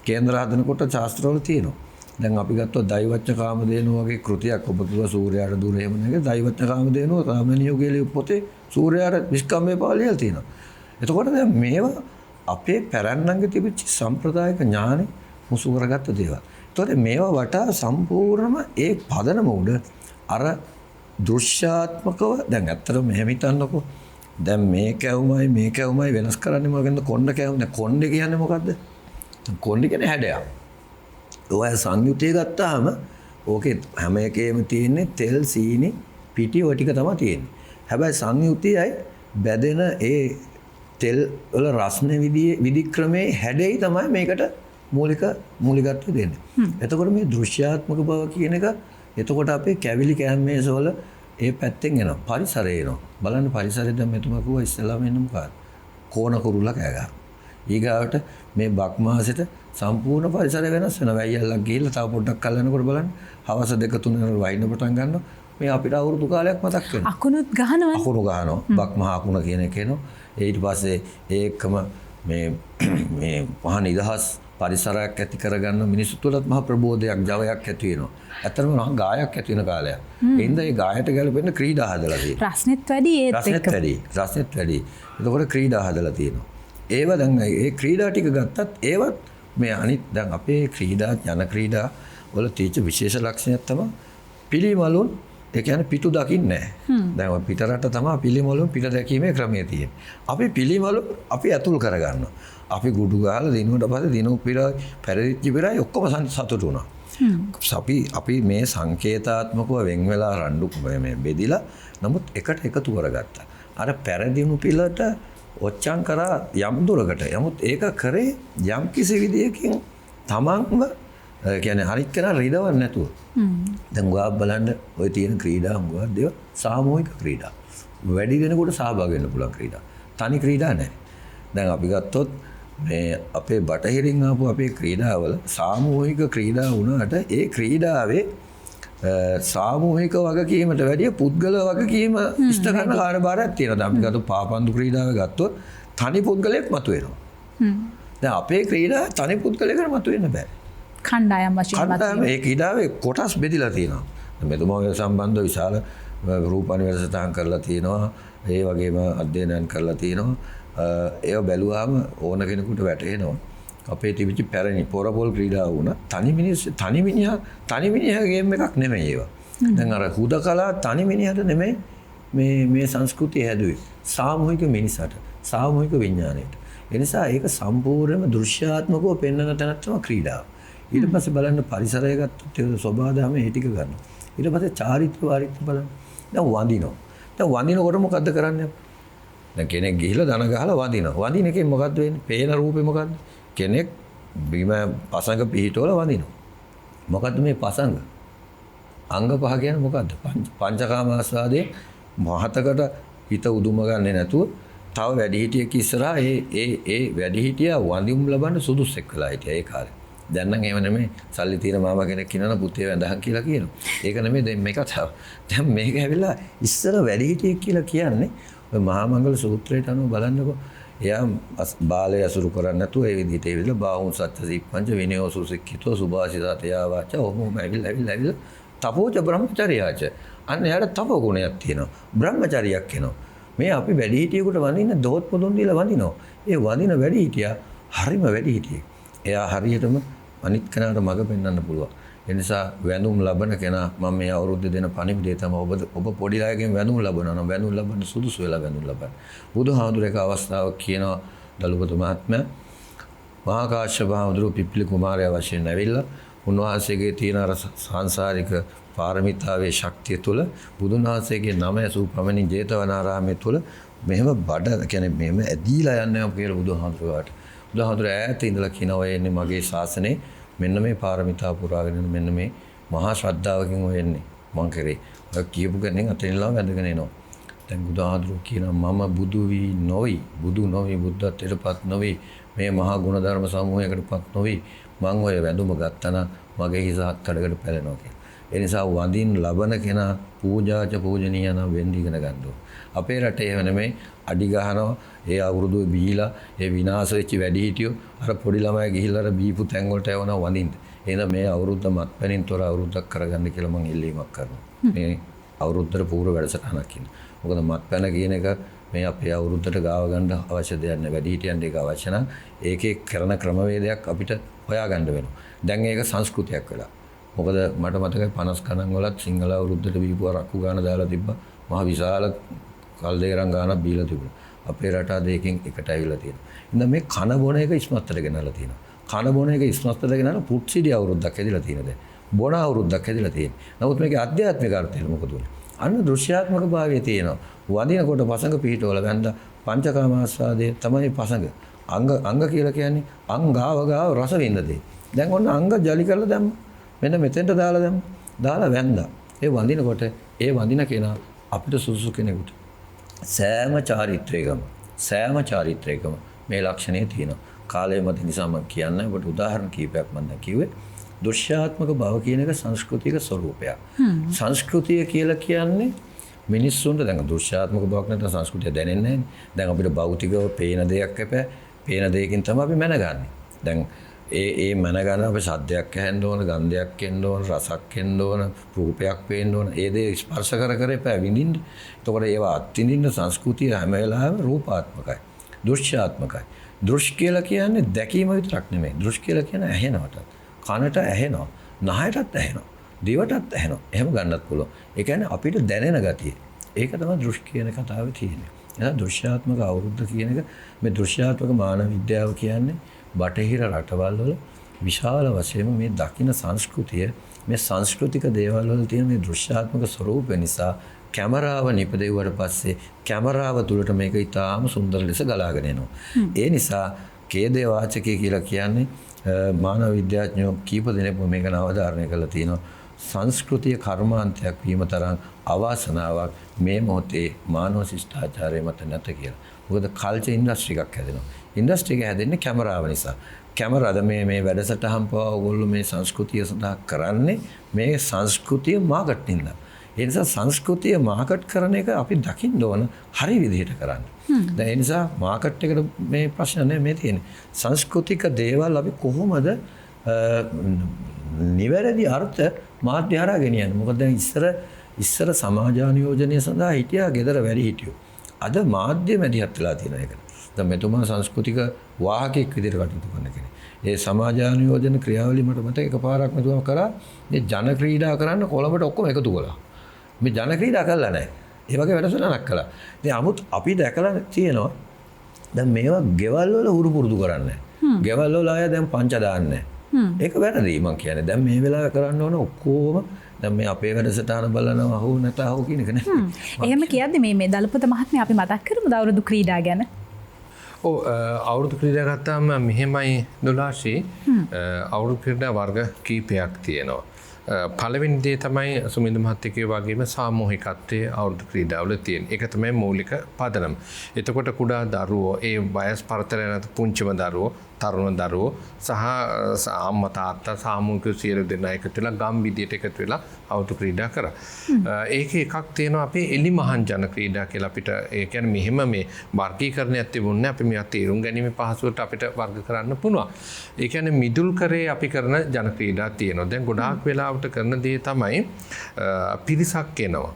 කේන්ද්‍ර හදනකොට ශාස්ත්‍රවල තියෙනවා. දැන් අපි ගත්තොත් දෛවච්ඡ කාමදේනුව වගේ කෘතියක් ඔබ කිව්වා සූර්යයාට දුර එහෙම නැහැ. දෛවච්ඡ කාමදේනුව රාමණියෝගේ පොතේ සූර්යයාට නිෂ්කම්මේ පාළියල් තියෙනවා. එතකොට දැන් මේවා අපේ පැරණන්ගේ තිබිච්ච සම්ප්‍රදායික ඥානෙ මුසු කරගත්ත දේවල්. එතකොට මේවා වටා සම්පූර්ණම ඒ පදනම උඩ අර දෘශ්‍යාත්මකව දැන් ඇත්තටම මෙහෙම හිතන්නකෝ. දැන් මේ කැවුමයි වෙනස් කරන්නේ මොකද? කොණ්ඩ කැවුම. දැන් කොණ්ඩේ කියන්නේ මොකද්ද? කොණ්ඩේ කියන්නේ හැඩයක්. ඔය සංයුතිය ගත්තාම ඕකේ හැම එකේම තියෙන්නේ තෙල් සීනි පිටි ඔය ටික තමයි තියෙන්නේ. හැබැයි සංයුතියයි බැදෙන ඒ තෙල් වල රස්නේ විදික්‍රමයේ හැඩෙයි තමයි මේකට මූලිකත්වය දෙන්නේ. එතකොට මේ දෘශ්‍යාත්මක බව කියන එක එතකොට අපේ කැවිලි කැම්මේස වල ඒ පැත්තෙන් එනවා. පරිසරය එනවා. බලන්න පරිසරය දැන් මෙතුමා කිව්වා ඉස්සෙල්ලාම එන්න මොකක්ද? කෝණ කුරුල්ලා කෑ ගන්නවා. ඊගාවට මේ බක් මාසෙට සම්පූර්ණ පරිසරය වෙනස් වෙනවා. වැయ్యල්ලක් ගිහිල්ලා තව පොඩ්ඩක් කල්ලානකොට බලන්න හවස 2 3 වල වයින්න පටන් ගන්නවා. මේ අපිට අවුරුදු කාලයක් මතක් වෙනවා.
අකුණුත් ගහනවා.
අකුණු ගහනවා. බක් මහ අකුණ කියන එක එනවා. ඊට පස්සේ ඒකම මේ මහා නිදහස් පරිසරයක් ඇති කරගන්න මිනිස්සු තුළත් මහා ප්‍රබෝධයක් ජවයක් ඇති වෙනවා. ඇත්තටම මහා ගායක් ඇති වෙන කාලයක්. ඒ හින්දා ඒ ගායට ගැලපෙන්න ක්‍රීඩා හදලා තියෙනවා.
රස්නෙත් වැඩි ඒත් එක්ක.
රස්නෙත් වැඩි. එතකොට ක්‍රීඩා හදලා තියෙනවා. ඒව දැන් ඒ ක්‍රීඩා ටික ගත්තත් ඒවත් මේ අනිත් දැන් අපේ ක්‍රීඩා ජන ක්‍රීඩා වල තියෙච්ච විශේෂ ලක්ෂණයක් තමයි පිළිමලුන් ඒ කියන්නේ පිටු දකින්නේ නැහැ. දැන් පිටරට තමයි පිළිමලුන් පිට දැකීමේ ක්‍රමය තියෙන්නේ. අපි පිළිමලුන් අපි ඇතුල් කරගන්නවා. අපි ගුඩු ගහලා දිනුවට පස්සේ දිනු පිරයි පෙරදිච්ච පිරයි ඔක්කොම සතුටු වුණා. අපි මේ සංකේතාත්මකව වෙන් වෙලා රණ්ඩු මේ බෙදිලා නමුත් එකට එකතු කරගත්තා. අර පෙරදිනු පිළට ඔච්චම් කරා යම් දුරකට. නමුත් ඒක කරේ යම් කිසි විදියකින් තමන්ම කියන්නේ හරිත් කරා රිදවන්නේ නැතුව. දැන් ගාව බලන්න ඔය තියෙන ක්‍රීඩා මොකක්ද දේව සාමූහික ක්‍රීඩා. වැඩි දෙනෙකුට සහභාගී වෙන්න පුළුවන් ක්‍රීඩා. තනි ක්‍රීඩා නැහැ. දැන් අපි ගත්තොත් මේ අපේ බටහිරින් ආපු අපේ ක්‍රීඩාවල සාමූහික ක්‍රීඩා වුණාට ඒ ක්‍රීඩාවේ සාමූහික වගකීමට වැඩිය පුද්ගල වගකීම ඉෂ්ට කරන කාර්යභාරයක් තියෙනවා. දැන් අපි ගත්ත පාපන්දු ක්‍රීඩාව ගත්තොත් තනි පුද්ගලයෙක් මතුවෙනවා. දැන් අපේ ක්‍රීඩා තනි පුද්ගලයෙකුට මතුවෙන්න බෑ.
කණ්ඩායම් වශයෙන්
මතුවෙනවා. මේ ක්‍රීඩාවේ කොටස් බෙදිලා තියෙනවා. මෙතුමාගේ සම්බන්ධ විශාල රූපණ වැඩසටහන් කරලා තියෙනවා. ඒ වගේම අධ්‍යයනයන් කරලා තියෙනවා. ඒව බැලුවාම ඕන කෙනෙකුට වැටහෙනවා. අපේ තිබිච්ච පැරණි පොරපොල් ක්‍රීඩාව වුණා තනි මිනිහා ගේම් එකක් නෙමෙයි ඒවා. දැන් අර හුදකලා තනි මිනිහට නෙමෙයි මේ සංස්කෘතිය හැදුවේ. සාමූහික මිනිසට, සාමූහික විඥාණයට. ඒ නිසා ඒක සම්පූර්ණයෙන්ම දෘශ්‍යාත්මකව පෙන්වන තැනක් තමයි ක්‍රීඩාව. ඊට පස්සේ බලන්න පරිසරය ගත්තොත් ඒ ස්වභාවධර්ම ඒ ටික ගන්නවා. ඊට පස්සේ චාරිත්‍ර වාරිත්‍ර බලන්න. දැන් වඳිනවා. දැන් වඳිනකොට මොකද්ද කරන්නේ? දැන් කෙනෙක් ගිහිල්ලා දන ගහලා වඳිනවා. වඳින එකෙන් මොකද්ද වෙන්නේ? පේන රූපේ මොකද්ද? කෙනෙක් බිම පසඟ පිහිටවල වඳිනවා. මොකද්ද මේ පසඟ? අංග පහ කියන්නේ මොකද්ද? පංචකාම ආස්වාදයේ මහතකට හිත උදුම ගන්නේ නැතුව තව වැඩිහිටියෙක් ඉස්සරහා ඒ වැඩිහිටියා වඳිම් ලබන්න සුදුස්සෙක් වෙලා හිටියා ඒ කාලේ. දැන් නම් එහෙම නෙමෙයි. සල්ලි තියෙන මාමා කෙනෙක් ඉන්නවනම් පුතේ වැඳහන් කියලා කියනවා. ඒක නෙමෙයි දැන් මේක දැන් මේක ඇවිල්ලා ඉස්සර වැඩිහිටියෙක් කියලා කියන්නේ ඔය මහා මංගල සූත්‍රයට අනුව බලන්නකෝ. එයා බාලය අසුරු කරන්නේ නැතුව ඒ විදිහට ඇවිල්ලා බාහුන් සත්‍ය සිප්පංච විනයෝ සුසික්ඛිතෝ සුභාසිතා තයා වාචා ඔහොම ඇවිල්ලා තපෝච බ්‍රහ්මචර්යාච. අන්න එයාට තප ගුණයක් තියෙනවා. බ්‍රහ්මචර්යයක් එනවා. මේ අපි වැඩිහිටියෙකුට වඳින්න දොහොත් පොදුන් දීලා වඳිනවා. ඒ වඳින වැඩිහිටියා හරිම වැඩිහිටියෙක්. එයා හරියටම අනිත් කෙනාට මඟ පෙන්වන්න පුළුවන්. ඒ නිසා වැඳුම් ලබන කෙනා මම මේ අවුරුද්ද දෙන පණිවිඩය තමයි ඔබ පොඩි ලායකින් වැඳුම් ලබනවා නම් වැඳුම් ලබන්න සුදුසු වෙලා වැඳුම් ලබන්න. බුදුහාමුදුරේක අවස්ථාවක් කියනවා දලුපත මහත්මයා මහා කාශ්‍යප හාමුදුරුවෝ පිප්පලි කුමාරයා වශයෙන් ඇවිල්ලා උන්වහන්සේගේ තියෙන අර සංසාරික පාරමිතාවේ ශක්තිය තුළ බුදුන් වහන්සේගේ නම ඇසූ පමණින් ජේතවනාරාමයේ තුළ මෙහෙම බඩ කියන්නේ මෙහෙම ඇදීලා යන්නේ කියලා බුදුහාමුදුරුවාට. බුදුහාමුදුරුවෝ ඈත ඉඳලා කියනවා ඔය එන්නේ මගේ ශාසනේ මෙන්න මේ පාරමිතා පුරාගෙන මෙන්න මේ මහා ශ්‍රද්ධාවකින් ඔය එන්නේ මං කරේ. ඔය කියපු කෙනෙක් අතෙන්ලා වැඳගෙන එනවා. දැන් බුදුහාමුදුරුවෝ කියනවා මම බුදු වී නොවි බුදු නොවි බුද්ධත්වයටපත් නොවි මේ මහා ගුණ ධර්ම සමූහයකටපත් නොවි මං ඔය වැඳුම ගත්තනම් මගේ හිස හත් කඩකට පැලෙනවා කියලා. ඒ නිසා වඳින් ලබන කෙනා පූජාච පූජනීය නම් වෙන්න ඉගෙන ගන්න ඕන. අපේ රටේ එහෙම නෙමෙයි අඩි ගහනවා ඒ අවුරුදු බීලා ඒ විනාශ වෙච්ච වැඩිහිටියෝ අර පොඩි ළමයි ගිහිල්ලා අර බීපු තැන් වලට යවනවා වඳින්න. එහෙනම් මේ අවුරුද්ද මත්පැනින් තොර අවුරුද්දක් කරගන්න කියලා මම ඉල්ලීමක් කරනවා. මේ අවුරුද්දට පූර්ව වැඩසටහනක් ඉන්න. මොකද මත්පැන කියන එක මේ අපේ අවුරුද්දට ගාව ගන්න අවශ්‍ය දෙයක් නෑ. වැඩිහිටියන් දෙක අවශ්‍ය නම් ඒකේ කරන ක්‍රමවේදයක් අපිට හොයාගන්න වෙනවා. දැන් ඒක සංස්කෘතියක් වෙලා. මොකද මට මතකයි 50 ගණන් වලත් සිංහල අවුරුද්දට බීපු රක්කු ගාන දාලා තිබ්බා. මහ විශාල කල්දේරම් ගානක් බීලා තිබුණා. අපේ රට අද එකකින් එකට ඇවිල්ලා තියෙනවා. ඉතින් මේ කන බොන එක ඉස්මත්තට ගෙනල්ලා තියෙනවා. කන බොන එක ඉස්මත්තට ගෙනල්ලා පුත්සිඩි අවුරුද්දක් ඇදලා තියෙනවා දැන්. බොන අවුරුද්දක් ඇදලා තියෙනවා. නමුත් මේකේ ආධ්‍යාත්මික අර්ථය මොකද උනේ? අන්න දෘශ්‍යාත්මක භාවය තියෙනවා. වදිනකොට පසඟ පිටවල වැන්දා පංචකාම ආස්වාදයේ තමයි පසඟ. අංග කියලා කියන්නේ අංගාව ගාව රස විඳ දෙයි. දැන් ඔන්න අංග ජලි කරලා දැම්ම. මෙන්න මෙතෙන්ට දාලා දැම්ම. දාලා වැන්දා. ඒ වඳිනකොට ඒ වඳින කෙනා අපිට සුසු කෙනෙකුට සෑම චාරිත්‍රයකම මේ ලක්ෂණය තියෙනවා. කාලය මත නිසා මම කියන්නේ ඔබට උදාහරණ කීපයක් මම දැන් කිව්වේ. දෘශ්‍යාත්මක බව කියන එක සංස්කෘතික ස්වરૂපයක්. සංස්කෘතිය කියලා කියන්නේ මිනිස්සුන්ට දැන් දෘශ්‍යාත්මක බවක් නැත්නම් සංස්කෘතිය දැනෙන්නේ නැහැ. දැන් අපිට භෞතිකව පේන දෙයක් අපේ පේන දෙයකින් තමයි අපි මැනගන්නේ. දැන් ඒ මනගන්න අපේ සද්දයක් ඇහෙන්න ඕන, ගන්ධයක් එන්න ඕන, රසක් එන්න ඕන, රූපයක් පේන්න ඕන. ඒ දේ ස්පර්ශ කර එපා විඳින්න. එතකොට ඒවා අත්විඳින්න සංස්කෘතිය හැම වෙලාවෙම රූපාත්මකයි, දෘශ්‍යාත්මකයි. දෘශ් කියලා කියන්නේ දැකීම විතරක් නෙමෙයි. දෘශ් කියලා කියන්නේ ඇහෙනවට. කනට ඇහෙනවා, නහයටත් ඇහෙනවා, දිවටත් ඇහෙනවා. එහෙම ගන්නත් පුළුවන්. ඒ කියන්නේ අපිට දැනෙන ගතිය. ඒක තමයි දෘශ් කියන කතාවේ තියෙන්නේ. එහෙනම් දෘශ්‍යාත්මක අවුරුද්ද කියන එක මේ දෘශ්‍යාත්මක මානව විද්‍යාව කියන්නේ බටහිර රටවල් වල විශාල වශයෙන් මේ දකින්න සංස්කෘතිය මේ සංස්කෘතික දේවල් වල තියෙන මේ දෘශ්‍යාත්මක ස්වરૂපය නිසා කැමරාව නිපදෙව්වට පස්සේ කැමරාව තුලට මේක ඉතාම සුන්දර ලෙස ගලාගෙන එනවා. ඒ නිසා කේදේ වාචකය කියලා කියන්නේ මානව විද්‍යාඥයෝ කීප දෙනෙක්ම මේක අවධාරණය කරලා තියෙනවා. සංස්කෘතිය කර්මාන්තයක් වීම තරම් අවාසනාවක් මේ මොහොතේ මානව ශිෂ්ටාචාරය මත නැත කියලා. මොකද කල්චර් ඉන්ඩස්ට්‍රි එකක් හැදෙනවා. ඉන්ඩස්ට්‍රි එක හැදෙන්නේ කැමරාව නිසා. කැමරාද මේ වැඩසටහන් පවා ඔයගොල්ලෝ මේ සංස්කෘතිය සඳහා කරන්නේ මේ සංස්කෘතිය මාකට් නින්දා. ඒ නිසා සංස්කෘතිය මාකට් කරන එක අපි දකින්න ඕන හරි විදිහට කරන්න. දැන් ඒ නිසා මාකට් එකට මේ ප්‍රශ්න නෙමෙයි මේ තියෙන්නේ. සංස්කෘතික දේවල් අපි කොහොමද නිවැරදි අර්ථ මාධ්‍ය හරහා ගෙනියන්නේ? මොකද දැන් ඉස්සර සමාජානුයෝජනය සඳහා හිටියා ගෙදර වැඩි හිටියෝ. අද මාධ්‍ය මැදිහත් වෙලා තියෙන එක. දැන් මෙතුමා සංස්කෘතික වාහකෙක් විදිහට කටයුතු කරන කෙනෙක්. ඒ සමාජානුයෝජන ක්‍රියාවලිය මට මතක එකපාරක් මෙතුමා කරා මේ ජන ක්‍රීඩා කරන්න කොළඹට ඔක්කොම එකතු කළා. මේ ජන ක්‍රීඩා කළා නැහැ. ඒ වගේ වැඩසටහනක් කළා. ඉතින් 아무ත් අපි දැකලා තියෙනවා දැන් මේවා ගෙවල් වල උරු පුරුදු කරන්නේ. ගෙවල් වල අය දැන් පංච දාන්නේ. ඒක වැරදි මං කියන්නේ. දැන් මේ වෙලාවේ කරන්න ඕන ඔක්කොම දැන් මේ අපේ වැඩසටහන බලනවා හෝ නැතා හෝ කියන එක නේ.
එහෙම කියද්දි මේ දලපත මහත්මයා අපි මතක් කරමුද අවුරුදු ක්‍රීඩා ගැන?
අවුරුදු ක්‍රීඩා ගත්තාම මෙහෙමයි දොලාශී අවුරුදු ක්‍රීඩා වර්ග කීපයක් තියෙනවා. පළවෙනි දේ තමයි සුමින්ද මහත්තයා වගේම සාමූහිකත්වයේ අවුරුදු ක්‍රීඩාවල තියෙන. ඒක තමයි මූලික පදනම. එතකොට කුඩා දරුවෝ ඒ වයස් පරතරය නැත පුංචිම දරුවෝ තරුණ දරුවෝ සහ අම්මා තාත්තා සාමූහික සියලු දෙනා එකතු වෙලා ගම් විදියට එකතු වෙලා අවුරුදු ක්‍රීඩා කරා. ඒකේ එකක් තියෙනවා අපේ එලි මහන් ජන ක්‍රීඩා කියලා අපිට ඒ කියන්නේ මෙහෙම මේ වර්ගීකරණයක් තිබුණේ අපි මේවා තේරුම් ගැනීම පහසුවට අපිට වර්ග කරන්න පුළුවන්. ඒ කියන්නේ මිදුල් කරේ අපි කරන ජන ක්‍රීඩා තියෙනවා. දැන් ගොඩාක් වෙලාවට කරන දේ තමයි පිරිසක් එනවා.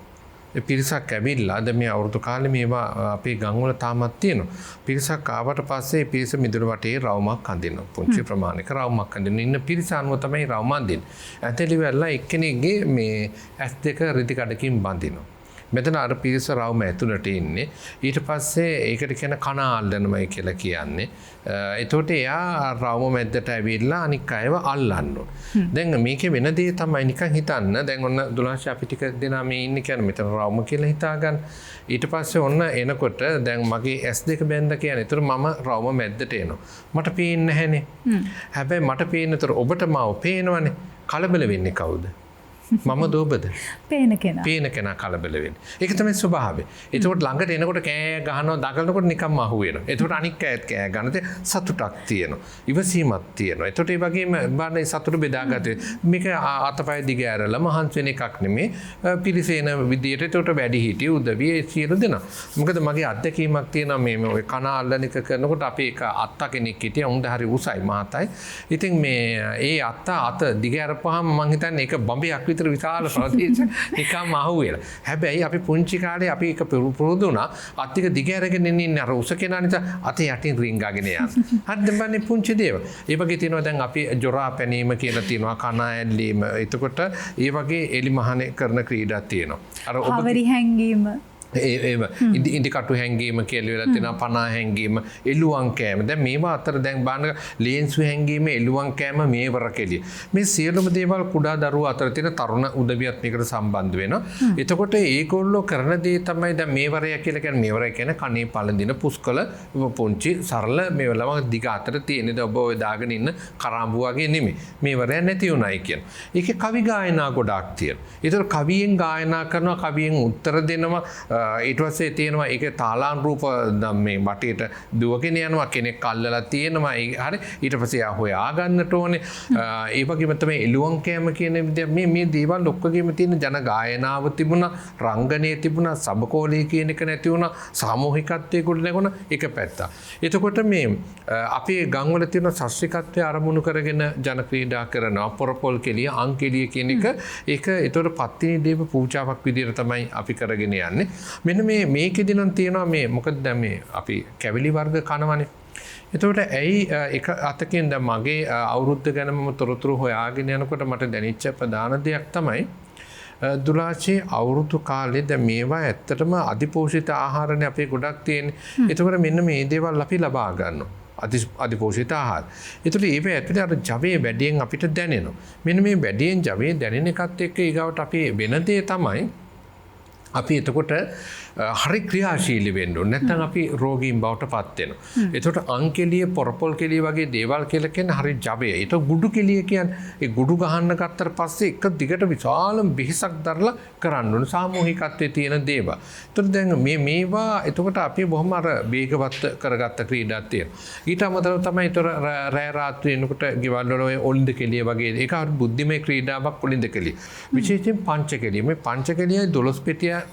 පිරිසක් ඇවිල්ලා අද මේ අවුරුදු කාලේ මේවා අපේ ගම්වල තාමත් තියෙනවා. පිරිසක් ආවට පස්සේ පිරිස මිදුළු වටේ රවුමක් අඳිනවා. පුංචි ප්‍රමාණයක රවුමක් අඳින ඉන්න පිරිස අනුව තමයි රවුම අඳින්නේ. ඇතලි වෙලා එක්කෙනෙක්ගේ මේ ඇස් දෙක රිදි කඩකින් බඳිනවා. මෙතන අර පිරිස රවුම ඇතුළට ඉන්නේ. ඊට පස්සේ ඒකට කියන කන අල්ලනමයි කියලා කියන්නේ. එතකොට එයා රවුම මැද්දට ඇවිල්ලා අනික් අයව අල්ලන්න ඕන. දැන් මේකේ වෙන දේ තමයි නිකන් හිතන්න. දැන් ඔන්න දුලාශ අපි ටික දෙනා මේ ඉන්නේ කියන්නේ මෙතන රවුම කියලා හිතාගන්න. ඊට පස්සේ ඔන්න එනකොට දැන් මගේ S2 බැඳ කියන්නේ. ඒතර මම රවුම මැද්දට එනවා. මට පේන්නේ නැහැනේ. හැබැයි මට පේනතර ඔබට මාව පේනවනේ. කලබල වෙන්නේ කවුද? මම දෝබද
පේන
කෙනා කලබල වෙන්නේ. ඒක තමයි ස්වභාවය. ඒකට ළඟට එනකොට කෑ ගහනවා දඟලනකොට නිකම්ම අහු වෙනවා. ඒකට අනික් අයත් කෑ ගන්නද සතුටක් තියෙනවා. ඉවසීමක් තියෙනවා. ඒකට ඒ වගේම බාන්නේ සතුට බෙදාගත්තේ මේක අතපය දිග ඇරලා මහන්සි වෙන එකක් නෙමේ. පිරිසේන විදියට ඒකට වැඩි හිටිය උදවිය සියලු දෙනා. මොකද මගේ අත්දැකීමක් තියෙනවා මේ ඔය කන අල්ලන එක කරනකොට අපි එක අත්තා කෙනෙක් හිටියා. උන්ද හරි උසයි මහතයි. ඉතින් මේ ඒ අත්තා අත දිග ඇරපුවාම මං හිතන්නේ ඒක බම්බයක් විශාල ප්‍රදේශ නිකම්ම අහුවෙලා. හැබැයි අපි පුංචි කාලේ අපි එක පුරුදු වුණා අත්තික දිග අරගෙන ඉන්නේ අර උස කෙනා නිසා අතේ යටින් රින්ගාගෙන යන. හරිද බන්නේ පුංචි දේවල්. ඒ වගේ තියෙනවා දැන් අපි ජොරා පැනීම කියලා තියෙනවා කන ඇල්ලීම. එතකොට ඒ වගේ එලි මහනේ කරන ක්‍රීඩා තියෙනවා. අර ඔබ
හවරි හැංගීම
ඉදිකටු හැංගීම කියලා වෙලා තියෙනවා පනා හැංගීම එළුවන් කෑම. දැන් මේවා අතර දැන් බලන්න ලේන්සු හැංගීම එළුවන් කෑම මේවර කෙලිය. මේ සියලුම දේවල් කුඩා දරුවෝ අතර තියෙන තරුණ උදවියත් මේකට සම්බන්ධ වෙනවා. එතකොට ඒගොල්ලෝ කරන දේ තමයි දැන් මේවරය කියලා කියන්නේ මේවරය කියන්නේ කනේ පළඳින පුස්කල පොන්චි සරල මේවලම දිග අතර තියෙන ද ඔබ ඔය දාගෙන ඉන්න කරාඹු වගේ නෙමෙයි. මේවරය නැති උනායි කියන. ඒකේ කවි ගායනා ගොඩාක් තියෙනවා. ඒතර කවියෙන් ගායනා කරනවා කවියෙන් උත්තර දෙනවා ඊට පස්සේ තියෙනවා ඒක තාලාන් රූප මේ වටේට දුවගෙන යනවා කෙනෙක් අල්ලලා තියෙනවා හරි ඊට පස්සේ ආ හොයා ගන්නට ඕනේ ඒ වගේම තමයි එළුවන් කෑම කියන මේ දේවල් ඔක්කොගෙම තියෙන ජන ගායනාව තිබුණා රංගනයේ තිබුණා සබකෝලේ කියන එක නැති වුණා සාමූහිකත්වයේ ගොඩ නැගුණා ඒක පැත්ත. එතකොට මේ අපේ ගම්වල තියෙන ශාස්ත්‍රීයත්වයේ අරමුණු කරගෙන ජන ක්‍රීඩා කරනවා පොරපොල් කෙලිය අංකෙලිය කියන එක ඒක ඒතකොට පත්තිනි දේව පූජාවක් විදිහට තමයි අපි කරගෙන යන්නේ. මෙන්න මේකෙදි නම් තියෙනවා මේ මොකද දැන් මේ අපි කැවිලි වර්ග කනවනේ. එතකොට ඇයි එක අතකින් දැන් මගේ අවුරුද්ද ගැන මම තොරතුරු හොයාගෙන යනකොට මට දැනෙච්ච ප්‍රධාන දෙයක් තමයි දුලාචේ අවුරුදු කාලේ දැන් මේවා ඇත්තටම අධිපෝෂිත ආහාරනේ අපේ ගොඩක් තියෙන්නේ. එතකොට මෙන්න මේ දේවල් අපි ලබා ගන්නවා. අධිපෝෂිත ආහාර. ඒතකොට ඒක ඇතුලේ අර ජවයේ වැඩියෙන් අපිට දැනෙනවා. මෙන්න මේ වැඩියෙන් ජවයේ දැනෙන එකත් එක්ක ඊගවට අපි වෙන දේ තමයි අපි එතකොට හරි ක්‍රියාශීලී වෙන්න ඕනේ. නැත්නම් අපි රෝගීන් බවට පත් වෙනවා. එතකොට අංකෙලිය පොරපොල් කෙලිය වගේ දේවල් කියලා කියන්නේ හරි ජවය. ඒක ගුඩු කෙලිය කියන්නේ ඒ ගුඩු ගහන්න ගත්තට පස්සේ එක දිගට විශාල බිහිසක් දරලා කරන්න ඕනේ. සාමූහිකත්වයේ තියෙන දේවල්. එතකොට දැන් මේවා එතකොට අපි බොහොම අර වේගවත් කරගත්ත ක්‍රීඩාවක් තියෙනවා. ඊට අමතරව තමයි ඒතර රෑ රාත්‍රී එනකොට ගෙවල් වල ඔය ඔලින්ද කෙලිය වගේ ඒක හරි බුද්ධිමය ක්‍රීඩාවක් ඔලින්ද කෙලිය. විශේෂයෙන් පංච කෙලිය. මේ පංච කෙලියයි 12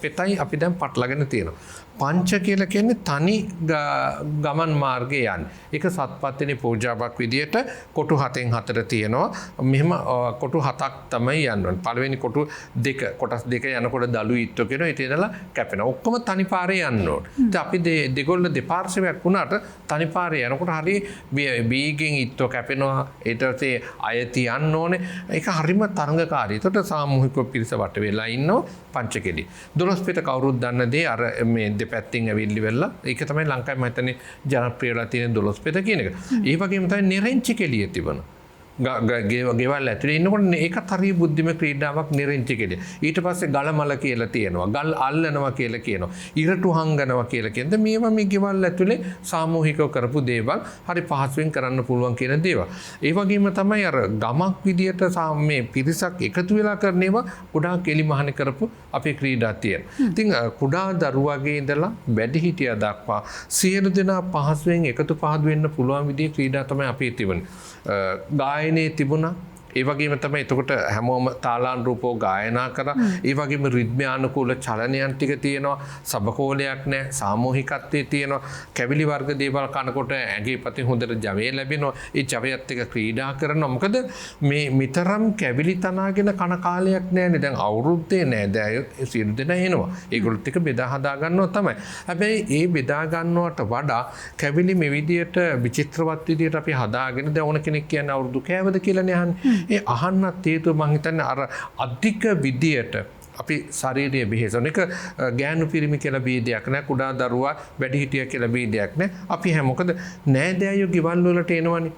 පෙතයි අපි දැන් පටලගෙන තියෙනවා. පංච කියලා කියන්නේ තනි ගමන් මාර්ගේ යන්නේ. ඒක සත්පත්තිනේ පූජාවක් විදියට කොටු 7න් 4 තියෙනවා. මෙහෙම කොටු 7ක් තමයි යන්නේ. පළවෙනි කොටු දෙක කොටස් දෙක යනකොට දලු ඊට්ටෝ කියනවා. ඊට ඉඳලා කැපෙනවා. ඔක්කොම තනි පාරේ යන්න ඕන. ඉතින් අපි දෙගොල්ල දෙපාර්ශ්වයක් වුණාට තනි පාරේ යනකොට හරි බීගෙන් ඊට්ටෝ කැපෙනවා. ඊට පස්සේ අයති යන්න ඕනේ. ඒක හරිම තරංගකාරී. ඒකට සාමූහික පිරිස වට වෙලා ඉන්නවා පංචකෙලි. 12 පිට කවුරුත් දන්න දේ අර මේ පැත්තිං ඇවිල්ලි වෙල්ලා ඒක තමයි ලංකාවේ මම හිතන්නේ ජනප්‍රියලා තියෙන 12 පෙත කියන එක. ඒ වගේම තමයි නිරෙන්චි කෙලිය තිබුණා. ගෙවල් ඇතුලේ ඉන්නකොට ඒකත් හරිය බුද්ධිම ක්‍රීඩාවක් නිරංචි කෙලිය. ඊට පස්සේ ගලමල කියලා තියෙනවා. ගල් අල්ලනවා කියලා කියනවා. ඉරටු හංගනවා කියලා කියනවා. මේවා මේ ගෙවල් ඇතුලේ සාමූහිකව කරපු දේවල් හරි පහසුවෙන් කරන්න පුළුවන් කියන දේවල්. ඒ වගේම තමයි අර ගමක් විදියට මේ පිරිසක් එකතු වෙලා කරන ඒවා ගොඩාක් එලිමහන කරපු අපේ ක්‍රීඩා තියෙනවා. ඉතින් කුඩා දරුවාගේ ඉඳලා වැඩිහිටියා දක්වා සියලු දෙනා පහසුවෙන් එකතු පහදු වෙන්න පුළුවන් විදිහේ ක්‍රීඩා තමයි අපේ තිබුණේ. ගායනයේ තිබුණා. ඒ වගේම තමයි එතකොට හැමෝම තාලානුරූපව ගායනා කරා. ඒ වගේම රිද්මයානුකූල චලනයන් ටික තියෙනවා. සබකෝලයක් නැහැ. සාමූහිකත්වයේ තියෙනවා. කැවිලි වර්ග දේවල් කනකොට ඇඟේ පැත්තේ හොඳට ජවය ලැබෙනවා. ඒ ජවයත් එක්ක ක්‍රීඩා කරනවා. මොකද මේ මිතරම් කැවිලි තනාගෙන කන කාලයක් නැහැනේ. දැන් අවුරුද්දේ නෑ. දැන් සියලු දෙනා එනවා. ඒගොල්ලොත් එක්ක බෙදා හදා ගන්නවා තමයි. හැබැයි ඒ බෙදා ගන්නවට වඩා කැවිලි මේ විදියට විචිත්‍රවත් විදියට අපි හදාගෙන දැන් ඕන කෙනෙක් කියන්නේ අවුරුදු කෑවද කියලානේ අහන්නේ. ඒ අහන්නත් හේතුව මං හිතන්නේ අර අධික විදියට අපි ශරීරයේ බෙහෙසන එක ගෑනු පිරිමි කියලා බීදයක් නෑ කුඩා දරුවා වැඩිහිටිය කියලා බීදයක් නෑ අපි හැම මොකද නෑදෑයෝ ගෙවල් වලට එනවනේ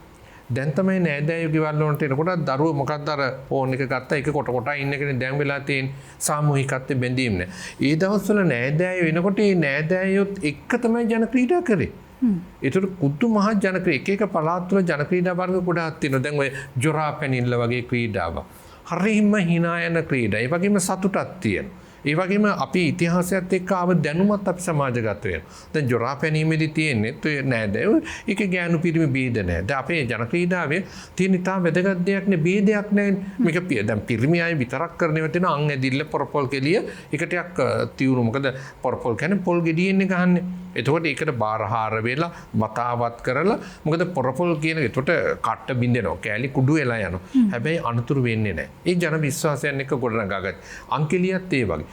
දැන් තමයි නෑදෑයෝ ගෙවල් වලට එනකොට දරුවෝ මොකක්ද අර ෆෝන් එක ගත්තා එක කොට කොට ඉන්න එකනේ දැන් වෙලා තියෙන සාමූහිකත්වයේ බැඳීම් නෑ ඒ දවස්වල නෑදෑයෝ එනකොට ඒ නෑදෑයොත් එක්ක තමයි ජන ක්‍රීඩා කරේ ඒතර කුද්දු මහ ජනක්‍රීඩා එක එක පළාත් වල ජන ක්‍රීඩා වර්ග ගොඩාක් තියෙනවා. දැන් ඔය ජොරා පැනිල්ල වගේ ක්‍රීඩාවක්. හරිම hina යන ක්‍රීඩා. ඒ වගේම සතුටක් තියෙනවා. ඒ වගේම අපි ඉතිහාසයත් එක්ක ආව දැනුමත් අපි සමාජගත වෙනවා. දැන් ජොරා පැනීමේදී තියෙන්නේ නෑදෑයෝ ඒක ගෑනු පිරිමි බීද නෑ. දැන් අපේ ජන ක්‍රීඩාවේ තියෙන ඉතාම වැදගත් දෙයක් නේ බීදයක් නෑනේ. මේක දැන් පිරිමි අය විතරක් කරනවා තියෙන අං ඇදිල්ල පොරපොල් කෙලිය එක ටිකක් තියුණු. මොකද පොරපොල් කියන්නේ පොල් ගෙඩියෙන් ගහන්නේ. එතකොට ඒකට බාරහාර වෙලා වතාවත් කරලා මොකද පොරපොල් කියන එතකොට කට්ට බින්දෙනවා කෑලි කුඩු වෙලා යනවා. හැබැයි අනුතුරු වෙන්නේ නැහැ. ඒ ජන විශ්වාසයන් එක්ක ගොඩනගාගත්තා. අංකෙලියත් ඒ වගේ.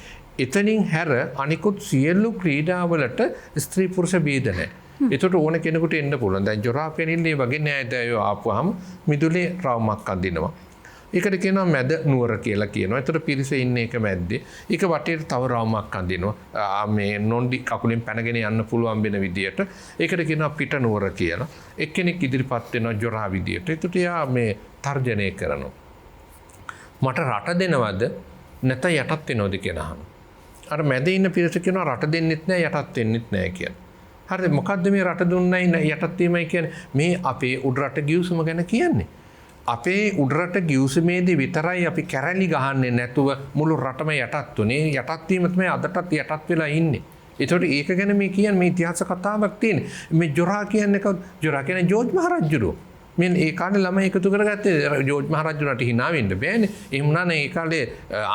එතනින් හැර අනිකුත් සියලු ක්‍රීඩාවලට ස්ත්‍රී පුරුෂ ભેද නැහැ. එතකොට ඕන කෙනෙකුට එන්න පුළුවන්. දැන් ජොරා පෙනිල්ලේ වගේ නෑදෑයෝ ආපුවාම මිදුලේ රවුමක් අඳිනවා. ඒකට කියනවා මැද නුවර කියලා කියනවා. ඒතර පිරිස ඉන්නේ එක මැද්දේ. ඒක වටේට තව රවුමක් අඳිනවා. මේ නොන්ඩි කකුලෙන් පැනගෙන යන්න පුළුවන් වෙන විදියට. ඒකට කියනවා පිට නුවර කියලා. එක්කෙනෙක් ඉදිරිපත් වෙනවා ජොරා විදියට. ඒකට යා මේ තර්ජනය කරනවා. මට රට දෙනවද නැත්නම් යටත් වෙනවද කියලා අහනවා. අර මැද ඉන්න පිරිස කියනවා රට දෙන්නෙත් නෑ යටත් වෙන්නෙත් නෑ කියලා. හරිද? මොකද්ද මේ රට දුන්නයි යටත් වීමයි කියන්නේ? මේ අපේ උඩරට ගිවිසුම ගැන කියන්නේ. අපේ උඩරට ගිවිසුමේදී විතරයි අපි කැරලි ගහන්නේ නැතුව මුළු රටම යටත් උනේ. යටත් වීම තමයි අදටත් යටත් වෙලා ඉන්නේ. ඒතකොට ඒක ගැන මේ කියන්නේ මේ ඉතිහාස කතාවක් තියෙන. මේ ජොරා කියන්නේ ජොරා කියන්නේ ජෝර්ජ් මහරජුරෝ. මේ ඒ කාලේ ළමයි එකතු කරගත්තේ ජෝර්ජ් මහරජුරන්ට hina වෙන්න බෑනේ. ඒ වුණානේ ඒ කාලේ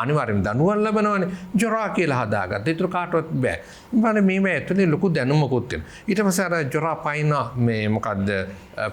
අනිවාර්යයෙන්ම දනුවම් ලබනවානේ. ජොරා කියලා හදාගත්තා. ඒතර කාටවත් බෑ. මම මේ ඇතුලේ ලොකු දැනුමකුත් තියෙනවා. ඊට පස්සේ අර ජොරා පයින් මේ මොකද්ද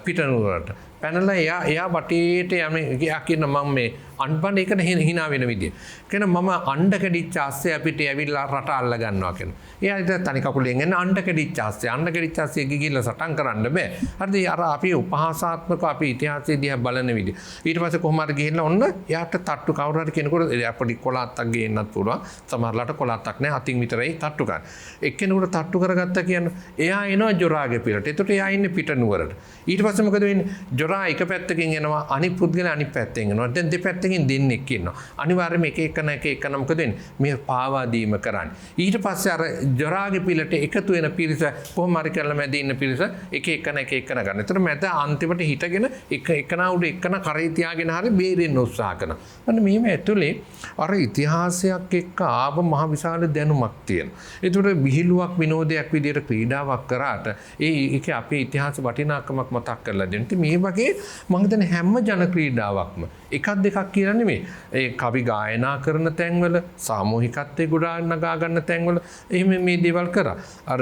පිටනුවරට පැනලා එයා වටේට එයා කියන මම මේ අන්බන් ඒකට hina වෙන විදිය. කියන මම අණ්ඩ කැඩිච්ච ආස්සේ අපිට ඇවිල්ලා රට අල්ල ගන්නවා කියන. එයා ඉතින් තනි කකුලෙන් එන්නේ අණ්ඩ කැඩිච්ච ආස්සේ ගිහිල්ලා සටන් කරන්න බෑ. හරිද? අර අපි උපහාසාත්මක අපි ඉතිහාසයේ දිහා බලන විදිය. ඊට පස්සේ කොහොම හරි ගිහිල්ලා ඔන්න එයාට තට්ටු කවුරු හරි කෙනෙකුට අපිට කොලාත්තක් ගේන්නත් පුළුවන්. සමහරලාට කොලාත්තක් නෑ අතින් විතරයි තට්ටු ගන්න. එක්කෙනෙකුට තට්ටු කරගත්තා කියන්නේ එයා එනවා ජොරාගේ පිටට. ඒතකොට එයා ඉන්නේ පිට නුවරට. ඊට පස්සේ මොකද වෙන්නේ? ජොරා එක පැත්තකින් එනවා අනිත් පුද්ගලයා අනිත් පැත්තෙන් එනවා. දැන් දෙපැත්තකින් දෙන්නෙක් ඉන්නවා. අනිවාර්යයෙන්ම එක එකන මොකද වෙන්නේ? මේ පාවා දීම කරන්නේ. ඊට පස්සේ අර ජොරාගේ පිළට එකතු වෙන පිරිස කොහොම හරි කරලා මැද ඉන්න පිරිස එක එකන ගන්න. ඒතර මැද අන්තිමට හිටගෙන එකනා උඩ එකන කරේ තියාගෙන හරි බේරෙන්න උත්සාහ කරනවා. අන්න මේව ඇතුලේ අර ඉතිහාසයක් එක්ක ආව මහ විශාල දැනුමක් තියෙනවා. ඒතර විහිළුවක් විනෝදයක් විදියට ක්‍රීඩාවක් කරාට ඒකේ අපේ ඉතිහාස වටිනාකමක් මතක් කරලා දෙන්න. මේ වගේ මම හිතන්නේ හැම ජන ක්‍රීඩාවක්ම එකක් දෙකක් කියලා නෙමෙයි. ඒ කවි ගායනා කරන තැන්වල සාමූහිකත්වයේ ගොඩනගා ගන්න තැන්වල එහෙම මේ දේවල් කරා. අර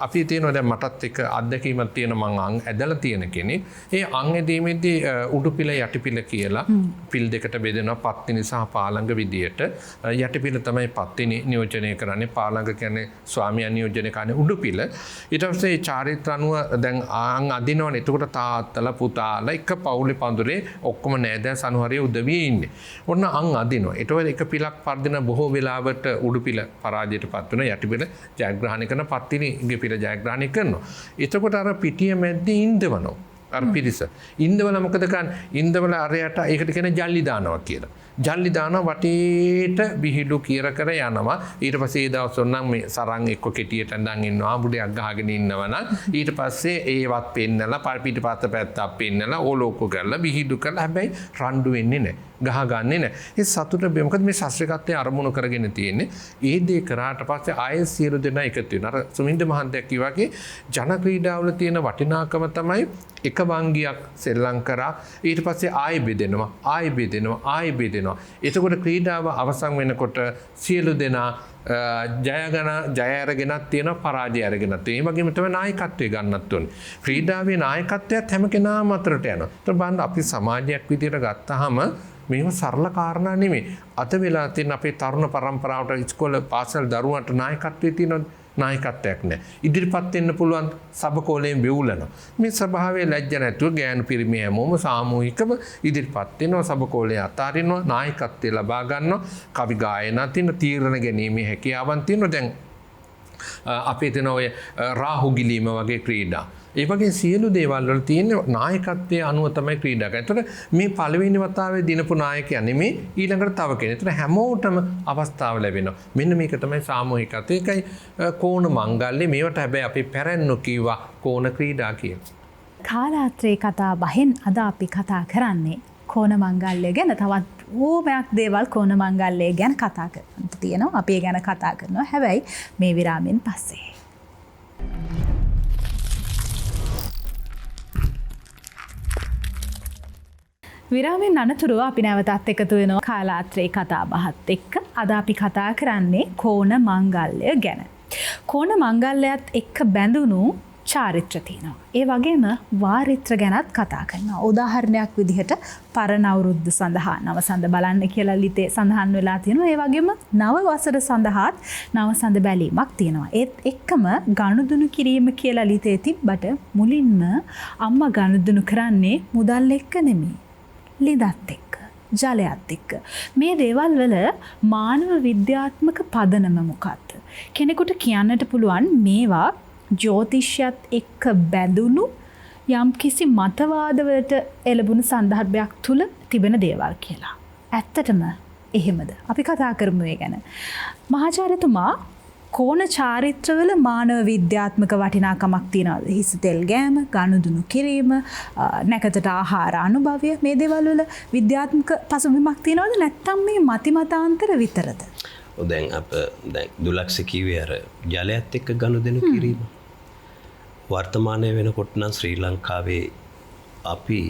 අපි තියෙනවා දැන් මටත් එක අත්දැකීමක් තියෙන මං අං ඇදලා තියෙන කෙනෙක්. ඒ අං ඇදීමේදී උඩුපිල යටිපිල කියලා පිල් දෙකට බෙදෙනවා පත්තිනි සහ පාලංග විදියට. යටිපිල තමයි පත්තිනි නියෝජනය කරන්නේ. පාලංග කියන්නේ ස්වාමියා නියෝජනය කරන්නේ උඩුපිල. ඊට පස්සේ චාරිත්‍ර අනුව දැන් අං අදිනවනේ. එතකොට තාත්තලා පුතාලා එක පවුලේ පඳුරේ ඔක්කොම නෑදෑ සනුහරේ උදවියේ ඉන්නේ. ඔන්න අං අදිනවා. ඒතකොට එක පිලක් පර්දින බොහෝ වෙලාවට උඩුපිල පරාජයටපත් වෙන යටිපිල ජයග්‍රහණය කරන පත්තිනිගේ පිල ජයග්‍රහණය කරනවා. එතකොට අර පිටිය මැද්දේ ඉඳවනවා. අර පිරිස. ඉන්දවල මොකද කරන්නේ? ඉන්දවල අරයට ඒකට කියන ජල්ලි දානවා කියලා. ජල්ලි දානවා වටේට විහිළු කිර කර යනවා. ඊට පස්සේ ඒ දවස්වල නම් මේ සරන් එක්ක කෙටියට ඇඳන් ඉන්නවා. ආඹුඩයක් ගහගෙන ඉන්නවා නම් ඊට පස්සේ ඒවත් පෙන්නලා පිටිපස්ස පැත්තක් පෙන්නලා ඕලෝක කරලා විහිළු කරලා හැබැයි රණ්ඩු වෙන්නේ නැහැ. ගහ ගන්නේ නැහැ. ඒ සතුට මොකද මේ ශාස්ත්‍රීයත්වයේ අරමුණු කරගෙන තියෙන්නේ. ඒ දේ කරාට පස්සේ ආයෙ සියලු දෙනා එකතු වෙනවා. අර සුමින්ද මහන්තයා කිව්වා වගේ ජන ක්‍රීඩාවල තියෙන වටිනාකම තමයි එක වංගියක් සෙල්ලම් කරා ඊට පස්සේ ආයෙ බෙදෙනවා. එතකොට ක්‍රීඩාව අවසන් වෙනකොට සියලු දෙනා ජය අරගෙනත් තියෙනවා පරාජය අරගෙනත් තියෙනවා. ඒ වගේම තමයි නායකත්වය ගන්නත් ඕනේ. ක්‍රීඩාවේ නායකත්වයත් හැම කෙනාම අතරට යනවා. ඒත් බලන්න අපි සමාජයක් විදියට ගත්තාම මේව සරල කාරණා නෙමෙයි. අද වෙලා තියෙන අපේ තරුණ පරම්පරාවට ඉස්කෝලේ පාසල් දරුවන්ට නායකත්වයේ තියෙන නායකත්වයක් නැහැ. ඉදිරිපත් වෙන්න පුළුවන් සබකෝලයෙන් වෙවුලන. මේ ස්වභාවයේ ලැජ්ජ නැතුව ගෑනු පිරිමි හැමෝම සාමූහිකව ඉදිරිපත් වෙනවා සබකෝලයේ අතාරිනවා නායකත්වය ලබා ගන්නවා. කවි ගායනා තියෙන තීරණ ගැනීමේ හැකියාවන් තියෙනවා. දැන් අපේ තියෙන ඔය රාහු ගිලීම වගේ ක්‍රීඩා. ඒ වගේ සියලු දේවල් වල තියෙන නායකත්වයේ අනුව තමයි ක්‍රීඩා කරන්නේ. ඒතර මේ පළවෙනි වතාවේ දිනපු නායකයා නෙමෙයි ඊළඟට තව කෙනෙක්. ඒතර හැමෝටම අවස්ථාව ලැබෙනවා. මෙන්න මේක තමයි සාමූහිකත්වය. ඒකයි කෝණ මංගල්‍ය. මේවට හැබැයි අපි පැරැන්නු කිව්වා කෝණ ක්‍රීඩා කියලා.
කාලාත්‍රේ කතා බහෙන් අද අපි කතා කරන්නේ කෝණ මංගල්‍ය ගැන. තවත් ඕමයක් දේවල් කෝණ මංගල්‍ය ගැන කතා කරන්න තියෙනවා. අපි ඒ ගැන කතා කරනවා. හැබැයි මේ විරාමෙන් පස්සේ. විරාමෙන් අනතුරුව අපි නැවතත් එකතු වෙනවා කාලාත්‍රේ කතා බහත් එක්ක. අද අපි කතා කරන්නේ කෝණ මංගල්‍ය ගැන. කෝණ මංගල්‍යයත් එක්ක බැඳුණු චාරිත්‍ර තියෙනවා. ඒ වගේම වාරිත්‍ර ගැනත් කතා කරනවා. උදාහරණයක් විදිහට පරණ අවුරුද්ද සඳහා නවසඳ බලන්න කියලා ලිතේ සඳහන් වෙලා තියෙනවා. ඒ වගේම නව වසර සඳහාත් නවසඳ බැලීමක් තියෙනවා. ඒත් එක්කම ගනුදෙනු කිරීම කියලා ලිතේ තිබ්බට මුලින්ම අම්මා ගනුදෙනු කරන්නේ මුදල් එක්ක නෙමෙයි. ලිදත් එක්ක, ජලයත් එක්ක. මේ දේවල් වල මානව විද්‍යාත්මක පදනම මොකක්ද? කෙනෙකුට කියන්නට පුළුවන් මේවා ජ්‍යෝතිෂයත් එක්ක බැඳුණු යම් කිසි මතවාදවලට එළඹුණු සන්දර්භයක් තුල තිබෙන දේවල් කියලා. ඇත්තටම එහෙමද? අපි කතා කරමු ඒ ගැන. මහාචාර්යතුමා කෝණ චාරිත්‍රවල මානව විද්‍යාත්මක වටිනාකමක් තියනවාද? හිස තෙල් ගෑම, ගනුදෙනු කිරීම, නැකතට ආහාර අනුභවය මේ දේවල් වල විද්‍යාත්මක පසුබිමක් තියනවාද නැත්නම් මේ මතිමතාන්තර විතරද?
දැන් දුලක්ෂ කිව්වේ අර ජලයත් එක්ක ගනුදෙනු කිරීම. වර්තමානයේ වෙනකොට නම් ශ්‍රී ලංකාවේ අපි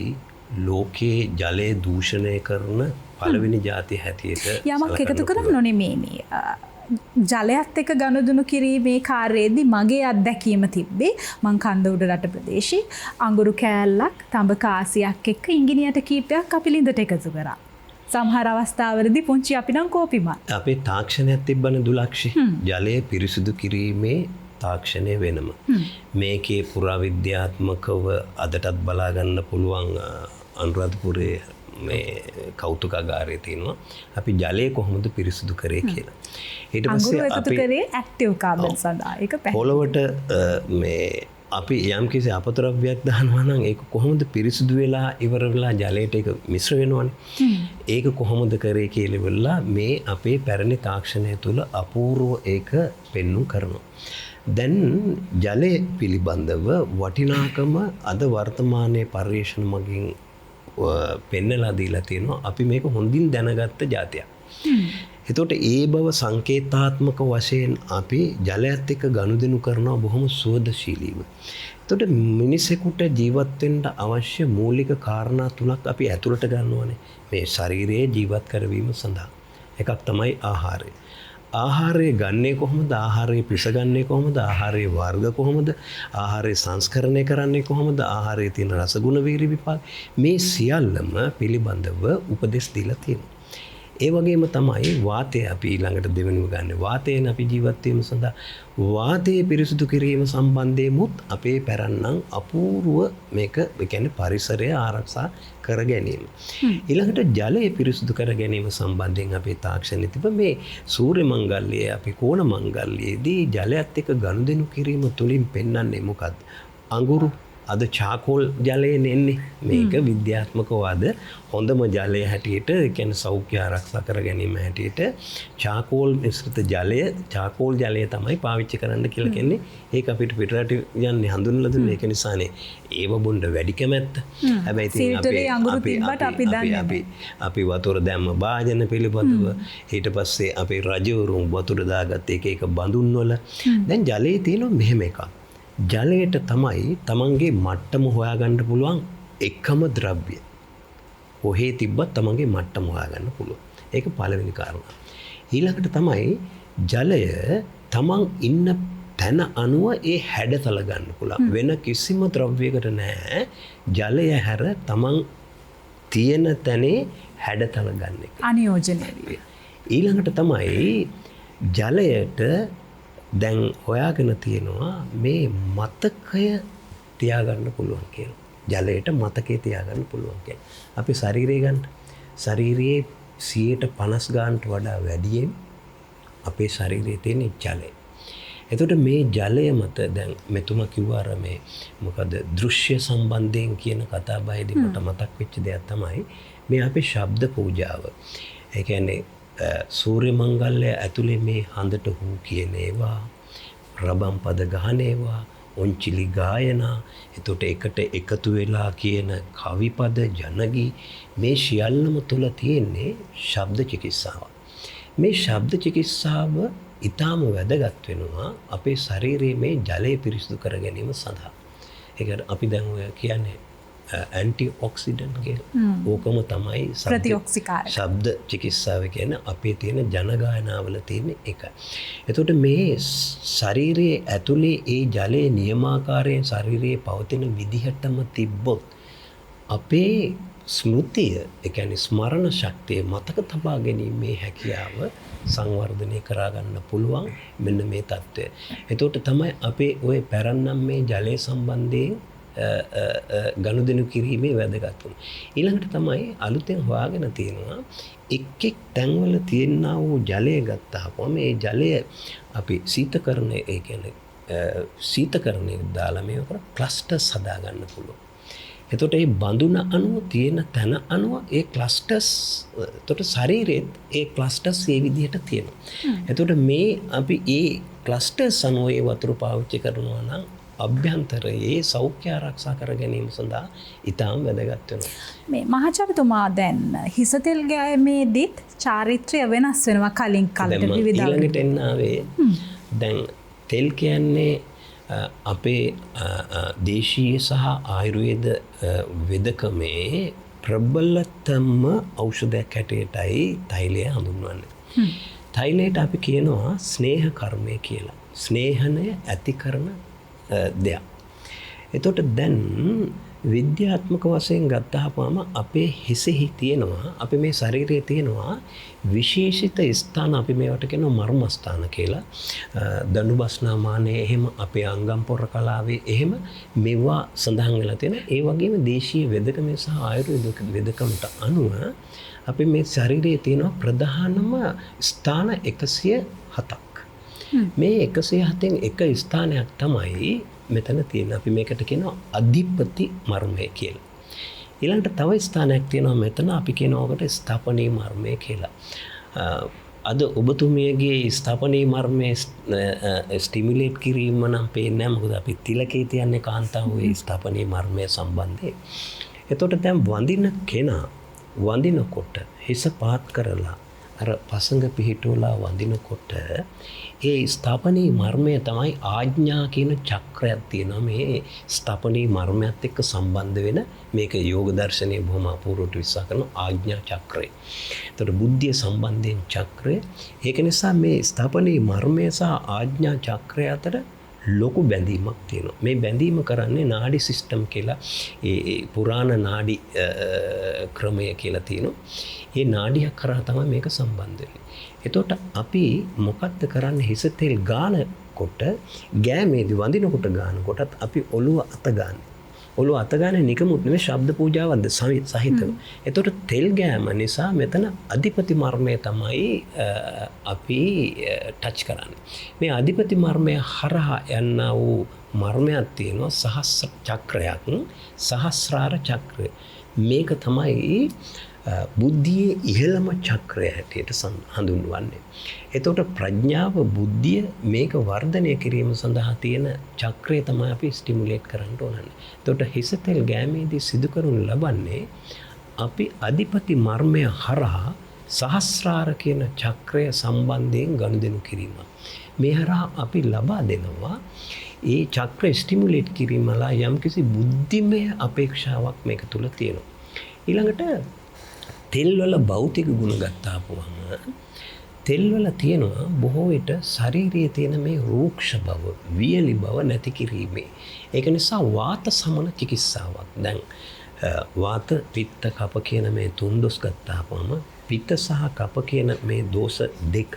ලෝකයේ ජලය දූෂණය කරන පළවෙනි ජාතිය හැටියට
යමක් එකතු කරන්න ඕනේ මේ ජලයත් එක්ක ගනුදෙනු කිරීමේ කාර්යයේදී මගේ අත්දැකීම තිබ්බේ මං කන්ද උඩ රට ප්‍රදේශයේ අඟුරු කෑල්ලක් තඹ කාසියක් එක්ක ඉංගිනියට කීපයක් අපි ලිඳට එකතු කරා. සමහර අවස්ථාවලදී පුංචි අපි නම් කෝපිමත්.
අපේ තාක්ෂණයක් තිබ්බනේ දුලක්ෂි. ජලය පිරිසිදු කිරීමේ තාක්ෂණය වෙනම. මේකේ පුරාවිද්‍යාත්මකව අදටත් බලා ගන්න පුළුවන් අනුරාධපුරයේ මේ කෞතුකාගාරය තියෙනවා. අපි ජලය කොහොමද පිරිසිදු කරේ කියලා. ඊට පස්සේ අපි
කරේ ඇක්ටිව් කාබන් සඳහා ඒක
පොළවට මේ අපි යම් කිසි අපද්‍රව්‍යයක් දානවා නම් ඒක කොහොමද පිරිසිදු වෙලා ඉවර වෙලා ජලයට ඒක මිශ්‍ර වෙනවනේ. ඒක කොහොමද කරේ කියලා වෙලා මේ අපේ පැරණි තාක්ෂණය තුළ අපූර්ව ඒක පෙන්වු කරනවා. දැන් ජලය පිළිබඳව වටිනාකම අද වර්තමානයේ පර්යේෂණ මගින් පෙන්නලා දීලා තියෙනවා. අපි මේක හොඳින් දැනගත්ත જાතියක්. එතකොට ඒ බව සංකේතාත්මක වශයෙන් අපි ජලයත් එක්ක ගනුදෙනු කරනවා බොහොම සුවදශීලීව. එතකොට මිනිසෙකුට ජීවත් වෙන්න අවශ්‍ය මූලික කාරණා තුනක් අපි ඇතුළට ගන්නවානේ මේ ශරීරයේ ජීවත් කරවීම සඳහා. එකක් තමයි ආහාරය. ආහාරය ගන්නේ කොහොමද? ආහාරය පිසගන්නේ කොහොමද? ආහාරයේ වර්ග කොහොමද? ආහාරය සංස්කරණය කරන්නේ කොහොමද? ආහාරයේ තියෙන රසගුණ වීර්ය විපාක මේ සියල්ලම පිළිබඳව උපදෙස් දීලා තියෙනවා. ඒ වගේම තමයි වාතය අපි ඊළඟට දෙවෙනිව ගන්න. වාතයෙන් අපි ජීවත් වීම සඳහා වාතයේ පිරිසිදු කිරීම සම්බන්ධයෙන්මුත් අපේ පැරණන් අපූර්ව මේක කියන්නේ පරිසරය ආරක්ෂා කර ගැනීම. ඊළඟට ජලය පිරිසිදු කර ගැනීම සම්බන්ධයෙන් අපේ තාක්ෂණය තිබ මේ සූර්ය මංගල්‍යයේ අපි කෝණ මංගල්‍යයේදී ජලයත් එක්ක ගනුදෙනු කිරීම තුලින් පෙන්වන්නේ මොකක්ද? අඟුරු අද චාකෝල් ජලයෙන් එන්නේ මේක විද්‍යාත්මකව අද හොඳම ජලය හැටියට කියන්නේ සෞඛ්‍ය ආරක්ෂා කර ගැනීම හැටියට චාකෝල් මිශ්‍රිත ජලය චාකෝල් ජලය තමයි පාවිච්චි කරන්න කියලා කියන්නේ. ඒක අපිට පිටරට යන්නේ හඳුන්වලා දුන්නේ ඒක නිසානේ. ඒව බොන්න වැඩි කැමැත්ත. හැබැයි ඉතින් අපි වතුර දැම්ම භාජන පිළිබඳව ඊට පස්සේ අපේ රජවරුන් වතුර දාගත්ත එක බඳුන් වල දැන් ජලයේ තියෙන මෙහෙම එකක්. ජලයට තමයි තමන්ගේ මට්ටම හොයාගන්න පුළුවන් එකම ද්‍රව්‍ය. කොහේ තිබ්බත් තමන්ගේ මට්ටම හොයාගන්න පුළුවන්. ඒක පළවෙනි කාරණා. ඊළඟට තමයි ජලය තමන් ඉන්න තැන අනුව ඒ හැඩතල ගන්න පුළුවන්. වෙන කිසිම ද්‍රව්‍යයකට නෑ ජලය හැර තමන් තියෙන තැනේ හැඩතල ගන්න එක.
අනියෝජනය.
ඊළඟට තමයි ජලයට දැන් හොයාගෙන තියෙනවා මේ මතකය තියාගන්න පුළුවන් කියලා. ජලයට මතකය තියාගන්න පුළුවන් කියලා. අපි ශරීරය ගන්න. ශරීරයේ 50% ගානට වඩා වැඩියෙන් අපේ ශරීරයේ තියෙන ජලය. එතකොට මේ ජලය මත දැන් මෙතුමා කිව්වා අර මේ මොකද දෘශ්‍ය සම්බන්ධයෙන් කියන කතා බහේදී මට මතක් වෙච්ච දෙයක් තමයි මේ අපේ ශබ්ද පූජාව. ඒ කියන්නේ සූර්ය මංගල්‍ය ඇතුලේ මේ හඳට හූ කියන ඒවා රබම් පද ගහන ඒවා ඔන්චිලි ගායනා එතකොට එකට එකතු වෙලා කියන කවි පද ජනගී මේ සියල්ලම තුල තියෙන්නේ ශබ්ද චිකිත්සාව. මේ ශබ්ද චිකිත්සාව ඊටාම වැදගත් වෙනවා අපේ ශරීරයේ මේ ජලය පිරිසිදු කර ගැනීම සඳහා. ඒක අපි දැන් ඔය කියන්නේ ඇන්ටි ඔක්සිඩන්ට් කියලා. ඕකම තමයි
ප්‍රතිඔක්සිකාරක.
ශබ්ද චිකිත්සාව කියන්නේ අපේ තියෙන ජනගායනාවල තියෙන එක. එතකොට මේ ශරීරයේ ඇතුලේ ඒ ජලයේ නියමාකාරයෙන් ශරීරයේ පවතින විදිහටම තිබ්බොත් අපේ ස්මෘතිය, ඒ කියන්නේ ස්මරණ ශක්තිය මතක තබා ගැනීමේ හැකියාව සංවර්ධනය කරා ගන්න පුළුවන් මෙන්න මේ தත්ත්වය. එතකොට තමයි අපේ ওই පැරණම් මේ ජලය සම්බන්ධයෙන් ගනුදෙනු කිරීමේ වැදගත්කම. ඊළඟට තමයි අලුතෙන් හොයාගෙන තියෙනවා එක් තැන්වල තියෙනා වූ ජලය ගත්තාම මේ ජලය අපි සීතකරණය ඒ කියන්නේ සීතකරණය දාලා මේක ක්ලස්ටර්ස් හදා ගන්න පුළුවන්. එතකොට මේ බඳුන අණුව තියෙන තැන අණුව ඒ ක්ලස්ටර්ස් එතකොට ශරීරෙත් ඒ ක්ලස්ටර්ස් ඒ විදිහට තියෙනවා. එතකොට මේ අපි ඒ ක්ලස්ටර්ස් අණුව ඒ වතුර පාවිච්චි කරනවා නම් අභ්‍යන්තරයේ සෞඛ්‍ය ආරක්ෂා කර ගැනීම සඳහා ඉතාම වැදගත් වෙනවා.
මේ මහාචාර්යතුමා දැන් හිසතෙල් ගෑමේදීත් චාරිත්‍රය වෙනස් වෙනවා කලින් කලට විවිධ
ඊළඟට එන්න ආවේ දැන් තෙල් කියන්නේ අපේ දේශීය සහ ආයුර්වේද වෙදකමේ ප්‍රබලතම ඖෂධයක් හැටියටයි තෛලය හඳුන්වන්නේ. තෛලයට අපි කියනවා ස්නේහ කර්මය කියලා. ස්නේහනය ඇති කරන දෙයක්. එතකොට දැන් විද්‍යාත්මක වශයෙන් ගත්තාම අපේ හිසෙහි තියෙනවා අපේ මේ ශරීරයේ තියෙනවා විශේෂිත ස්ථාන අපි මේවට කියනවා මර්මස්ථාන කියලා. දඬුබස්නාමානේ එහෙම අපේ අංගම් පොර කලාවේ එහෙම මේවා සඳහන් වෙලා තියෙන. ඒ වගේම දේශීය වෙදකමේ සහ ආයුර්වේද වෙදකමට අනුව අපි මේ ශරීරයේ තියෙනවා ප්‍රධානම ස්ථාන 107ක්. මේ 107න් එක ස්ථානයක් තමයි මෙතන තියෙන. අපි මේකට කියනවා අධිපති මර්මය කියලා. ඊළඟට තව ස්ථානයක් තියෙනවා මෙතන අපි කියනවා ඔකට ස්ථාපනීය මර්මය කියලා. අද ඔබතුමියගේ ස්ථාපනීය මර්මය ස්ටිමියුලේට් කිරීම නම් පේන්නේ නැහැ. මොකද අපි තිලකේ තියන්නේ කාන්තාවගේ ස්ථාපනීය මර්මය සම්බන්ධයෙන්. එතකොට දැන් වඳින කෙනා වඳිනකොට හිස පාත් කරලා අර පසඟ පිහිටුවලා වඳිනකොට ඒ ස්ථාපනීය මර්මය තමයි ආඥා කියන චක්‍රයක් තියෙනවා. මේ ස්ථාපනීය මර්මයත් එක්ක සම්බන්ධ වෙන මේක යෝග දර්ශනයේ බොහොම අපූර්වට විස්තර කරන ආඥා චක්‍රය. ඒතර බුද්ධිය සම්බන්ධයෙන් චක්‍රය. ඒක නිසා මේ ස්ථාපනීය මර්මය සහ ආඥා චක්‍රය අතර ලොකු බැඳීමක් තියෙනවා. මේ බැඳීම කරන්නේ නාඩි සිස්ටම් කියලා ඒ පුරාණ නාඩි ක්‍රමය කියලා තියෙනවා. මේ නාඩියක් කරා තමයි මේක සම්බන්ධ වෙන්නේ. එතකොට අපි මොකක්ද කරන්නේ හිස තෙල් ගානකොට ගෑමේදී වඳිනකොට ගානකොටත් අපි ඔළුව අත ගන්න. ඔළුව අත ගන්න නිකමුත් නෙමෙයි ශබ්ද පූජාවක්ද සහිතව. එතකොට තෙල් ගෑම නිසා මෙතන අධිපති මර්මය තමයි අපි ටච් කරන්නේ. මේ අධිපති මර්මය හරහා යනා වූ මර්මයක් තියෙනවා සහස්‍ර චක්‍රයක් සහස්‍රාර චක්‍රය. මේක තමයි බුද්ධියේ ඉහළම චක්‍රය හැටියට හඳුන්වන්නේ. එතකොට ප්‍රඥාව බුද්ධිය මේක වර්ධනය කිරීම සඳහා තියෙන චක්‍රය තමයි අපි ස්ටිමුලේට් කරන්න ඕනන්නේ. එතකොට හිසතෙල් ගෑමේදී සිදු කරනු ලබන්නේ අපි අධිපති මර්මය හරහා සහස්‍රාර කියන චක්‍රය සම්බන්ධයෙන් ගනුදෙනු කිරීම. මේ හරහා අපි ලබා දෙනවා ඒ චක්‍ර ස්ටිමුලේට් කිරීමලා යම්කිසි බුද්ධිමය අපේක්ෂාවක් මේක තුල තියෙනවා. ඊළඟට තෙල්වල භෞතික ගුණ ගත්තාපුවම තෙල්වල තියෙනවා බොහෝ විට ශරීරයේ තියෙන මේ රූක්ෂ බව, වියලි බව නැති කිරීමේ. ඒක නිසා වාත සමන චිකිත්සාවක්. දැන් වාත, පිත්ත, කප කියන මේ තුන් දොස් ගත්තාපුවම පිත්ත සහ කප කියන මේ දෝෂ දෙක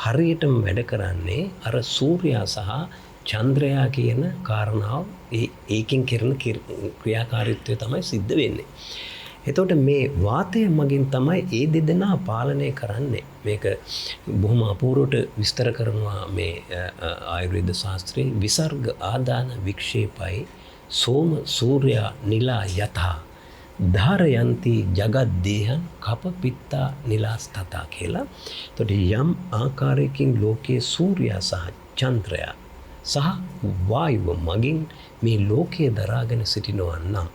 හරියටම වැඩ කරන්නේ අර සූර්යා සහ චන්ද්‍රයා කියන කාරණාව ඒකින් කරන ක්‍රියාකාරීත්වය තමයි සිද්ධ වෙන්නේ. එතකොට මේ වාතය මගින් තමයි ඒ දෙදෙනා පාලනය කරන්නේ. මේක බොහොම අපූර්වට විස්තර කරනවා මේ ආයුර්වේද ශාස්ත්‍රයේ විසර්ග ආදාන වික්ෂේපයි සෝම සූර්යා නිලා යතා ධාරයන්ති ජගත් දේහන් කප පිත්තා නිලාස්තතා කියලා. එතකොට යම් ආකාරයකින් ලෝකයේ සූර්යා සහ චන්ද්‍රයා සහ වායුව මගින් මේ ලෝකයේ දරාගෙන සිටිනවා නම්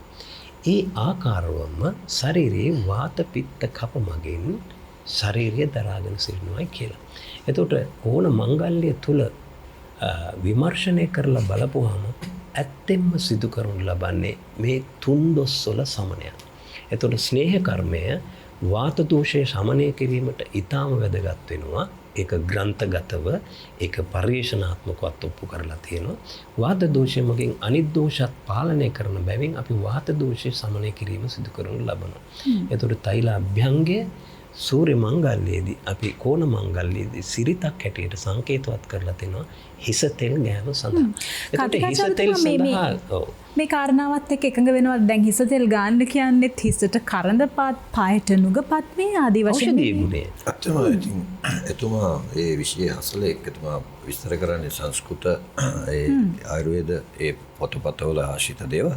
ඒ ආකාරවම ශරීරයේ වාත පිත්ත කප මගින් ශරීරය දරාගෙන සිටිනවායි කියලා. එතකොට ඕන මංගල්‍ය තුල විමර්ශනය කරලා බලපුවාම ඇත්තෙන්ම සිදු කරනු ලබන්නේ මේ තුන් දොස් වල සමනයක්. එතකොට ස්නේහ කර්මය වාත දෝෂය සමනය කිරීමට ඊටාම වැදගත් වෙනවා. ඒක ග්‍රන්ථගතව ඒක පරිේශනාත්මකවත් ඔප්පු කරලා තියෙනවා. වාත දෝෂය මගින් අනිත් දෝෂත් පාලනය කරන බැවින් අපි වාත දෝෂය සමනය කිරීම සිදු කරනු ලබනවා. එතකොට තෛල අභ්‍යංගය සූර්ය මංගල්‍යයේදී අපි කෝණ මංගල්‍යයේදී සිරිතක් හැටියට සංකේතවත් කරලා තිනවා හිස තෙල් ගෑම සඳහා. එතකොට හිස තෙල් සඳහා
මේ කාරණාවත් එක්ක එකඟ වෙනවා. දැන් හිස තෙල් ගන්න කියන්නේත් හිසට කරඳපාත්, පායට නුගපත් මේ ආදී වශයෙන්
ඖෂධීය ගුණය.
අත්තම ඉතින් එතුමා ඒ විෂය හසල එක්කතුමා විස්තර කරන්නේ සංස්කෘත ඒ ආයුර්වේද ඒ පොතපතවල ආශිත දේවල්.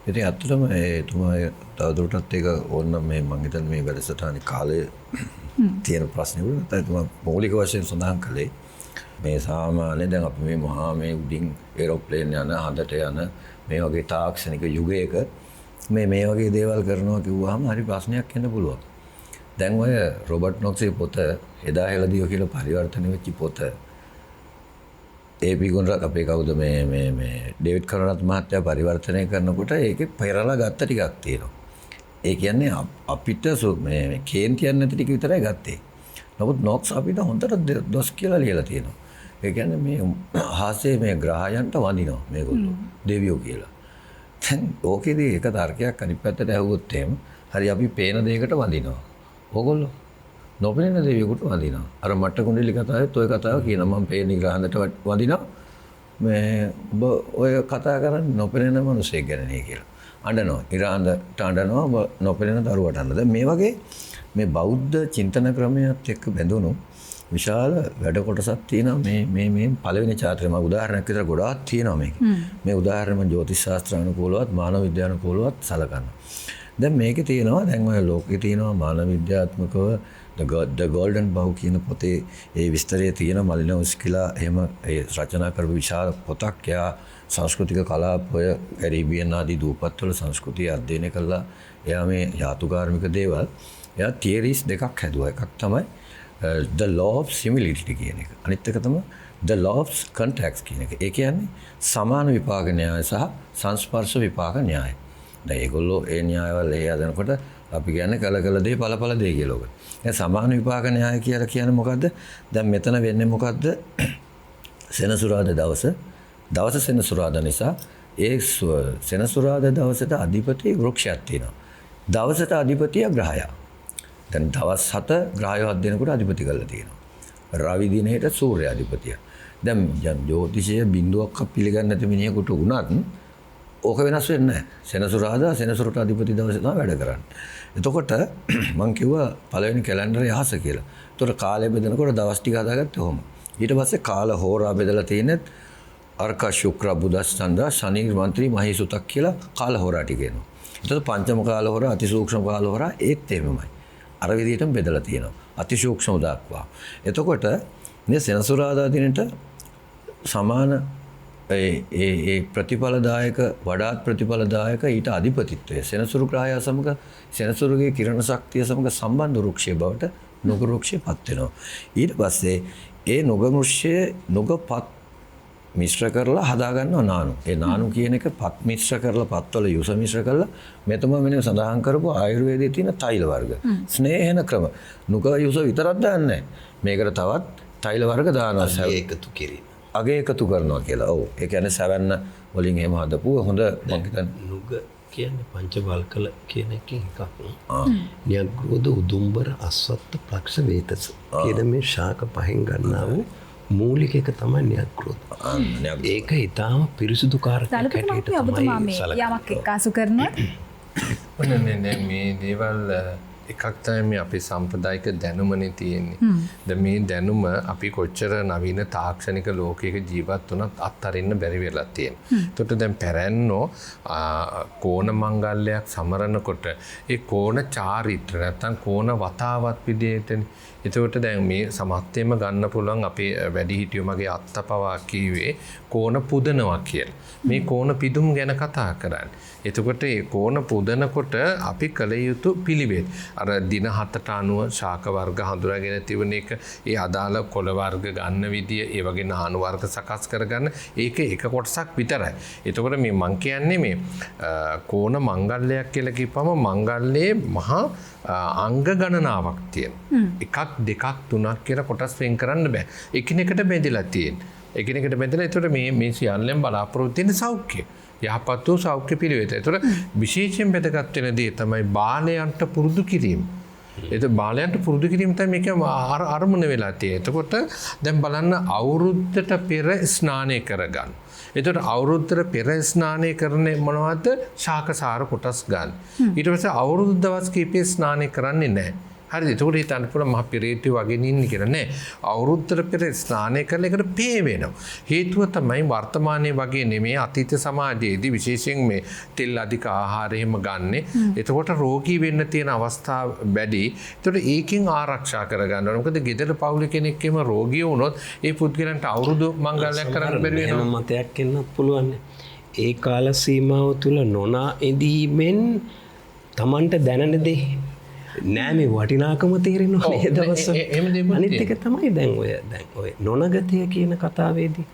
ඉතින් අත්තටම එතුමා තවදුරටත් ඒක ඕනනම් මේ මං හිතන්නේ මේ වැඩසටහනේ කාලය තියෙන ප්‍රශ්නේ වුණා. එතුමා මৌলিক වශයෙන් සඳහන් කළේ මේ සාමාන්‍ය දැන් අපි මේ මහා මේ උඩින් ඒරෝප්ලේන් යන හදට යන මේ වගේ තාක්ෂණික යුගයක මේ වගේ දේවල් කරනවා කිව්වහම හරි ප්‍රශ්නයක් එන්න පුළුවන්. දැන් ඔය රොබර්ට් නොක්ස්ගේ පොත එදා හෙළදිව කියලා පරිවර්තන වෙච්ච පොත ඒපී ගුණරත් අපේ කවුද මේ ඩේවිඩ් කරනත් මහත්තයා පරිවර්තනය කරනකොට ඒකේ පෙරලා ගත්ත ටිකක් තියෙනවා. ඒ කියන්නේ අපිට මේ කේන්ති යන නැති ටික විතරයි ගත්තේ. නමුත් නොක්ස් අපිට හොඳට දොස් කියලා ලියලා තියෙනවා. ඒ කියන්නේ මේ හාස්‍යයේ මේ ග්‍රහයන්ට වඳිනවා මේගොල්ලෝ දෙවියෝ කියලා. දැන් ඕකේදී එක තර්කයක් අනිත් පැත්තට ඇහුවොත් එහෙම හරි අපි පේන දෙයකට වඳිනවා. ඕගොල්ලෝ නොපෙනෙන දෙවියෙකුට වඳිනවා. අර මට්ට කුණ්ඩලි කතාවෙත් ඔය කතාව කියනවා මම පේන ග්‍රහණයට වඳිනවා. මේ ඔබ ඔය කතා කරන්නේ නොපෙනෙන මිනිසෙක් ගැනනේ කියලා. අඬනවා. ඉරාන්දට අඬනවා ඔබ නොපෙනෙන දරුවට අඬනවා. දැන් මේ වගේ මේ බෞද්ධ චින්තන ක්‍රමයක් එක්ක බැඳුණු විශාල වැඩ කොටසක් තියෙනවා මේ පළවෙනි චාරිත්‍රය. මම උදාහරණයක් විතර ගොඩාක් තියෙනවා මේකේ. මේ උදාහරණ මම ජ්‍යොතිෂ ශාස්ත්‍ර අනුකූලවත් මානව විද්‍යානුකූලවත් සලකනවා. දැන් මේකේ තියෙනවා දැන් ඔය ලෝකේ තියෙනවා මානව විද්‍යාත්මකව the golden bow කියන පොතේ ඒ විස්තරය තියෙන මලිනෝස්කිලා එහෙම ඒ රචනා කරපු විශාල පොතක්. එයා සංස්කෘතික කලාප ඔය කැරිබියන් ආදී දූපත්වල සංස්කෘතිය අධ්‍යයනය කළා. එයා මේ යාතුකාර්මික දේවල් එයා තියරිස් දෙකක් හැදුවා. එකක් තමයි the law of similitude කියන එක. අනිත් එක තමයි the law of context කියන එක. ඒ කියන්නේ සමාන විපාක න්‍යාය සහ සංස්පර්ශ විපාක න්‍යාය. දැන් ඒගොල්ලෝ ඒ න්‍යායවල ඒ හදනකොට අපි කියන්නේ කළ දේ ඵල දේ කියලා ඔක. දැන් සමාන විපාක න්‍යාය කියලා කියන්නේ මොකද්ද? දැන් මෙතන වෙන්නේ මොකද්ද? සෙනසුරාදා දවස සෙනසුරාදා නිසා ඒ සෙනසුරාදා දවසට අධිපති වෘක්ෂයක් තියෙනවා. දවසට අධිපතිය ග්‍රහයා. දැන් දවස් 7 ග්‍රහය 7 දෙනකොට අධිපති කරලා තියෙනවා. රවි දිනේට සූර්ය අධිපතිය. දැන් ජ්‍යොතිෂයේ බිඳුවක් පිළිගන්නේ නැති මිනිහෙකුට උනත් ඕක වෙනස් වෙන්නේ නැහැ. සෙනසුරාදා සෙනසුරට අධිපති දවසේ තමයි වැඩ කරන්නේ. එතකොට මම කිව්වා පළවෙනි කැලෙන්ඩරේ අහස කියලා. එතකොට කාලය බෙදනකොට දවස් ටික හදාගත්තේ කොහොම. ඊට පස්සේ කාල හෝරා බෙදලා තියෙන්නේ අර්ක ශුක්‍ර බුදස්කන්ධ ශනි මන්ත්‍රී මහේසුතක් කියලා කාලහොරාටි කියනවා. එතකොට පංචම කාලහොර අතිසූක්ෂම කාලහොර ඒත් එහෙමයි. අර විදිහටම බෙදලා තියෙනවා. අතිසූක්ෂම දක්වා. එතකොට මේ සෙනසුරාදා දිනට සමාන ඒ ප්‍රතිඵලදායක වඩාත් ප්‍රතිඵලදායක ඊට අධිපතිත්වය සෙනසුරු ග්‍රහය සමග සෙනසුරුගේ කිරණ ශක්තිය සමග සම්බන්ධ වෘක්ෂය බවට නුග වෘක්ෂය පත් වෙනවා. ඊට පස්සේ ඒ නුග වෘක්ෂය නුගපත් මිශ්‍ර කරලා හදා ගන්නවා නානු. ඒ නානු කියන එක පත් මිශ්‍ර කරලා පත්වල යුස මිශ්‍ර කරලා මෙතම මෙන්න සඳහන් කරපු ආයුර්වේදයේ තියෙන තෛල වර්ග. ස්නේහන ක්‍රම. නුග යුස විතරක් දාන්නේ නැහැ. මේකට තවත් තෛල වර්ග දානවා.
ඒකතු කිරීම.
අගේ එකතු කරනවා කියලා. ඔව්. ඒ කියන්නේ සැවැන්න වලින් එහෙම හදපු හොඳ මං හිතන්නේ
නුග කියන්නේ පංචවල්කල කියන එකෙන් එකක්. න්‍යග්‍රෝධ උදුම්බර අස්වත්ත ප්ලක්ෂ වේතස කියන මේ ශාක පහෙන් ගන්නා වූ මූලික එක තමයි න්‍යග්‍රෝධ. ඒක ඊටාම පිරිසුදු කාරකයක් හැටියට තමයි සලකන්නේ.
යමක් එක්කාසු කරනවා.
මේ දේවල් එකක් තමයි මේ අපේ සම්ප්‍රදායික දැනුමනේ තියෙන්නේ. දැන් මේ දැනුම අපි කොච්චර නවීන තාක්ෂණික ලෝකයක ජීවත් වුණත් අත්හරින්න බැරි වෙලා තියෙනවා. ඒකට දැන් පැරැන්නෝ කෝණ මංගල්‍යයක් සමරනකොට ඒ කෝණ චාරිත්‍ර නැත්නම් කෝණ වතාවත් විදිහටනේ. එතකොට දැන් මේ සමත්යෙම ගන්න පුළුවන් අපේ වැඩිහිටියෝ මගේ අත්තපවා කිව්වේ කෝණ පුදනවා කියලා. මේ කෝණ පිදුම් ගැන කතා කරන්නේ. එතකොට ඒ කෝණ පුදනකොට අපි කළ යුතු පිළිවෙත්. අර දින 7ට අනුව ශාක වර්ග හඳුනාගෙන තිබෙන එක, ඒ අදාළ කොළ වර්ග ගන්න විදිය, ඒ වගේ නානු වර්ග සකස් කරගන්න ඒක එක කොටසක් විතරයි. එතකොට මේ මං කියන්නේ මේ කෝණ මංගල්‍යයක් කියලා කිව්වම මංගල්‍යයේ මහා අංග ගණනාවක් තියෙනවා. එකක් දෙකක් තුනක් කියලා කොටස් වෙන් කරන්න බෑ. එකිනෙකට බෙදලා තියෙනවා. එකිනෙකට බෙදලා ඒතර මේ සියල්ලෙන් බලාපොරොත්තු වෙන සෞඛ්‍යය. යහපත් වූ සෞඛ්‍ය පිළිවෙත. ඒතර විශේෂයෙන් වැදගත් වෙන දේ තමයි බාලයන්ට පුරුදු කිරීම. ඒක බාලයන්ට පුරුදු කිරීම තමයි මේක අරමුණ වෙලා තියෙන්නේ. එතකොට දැන් බලන්න අවුරුද්දට පෙර ස්නානය කරගන්න. එතකොට අවුරුද්දට පෙර ස්නානය කරන්නේ මොනවද? ශාකසාර කොටස් ගන්න. ඊට පස්සේ අවුරුදු දවස් කිහිපේ ස්නානය කරන්නේ නැහැ. හරිද? එතකොට හිතන්න පුළුවන් මහ පෙරේටිය වගේ නින්නේ කියලා නෑ. අවුරුද්දට පෙර ස්නානය කරලා ඒකට පේ වෙනවා. හේතුව තමයි වර්තමානයේ වගේ නෙමෙයි අතීත සමාජයේදී විශේෂයෙන් මේ තෙල් අධික ආහාර එහෙම ගන්නෙ. එතකොට රෝගී වෙන්න තියෙන අවස්ථා වැඩි. එතකොට ඒකෙන් ආරක්ෂා කරගන්න ඕන. මොකද ගෙදර පවුල කෙනෙක්ගෙම රෝගී වුණොත් ඒ පුද්ගලයන්ට අවුරුදු මංගල්‍යයක් කරන්න බැරි වෙනවා.
මතයක් එන්නත් පුළුවන්. ඒ කාල සීමාව තුල නොනා ඉඳීමෙන් Tamanට දැනෙන දේ නෑ මේ වටිනාකම තේරෙනවා මේ දවස්වල. අනිත් එක තමයි දැන් ඔය නොනගතය කියන කතාවේදී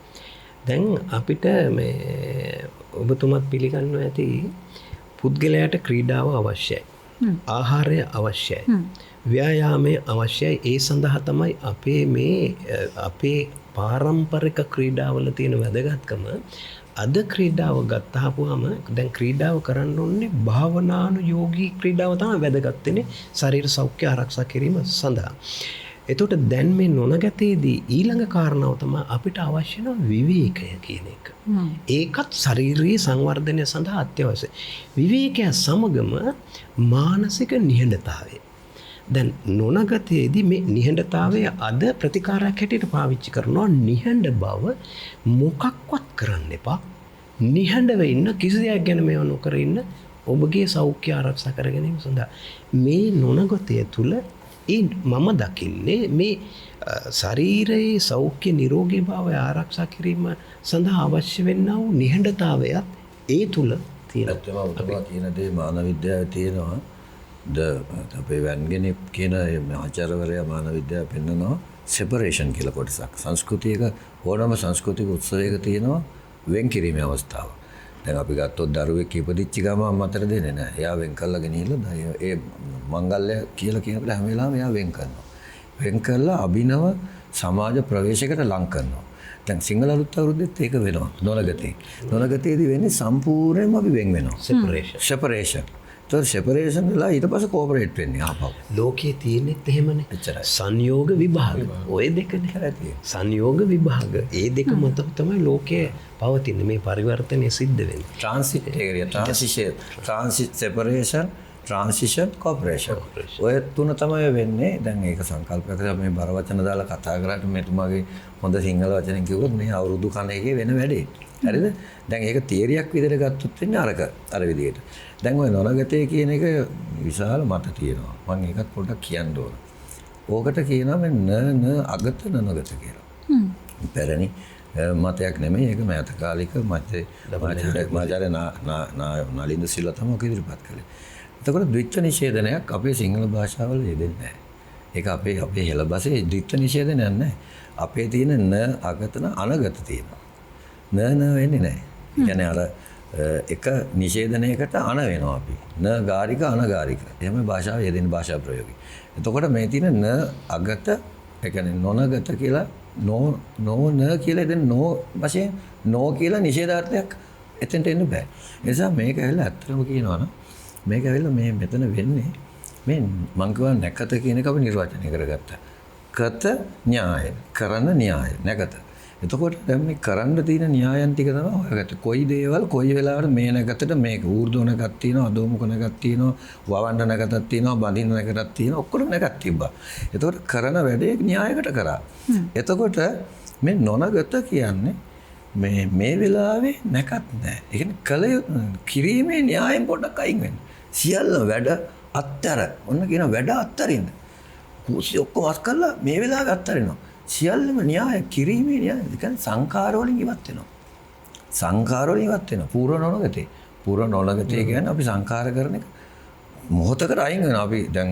දැන් අපිට මේ ඔබතුමත් පිළිගන්නවා ඇති පුද්ගලයාට ක්‍රීඩාව අවශ්‍යයි. ආහාරය අවශ්‍යයි. ව්‍යායාමය අවශ්‍යයි. ඒ සඳහා තමයි අපේ පාරම්පරික ක්‍රීඩාවල තියෙන වැදගත්කම. අද ක්‍රීඩාව ගත්තාපුවාම දැන් ක්‍රීඩාව කරන්න ඕනේ භාවනානුයෝගී ක්‍රීඩාව තමයි වැදගත් වෙන්නේ ශරීර සෞඛ්‍ය ආරක්ෂා කිරීම සඳහා. එතකොට දැන් මේ නොනගතේදී ඊළඟ කාරණාව තමයි අපිට අවශ්‍ය වෙන විවේකය කියන එක. ඒකත් ශාරීරික සංවර්ධනය සඳහා අත්‍යවශ්‍යයි. විවේකය සමගම මානසික නිහඬතාවය. දැන් නොනගතයේදී මේ නිහඬතාවය අද ප්‍රතිකාරයක් හැටියට පාවිච්චි කරනවා. නිහඬ බව මොකක්වත් කරන්න එපා. නිහඬව ඉන්න, කිසි දෙයක් ගැන මේව නොකර ඉන්න, ඔබගේ සෞඛ්‍ය ආරක්ෂා කර ගැනීම සඳහා මේ නොනගතය තුල මම දකින්නේ මේ ශරීරයේ සෞඛ්‍ය නිරෝගී භාවය ආරක්ෂා කිරීම සඳහා අවශ්‍ය වෙන්නා වූ නිහඬතාවයත් ඒ තුල තියෙනවා.
ඔබතුමා කියන දේ මානව විද්‍යාවේ තියෙනවා. අපේ වැන්ගෙන කියන ආචාර්යවරයා මානව විද්‍යාව පෙන්නනවා සෙපරේෂන් කියලා කොටසක්. සංස්කෘතියක ඕනම සංස්කෘතික උත්සවයක තියෙනවා වෙන් කිරීමේ අවස්ථාව. දැන් අපි ගත්තොත් දරුවෙක් ඉපදිච්ච ගම අම්මතර දෙන්නේ නැහැ. එයා වෙන් කරලා ගෙනිහිල්ලා ඒ මංගල්‍ය කියලා කියනකොට හැම වෙලාවෙම එයා වෙන් කරනවා. වෙන් කරලා අභිනව සමාජ ප්‍රවේශයකට ලං කරනවා. දැන් සිංහල අලුත් අවුරුද්දෙත් ඒක වෙනවා. නොනගතේදී වෙන්නේ සම්පූර්ණයෙන්ම අපි වෙන් වෙනවා. සෙපරේෂන්. तो सेपरेशन වෙලා ඊට පස්සේ කෝපරේට් වෙන්නේ ආපහු.
ලෝකයේ තියෙනෙත් එහෙමනේ. එච්චරයි. සංයෝග විභාග. ඔය දෙකනේ කරන්නේ. සංයෝග විභාග. ඒ දෙක මත තමයි ලෝකයේ පවතින මේ පරිවර්තනය සිද්ධ වෙන්නේ.
Transit area transition transit separation transition corporation. ඔය තුන තමයි වෙන්නේ. දැන් ඒක සංකල්පයක් මේ බර වචන දාලා කතා කරාට මෙතුමාගේ හොඳ සිංහල වචනෙන් කිව්වොත් මේ අවුරුදු කන එකේ වෙන වැඩේ. හරිද? දැන් ඒක තියරියක් විදිහට ගත්තොත් වෙන්නේ අර විදිහට. දැන් ඔය නොනගතේ කියන එක විශාල මත තියෙනවා. මම ඒකත් පොඩ්ඩක් කියන්න ඕන. ඕකට කියනවා මේ න අගත නනගත කියලා. පැරණි මතයක් නෙමෙයි ඒක මෑත කාලික මතේ මාචාර්ය නාලින්ද සිල්වා තමයි ඔක ඉදිරිපත් කළේ. එතකොට ද්විත්ව නිෂේධනයක් අපේ සිංහල භාෂාවල යෙදෙන්නේ නැහැ. ඒක අපේ හෙළ භාෂාවේ ද්විත්ව නිෂේධනයක් නැහැ. අපේ තියෙන න අගතන අනගත තියෙනවා. න වෙන්නේ නැහැ. කියන්නේ අර එක නිෂේධනයකට අන වෙනවා අපි. න ගාරික අනගාරික. එහෙම භාෂාව යෙදෙන භාෂා ප්‍රයෝගය. එතකොට මේ තියෙන න අගත ඒ කියන්නේ නොනගත කියලා නෝ න කියලා දැන් නෝ වශයෙන් නෝ කියලා නිෂේධාර්ථයක් එතෙන්ට එන්න බෑ. ඒ නිසා මේක ඇවිල්ලා ඇත්තටම කියනවා නම් මේක ඇවිල්ලා මේ මෙතන වෙන්නේ මේ මං කියවා නැකත කියන එක අපි නිර්වචනය කරගත්තා. කත න්‍යාය කරන න්‍යාය නැකත. එතකොට දැන් මේ කරන්න තියෙන න්‍යායන් ටික තමයි හොයාගත්තේ. කොයි දේවල් කොයි වෙලාවට මේ නැකතට මේක ඌර්ධව නැකත් තියෙනවා, අදෝමුඛ නැකත් තියෙනවා, වවන්න නැකතක් තියෙනවා, බඳින්න නැකතක් තියෙනවා, ඔක්කොම නැකත් තිබ්බා. එතකොට කරන වැඩේ න්‍යායකට කරා. එතකොට මේ නොනගත කියන්නේ මේ වෙලාවේ නැකත් නැහැ. ඒ කියන්නේ කිරීමේ න්‍යායෙන් පොඩ්ඩක් අයින් වෙන්න. සියල්ල වැඩ අත්තර. ඔන්න කියන වැඩ අත්තරින්න. කුසි ඔක්කොම අත් කරලා මේ වෙලාවේ අත්තරිනවා. සියල්ලම න්‍යාය කිරීමේ න්‍යාය. ඒ කියන්නේ සංඛාර වලින් ඉවත් වෙනවා. සංඛාර වලින් ඉවත් වෙනවා. පූර්ව නොනගතේ. පූර්ව නොනගතේ කියන්නේ අපි සංඛාර කරන එක මොහොතකට අයින් වෙනවා. අපි දැන්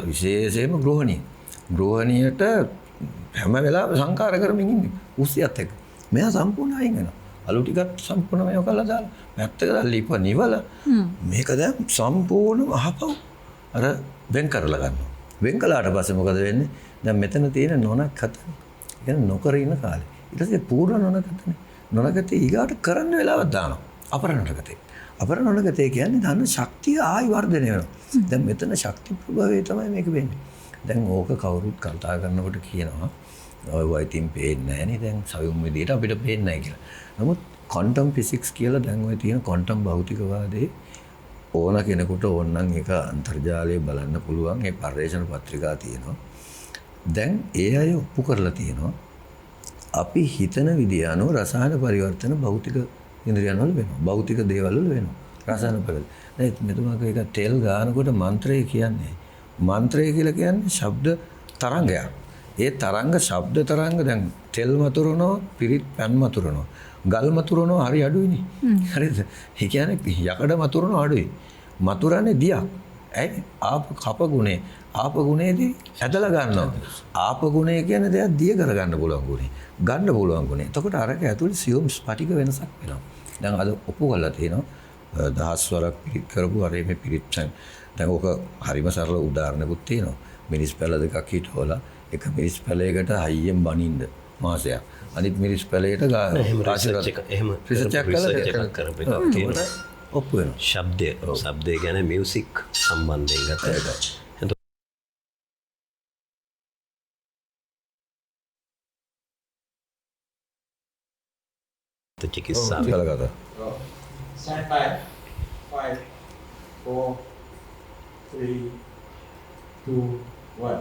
විශේෂයෙන්ම ගෘහණිය. ගෘහණියට හැම වෙලාවෙම සංඛාර කරමින් ඉන්නේ. උස්සියත් එක්ක. මෙයා සම්පූර්ණ අයින් වෙනවා. අලු ටිකත් සම්පූර්ණ මේව කළා දාලා පැත්තක දාලා ලිප නිවල මේක දැන් සම්පූර්ණම අහපව් අර වෙන් කරලා ගන්නවා. වෙන් කළාට පස්සේ මොකද වෙන්නේ? දැන් මෙතන තියෙන නොනක් හතනේ. කියන්නේ නොකර ඉන්න කාලේ. ඊට පස්සේ පූර්ණ නොනකතනේ. නොනකතේ ඊගාට කරන්න වෙලාවක් දානවා. අපරණකතේ. අපරණකතේ කියන්නේ ධන ශක්තිය ආයි වර්ධනය වෙනවා. දැන් මෙතන ශක්ති ප්‍රභවය තමයි මේක වෙන්නේ. දැන් ඕක කවුරුත් කතා කරනකොට කියනවා ඔය වයිතින් පේන්නේ නැහැ නේ දැන් සවියුම් විදියට අපිට පේන්නේ නැහැ කියලා. නමුත් ක්වොන්ටම් ෆිසික්ස් කියලා දැන් ඔය තියෙන ක්වොන්ටම් භෞතිකවාදයේ ඕන කෙනෙකුට ඕනනම් ඒක අන්තර්ජාලයේ බලන්න පුළුවන්. ඒ පර්යේෂණ පත්‍රිකා තියෙනවා. දැන් ඒ අය ඔප්පු කරලා තියෙනවා. අපි හිතන විදිය අනුව රසායන පරිවර්තන භෞතික ඉන්ද්‍රියන් වල වෙනවා. භෞතික දේවල් වල වෙනවා. රසායන පරිවර්තන. දැන් මෙතුමාක ඒක තෙල් ගානකොට මන්ත්‍රය කියන්නේ. මන්ත්‍රය කියලා කියන්නේ ශබ්ද තරංගයක්. ඒ තරංග ශබ්ද තරංග දැන් තෙල් මතුරනවා, පිරිත් පැන් මතුරනවා. ගල් මතුරනවා හරි අඩුයිනේ. හරිද? ඒ කියන්නේ යකඩ මතුරනවා අඩුයි. මතුරන්නේ දියක්. ඇයි? ආප කප ගුණේ. ආප ගුණේදී ඇදලා ගන්නවා. ආප ගුණය කියන්නේ දෙයක් දිය කරගන්න පුළුවන් ගුණේ. ගන්න පුළුවන් ගුණේ. එතකොට අරක ඇතුලේ සියුම් ස්පටික වෙනසක් වෙනවා. දැන් අද ඔප්පු කරලා තියෙනවා දහස් වරක් පිරිත් කරපු අර මේ පිරිත් දැන් ඕක හරිම සරල උදාහරණකුත් තියෙනවා. මිරිස් පැල දෙකක් හිටවලා එක මිරිස් පැලයකට හයියෙන් බනින්න මාසයක්. අනිත් මිරිස් පැලයට
රිසර්ච් එකක් කරලා
ඔප්පු වෙනවා.
ශබ්දය ගැන මියුසික් සම්බන්ධයෙන් ගත එකයි. චිකිත්සාව
කළා.
Stand by. 5, 4, 3, 2, 1.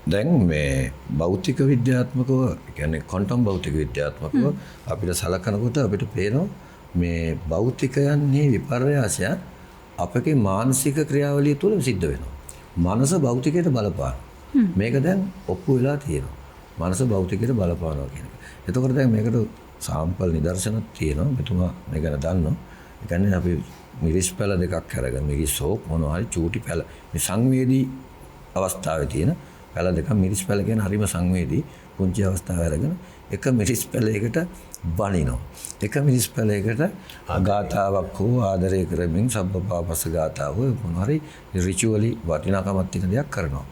දැන් මේ භෞතික විද්‍යාත්මකව කියන්නේ ක්වොන්ටම් භෞතික විද්‍යාත්මකව අපිට සලකනකොට අපිට පේනවා මේ භෞතිකයන්හි විපර්යාසය අපගේ මානසික ක්‍රියාවලිය තුළ සිද්ධ වෙනවා. මනස භෞතිකයට බලපාන. මේක දැන් ඔප්පු වෙලා තියෙනවා. මනස භෞතිකයට බලපානවා කියන එක. එතකොට දැන් මේකට සාම්පල් නිදර්ශනක් තියෙනවා. මෙතුමා මේ ගැන දන්නවා. ඒ කියන්නේ අපි මිරිස් පැල දෙකක් අරගෙන මිරිස් සෝප් මොනවා හරි චූටි පැල මේ සංවේදී අවස්ථාවේ තියෙන පැල දෙක මිරිස් පැල කියන හරිම සංවේදී පුංචි අවස්ථාව අරගෙන එක මිරිස් පැලයකට බනිනවා. එක මිරිස් පැලයකට ගාථාවක් හෝ ආදරය කරමින් සබ්බපාපස ගාථාව මොනවා හරි රිචුවලි වටිනාකමක් තියෙන දෙයක් කරනවා.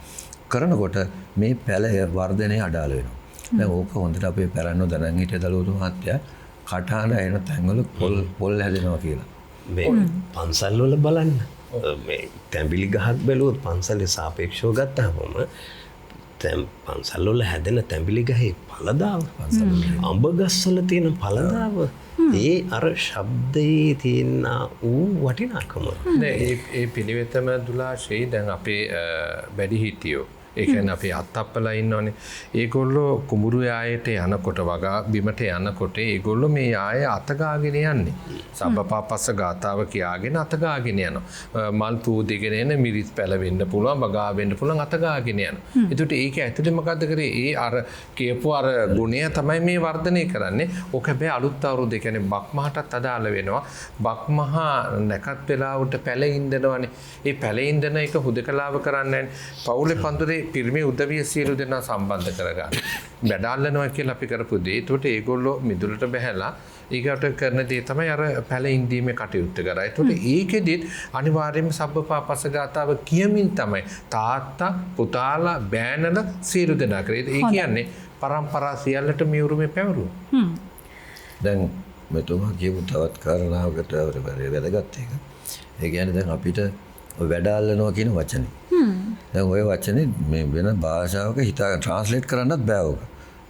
කරනකොට මේ පැලය වර්ධනය අඩාල වෙනවා. දැන් ඕක හොඳට අපේ පැරණි දැනන් හිටිය දලුවතු මහත්තයා කටහඬ එන තැන්වල පොල් හැදෙනවා කියලා.
මේ පන්සල් වල බලන්න මේ තැඹිලි ගහක් බැලුවොත් පන්සලේ සාපේක්ෂව ගත්තාම පන්සල්වල හැදෙන තැඹිලි ගහේ පළදාව අඹ ගස්වල තියෙන පළදාව ඒ අර ශබ්දයේ තියෙන වූ වටිනාකම
ඒ පිළිවෙතම දුලාශී දැන් අපේ වැඩිහිටියෝ ඒකන අපේ අත්තප්පලා ඉන්නවනේ ඒගොල්ලෝ කුඹුරු යායට යනකොට වගා බිමට යනකොට ඒගොල්ලෝ මේ යාය අතගාගෙන යන්නේ සබ්බපාපස්ස ගාතාව කියාගෙන අතගාගෙන යනවා මල් පූදිගෙන එන මිරිස් පැලවෙන්න පුළුවන් බගා වෙන්න පුළුවන් අතගාගෙන යනවා ඒකට ඒක ඇතුලේ මොකද්ද කරේ ඒ අර කියපු අර ගුණය තමයි මේ වර්ධනය කරන්නේ ඕක හැබැයි අලුත් අවුරුද්ද කියන්නේ බක්මහටත් අදාළ වෙනවා බක්මහා නැකත් වෙලාවට පැලෙින්දනවනේ ඒ පැලෙින්දන එක හුදකලාව කරන්නේ පවුලේ පන්දුරේ පිරිමි උදවිය සියලු දෙනා සම්බන්ධ කරගන්න. වැඩාල්ලනවා කියලා අපි කරපු දේ. ඒකට ඒගොල්ලෝ මිදුලට බහැලා ඊගට කරන දේ තමයි අර පැලින්දීමේ කටයුත්ත කරා. ඒකට ඒකෙදිත් අනිවාර්යයෙන්ම සබ්බපාපස්ස ගාතාව කියමින් තමයි තාත්තා පුතාලා බෑනලා සියලු දෙනා කරේ. ඒ කියන්නේ පරම්පරා සියල්ලට මේ උරුමේ පැවරුවා.
දැන් මෙතුමා කියපු තවත් කාරණාවකට වැදගත් එක. ඒ කියන්නේ දැන් අපිට වැඩාල්ලනවා කියන වචනේ. දැන් ওই වචනේ මේ වෙන භාෂාවක හිතා ට්‍රාන්ස්ලේට් කරන්නත් බෑ ඕක.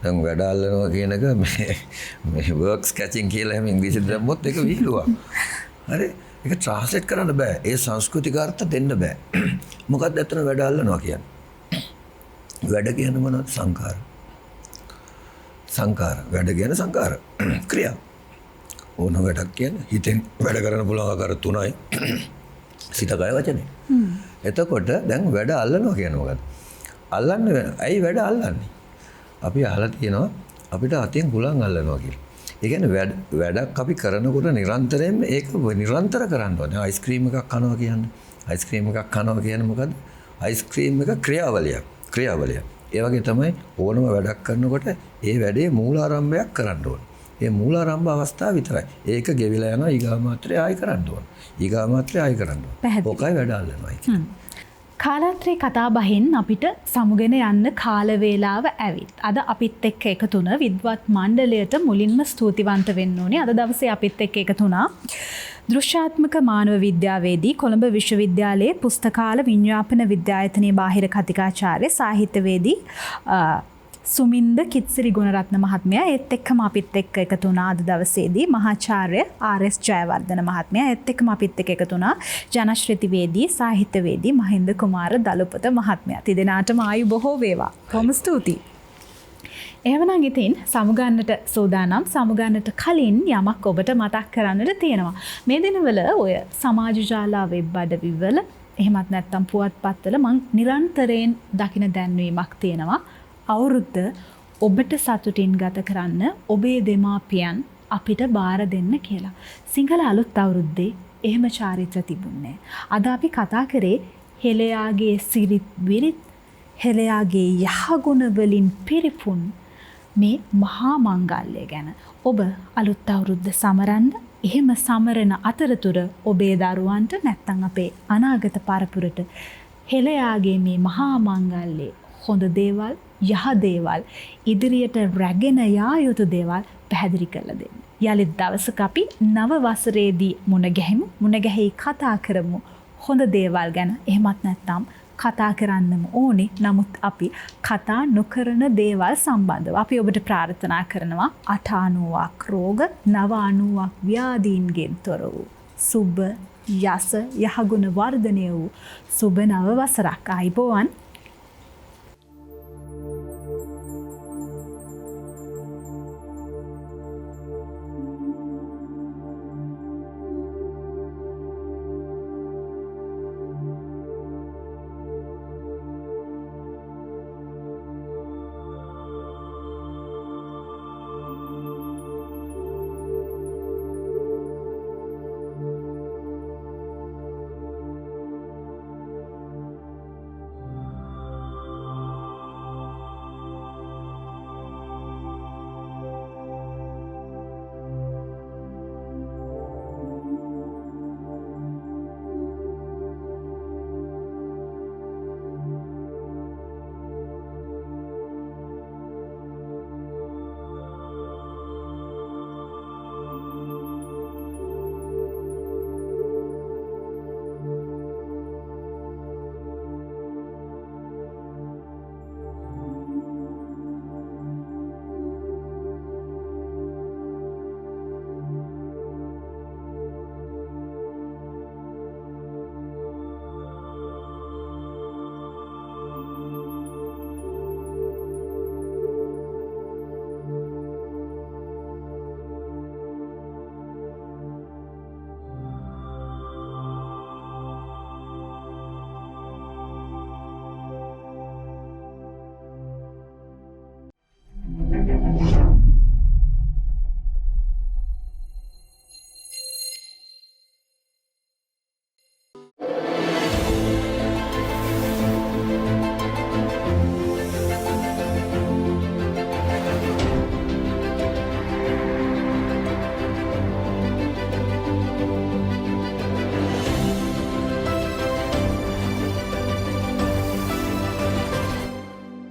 දැන් වැඩාල්ලනවා කියන එක මේ වර්ක්ස් කැචින් කියලා හැම ඉංග්‍රීසියෙන් දැම්මොත් ඒක විහිළුවක්. හරි? ඒක ට්‍රාන්ස්ලේට් කරන්න බෑ. ඒ සංස්කෘතික අර්ථ දෙන්න බෑ. මොකක්ද ඇත්තට වැඩාල්ලනවා කියන්නේ? වැඩ කියන්නේ මොනවද? සංකාර. සංකාර. වැඩ කියන්නේ සංකාර. ක්‍රියා. ඕන වැඩක් කියන්නේ හිතෙන් වැඩ කරන්න පුළුවන් ආකාර තුනයි. සිත කය වචනේ. එතකොට දැන් වැඩ අල්ලනවා කියන්නේ මොකද්ද? අල්ලන්න ඇයි වැඩ අල්ලන්නේ? අපි අහලා තියෙනවා අපිට අතෙන් ගුලන් අල්ලනවා කියලා. ඒ කියන්නේ වැඩක් අපි කරනකොට නිරන්තරයෙන්ම ඒක නිරන්තර කරන්න ඕනේ. අයිස්ක්‍රීම් එකක් කනවා කියන්නේ. අයිස්ක්‍රීම් එකක් කනවා කියන්නේ මොකද්ද? අයිස්ක්‍රීම් එක ක්‍රියාවලියක්. ක්‍රියාවලිය. ඒ වගේ තමයි ඕනම වැඩක් කරනකොට ඒ වැඩේ මූලාරම්භයක් කරන්න ඕනේ. ඒ මූලාරම්භ අවස්ථාව විතරයි. ඒක ගෙවිලා යනවා ඊගා මාත්‍රේ ආයි කරන්න ඕනේ. ඊගා මාත්‍රේ ආයි කරන්න ඕනේ. ඕකයි වැඩ අල්ලනවා කියන්නේ.
කාලාත්‍රේ කතා බහින් අපිට සමුගෙන යන්න කාල වේලාව ඇවිත්. අද අපිත් එක්ක එකතු වුණ විද්වත් මණ්ඩලයට මුලින්ම ස්තුතිවන්ත වෙන්න ඕනේ. අද දවසේ අපිත් එක්ක එකතු වුණා දෘශ්‍යාත්මක මානව විද්‍යාවේදී කොළඹ විශ්වවිද්‍යාලයේ පුස්තකාල විඤ්ඤාපන විද්‍යායතනයේ බාහිර කතිකාචාර්ය සාහිත්‍යවේදී සුමින්ද කිත්සිරි ගුණරත්න මහත්මයා ඒත් එක්කම අපිත් එක්ක එකතු වුණා අද දවසේදී මහාචාර්ය ආර්.එස්. ජයවර්ධන මහත්මයා ඒත් එක්කම අපිත් එක්ක එකතු වුණා ජනශ්‍රුතිවේදී සාහිත්‍යවේදී මහින්ද කුමාර දලුපත මහත්මයා. තිදෙනාටම ආයු බොහෝ වේවා. කොහොම ස්තුතියි. එහෙමනම් ඉතින් සමුගන්නට සූදානම් සමුගන්නට කලින් යමක් ඔබට මතක් කරන්නට තියෙනවා. මේ දිනවල ඔය සමාජ ජාලා වෙබ් අඩවිවල එහෙමත් නැත්නම් පුවත්පත්වල මම නිරන්තරයෙන් දකින දැන්වීමක් තියෙනවා. අවුරුද්ද ඔබට සතුටින් ගත කරන්න ඔබේ දෙමාපියන් අපිට බාර දෙන්න කියලා. සිංහල අලුත් අවුරුද්දේ එහෙම චාරිත්‍ර තිබුණේ. අද අපි කතා කරේ හෙළයාගේ සිරිත් විරිත් හෙළයාගේ යහගුණ වලින් පිරිපුන් මේ මහා මංගල්‍ය ගැන. ඔබ අලුත් අවුරුද්ද සමරන්න එහෙම සමරන අතරතුර ඔබේ දරුවන්ට නැත්නම් අපේ අනාගත පරපුරට හෙළයාගේ මේ මහා මංගල්‍යයේ හොඳ දේවල් යහ දේවල් ඉදිරියට රැගෙන යා යුතු දේවල් පැහැදිලි කරලා දෙන්න. යලිත් දවසක අපි නව වසරේදී මුණ ගැහිමු. මුණ ගැහි කතා කරමු හොඳ දේවල් ගැන. එහෙමත් නැත්නම් කතා කරන්නම ඕනේ. නමුත් අපි කතා නොකරන දේවල් සම්බන්ධව අපි ඔබට ප්‍රාර්ථනා කරනවා 890ක් රෝග 990ක් ව්‍යාධීන්ගෙන් තොර වූ සුබ යස යහගුණ වර්ධනය වූ සුබ නව වසරක්. ආයිබෝවන්.